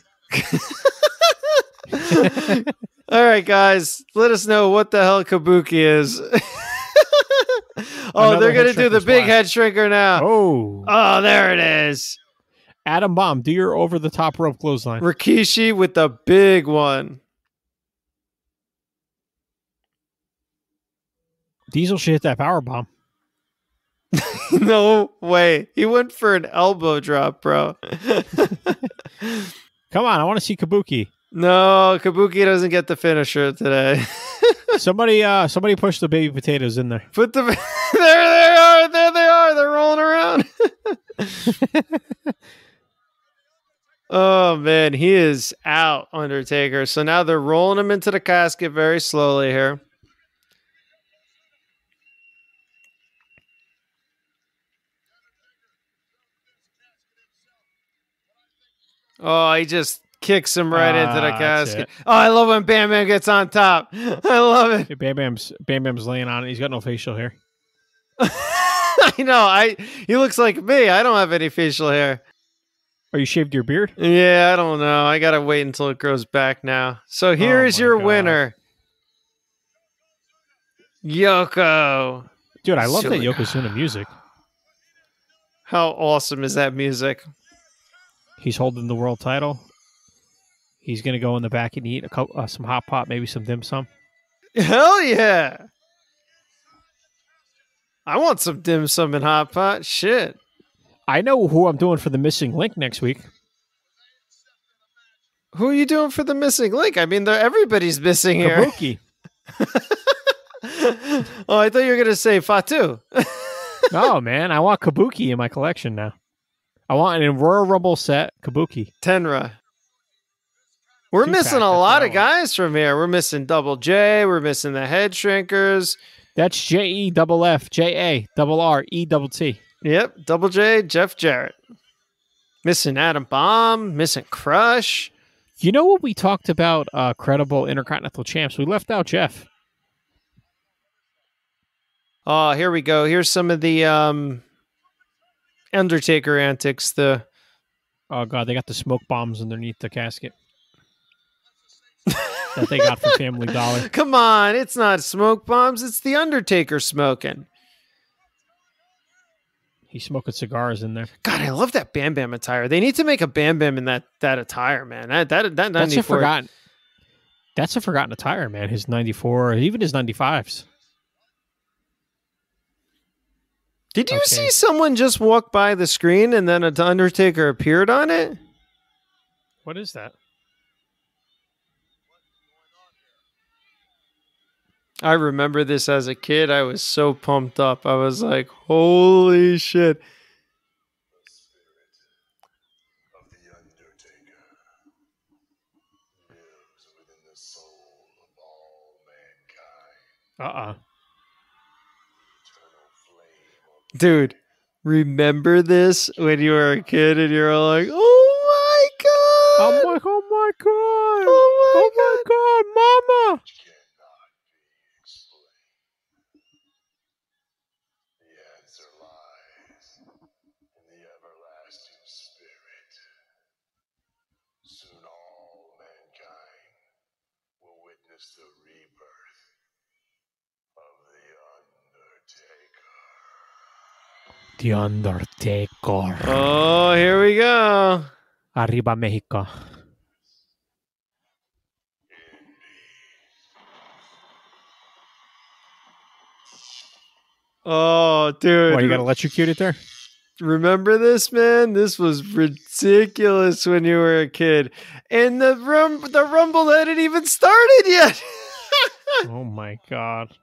Speaker 2: All right, guys. Let us know what the hell Kabuki is. Oh, they're going to do the big head shrinker now. Oh, there it is.
Speaker 3: Adam Bomb, do your over-the-top rope clothesline.
Speaker 2: Rikishi with the big one.
Speaker 3: Diesel should hit that power bomb.
Speaker 2: No way. He went for an elbow drop, bro.
Speaker 3: Come on, I want to see Kabuki.
Speaker 2: No, Kabuki doesn't get the finisher today.
Speaker 3: Somebody push the baby potatoes in there.
Speaker 2: There they are. They're rolling around. Oh man, he is out, Undertaker. So now they're rolling him into the casket very slowly here. Oh, he just kicks him right into the casket. Oh, I love when Bam Bam gets on top. I love it.
Speaker 3: Hey, Bam Bam's laying on it. He's got no facial hair.
Speaker 2: I know. He looks like me. I don't have any facial hair.
Speaker 3: Oh, you shaved your beard?
Speaker 2: Yeah, I don't know. I gotta wait until it grows back now. So here is your winner, Yoko.
Speaker 3: Dude, I love that
Speaker 2: Suna.
Speaker 3: Yokozuna music.
Speaker 2: How awesome is that music?
Speaker 3: He's holding the world title. He's going to go in the back and eat some hot pot, maybe some dim sum.
Speaker 2: Hell yeah. I want some dim sum and hot pot. Shit.
Speaker 3: I know who I'm doing for the missing link next week.
Speaker 2: Who are you doing for the missing link? I mean, everybody's missing here.
Speaker 3: Kabuki.
Speaker 2: Oh, I thought you were going to say Fatu.
Speaker 3: No, man. I want Kabuki in my collection now. I want an Royal Rumble set, Kabuki.
Speaker 2: Tenra. We're missing a lot of guys from here. We're missing Double J. We're missing the Head Shrinkers.
Speaker 3: That's JEFFJARRETT.
Speaker 2: Yep, Double J, Jeff Jarrett. Missing Adam Bomb. Missing Crush.
Speaker 3: You know what we talked about? Credible Intercontinental Champs. We left out Jeff.
Speaker 2: Oh, here we go. Here's some of the Undertaker antics. Oh
Speaker 3: God, they got the smoke bombs underneath the casket that they got from Family Dollar.
Speaker 2: Come on, it's not smoke bombs. It's the Undertaker smoking.
Speaker 3: He's smoking cigars in there.
Speaker 2: God, I love that Bam Bam attire. They need to make a Bam Bam in that attire, man. That 94.
Speaker 3: That's a forgotten. That's a forgotten attire, man. His 94, even his 95s.
Speaker 2: Did you see someone just walk by the screen and then an Undertaker appeared on it?
Speaker 3: What is that?
Speaker 2: I remember this as a kid. I was so pumped up. I was like, holy shit.
Speaker 4: The spirit of the Undertaker lives within the soul of all mankind. Eternal flame of
Speaker 2: Dude, remember this when you were a kid and you were like, oh my God.
Speaker 3: I'm like, oh my God.
Speaker 2: Oh my
Speaker 3: God, Mama.
Speaker 4: cannot be explained. The answer lies in the everlasting spirit. Soon all mankind will witness the rebirth of the Undertaker.
Speaker 3: The Undertaker.
Speaker 2: Oh, here we go.
Speaker 3: Arriba, Mexico.
Speaker 2: Oh, dude.
Speaker 3: What, you got electrocuted there?
Speaker 2: Remember this, man? This was ridiculous when you were a kid. And the Rumble hadn't even started yet.
Speaker 3: Oh my God.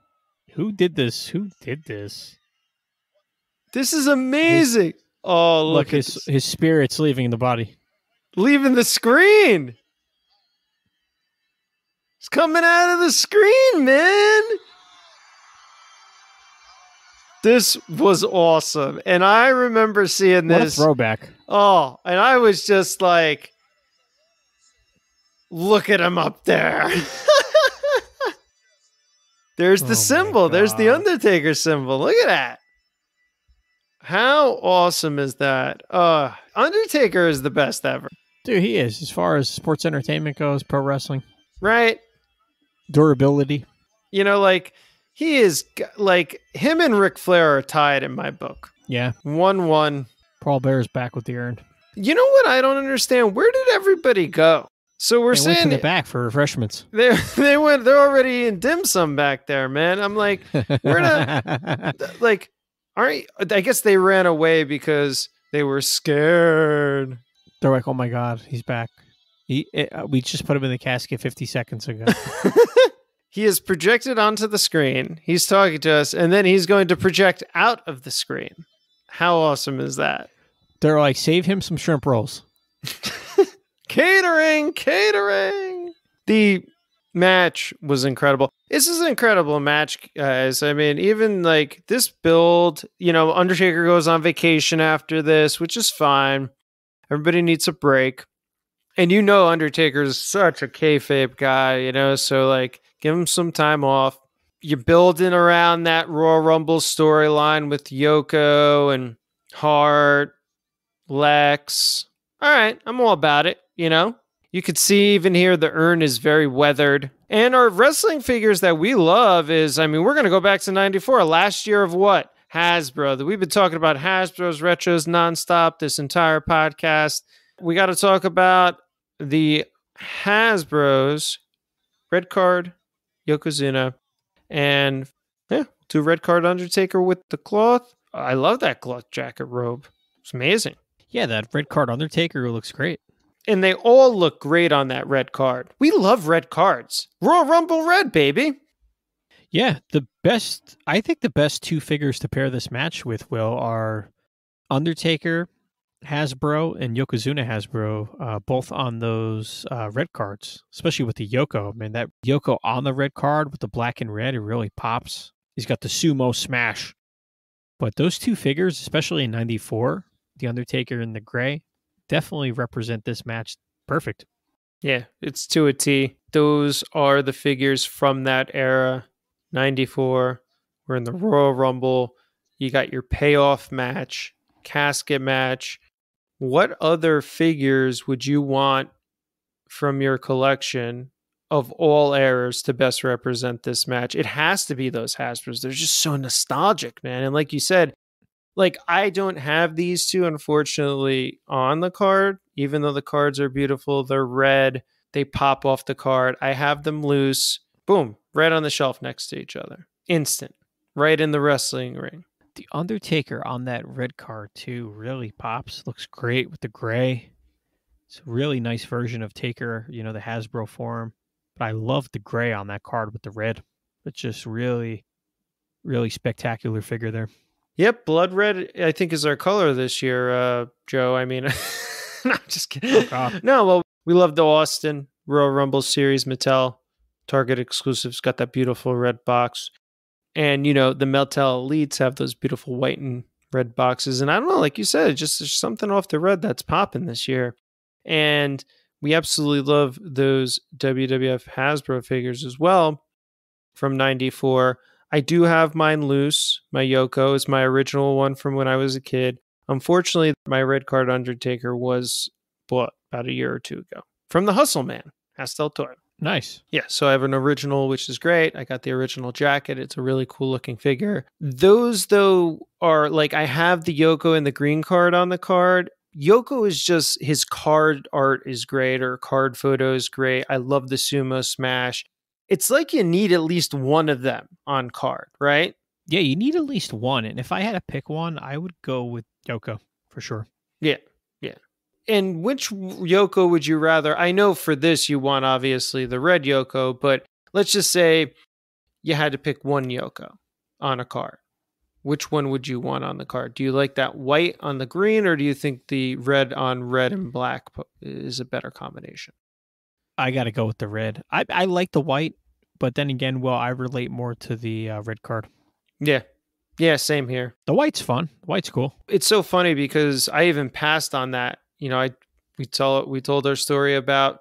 Speaker 3: Who did this? Who did this?
Speaker 2: This is amazing. Look at
Speaker 3: his spirit's leaving the body.
Speaker 2: leaving the screen. It's coming out of the screen, man. This was awesome. And I remember seeing this.
Speaker 3: What a throwback.
Speaker 2: Oh, and I was just like, look at him up there. There's the symbol. There's the Undertaker symbol. Look at that. How awesome is that? Undertaker is the best ever.
Speaker 3: Dude, he is. As far as sports entertainment goes, pro wrestling.
Speaker 2: Right?
Speaker 3: Durability.
Speaker 2: You know, like, he is, like, him and Ric Flair are tied in my book.
Speaker 3: Yeah.
Speaker 2: 1-1.
Speaker 3: Paul Bear's back with the urn.
Speaker 2: You know what I don't understand? Where did everybody go? So we're saying
Speaker 3: went to the back for refreshments.
Speaker 2: They're already in dim sum back there, man. I'm like, we're not like, I guess they ran away because they were scared.
Speaker 3: They're like, oh my God, he's back. We just put him in the casket 50 seconds ago.
Speaker 2: He is projected onto the screen. He's talking to us, and then he's going to project out of the screen. How awesome is that?
Speaker 3: They're like, save him some shrimp rolls.
Speaker 2: Catering. The match was incredible. This is an incredible match, guys. I mean, even like this build, you know, Undertaker goes on vacation after this, which is fine. Everybody needs a break. And you know Undertaker's such a kayfabe guy, you know, so like give him some time off. You're building around that Royal Rumble storyline with Yoko and Hart, Lex, all right, I'm all about it, you know? You could see even here the urn is very weathered. And our wrestling figures that we love is, I mean, we're going to go back to 94. Last year of what? Hasbro. We've been talking about Hasbro's retros nonstop this entire podcast. We got to talk about the Hasbro's red card Yokozuna and two red card Undertaker with the cloth. I love that cloth jacket robe. It's amazing.
Speaker 3: Yeah, that red card Undertaker looks great.
Speaker 2: And they all look great on that red card. We love red cards. Royal Rumble red, baby.
Speaker 3: Yeah, I think the best two figures to pair this match with, Will, are Undertaker Hasbro and Yokozuna Hasbro, both on those red cards, especially with the Yoko. Man, that Yoko on the red card with the black and red, it really pops. He's got the sumo smash. But those two figures, especially in 94, the Undertaker and the gray, definitely represent this match perfect.
Speaker 2: Yeah, it's to a T. Those are the figures from that era. 94. We're in the Royal Rumble. You got your payoff match, casket match. What other figures would you want from your collection of all eras to best represent this match? It has to be those Hasbros. They're just so nostalgic, man. And like you said, like, I don't have these two, unfortunately, on the card, even though the cards are beautiful. They're red. They pop off the card. I have them loose. Boom. Right on the shelf next to each other. Instant. Right in the wrestling ring.
Speaker 3: The Undertaker on that red card, too, really pops. Looks great with the gray. It's a really nice version of Taker, you know, the Hasbro form. But I love the gray on that card with the red. It's just really, really spectacular figure there.
Speaker 2: Yep, blood red, I think, is our color this year, Joe. I mean, no, I'm just kidding. No, well, we love the Austin Royal Rumble Series Mattel. Target exclusives, got that beautiful red box. And, you know, the Mattel Elites have those beautiful white and red boxes. And I don't know, like you said, just there's something off the red that's popping this year. And we absolutely love those WWF Hasbro figures as well from 94. I do have mine loose. My Yoko is my original one from when I was a kid. Unfortunately, my red card Undertaker was bought about a year or two ago from the Hustle Man, Hastel Toy.
Speaker 3: Nice.
Speaker 2: Yeah, so I have an original, which is great. I got the original jacket. It's a really cool looking figure. Those, though, are like, I have the Yoko and the green card on the card. Yoko is just, his card art is great, or card photo is great. I love the sumo smash. It's like you need at least one of them on card, right?
Speaker 3: Yeah, you need at least one. And if I had to pick one, I would go with Yoko for sure.
Speaker 2: Yeah. And which Yoko would you rather? I know for this you want, obviously, the red Yoko, but let's just say you had to pick one Yoko on a card. Which one would you want on the card? Do you like that white on the green, or do you think the red on red and black is a better combination?
Speaker 3: I got to go with the red. I like the white, but then again, well, I relate more to the red card.
Speaker 2: Yeah, same here.
Speaker 3: The white's fun. The white's cool.
Speaker 2: It's so funny because I even passed on that. You know, we told our story about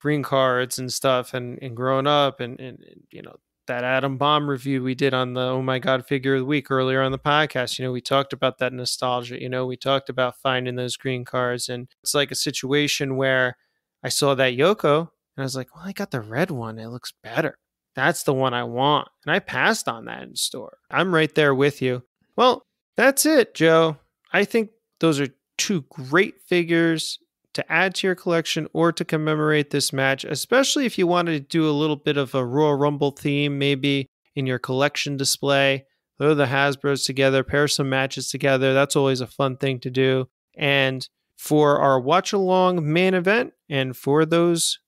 Speaker 2: green cards and stuff and growing up and you know, that Atom Bomb review we did on the Oh My God Figure of the Week earlier on the podcast. You know, we talked about that nostalgia. You know, we talked about finding those green cards, and it's like a situation where I saw that Yoko and I was like, well, I got the red one. It looks better. That's the one I want. And I passed on that in store. I'm right there with you. Well, that's it, Joe. I think those are two great figures to add to your collection or to commemorate this match, especially if you wanted to do a little bit of a Royal Rumble theme, maybe in your collection display. Throw the Hasbros together, pair some matches together. That's always a fun thing to do. And for our watch along main event and for those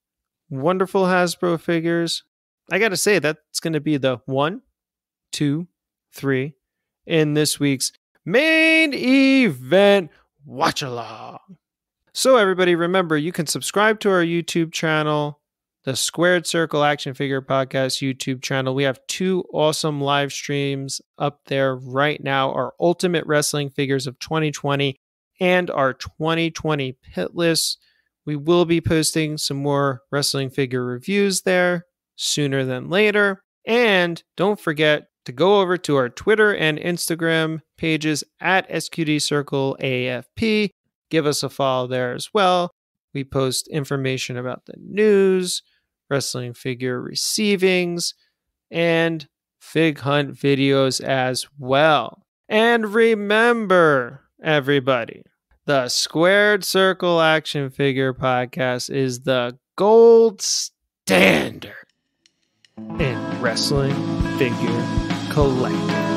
Speaker 2: wonderful Hasbro figures, I got to say that's going to be the 1, 2, 3 in this week's main event watch along. So everybody, remember, you can subscribe to our YouTube channel, the Squared Circle Action Figure Podcast YouTube channel. We have 2 awesome live streams up there right now, our Ultimate Wrestling Figures of 2020 and our 2020 Pit List. We will be posting some more wrestling figure reviews there sooner than later. And don't forget to go over to our Twitter and Instagram pages at SQD Circle AFP. give us a follow there as well. We post information about the news, wrestling figure receivings, and Fig Hunt videos as well. And remember, everybody, the Squared Circle Action Figure Podcast is the gold standard in wrestling figure collecting.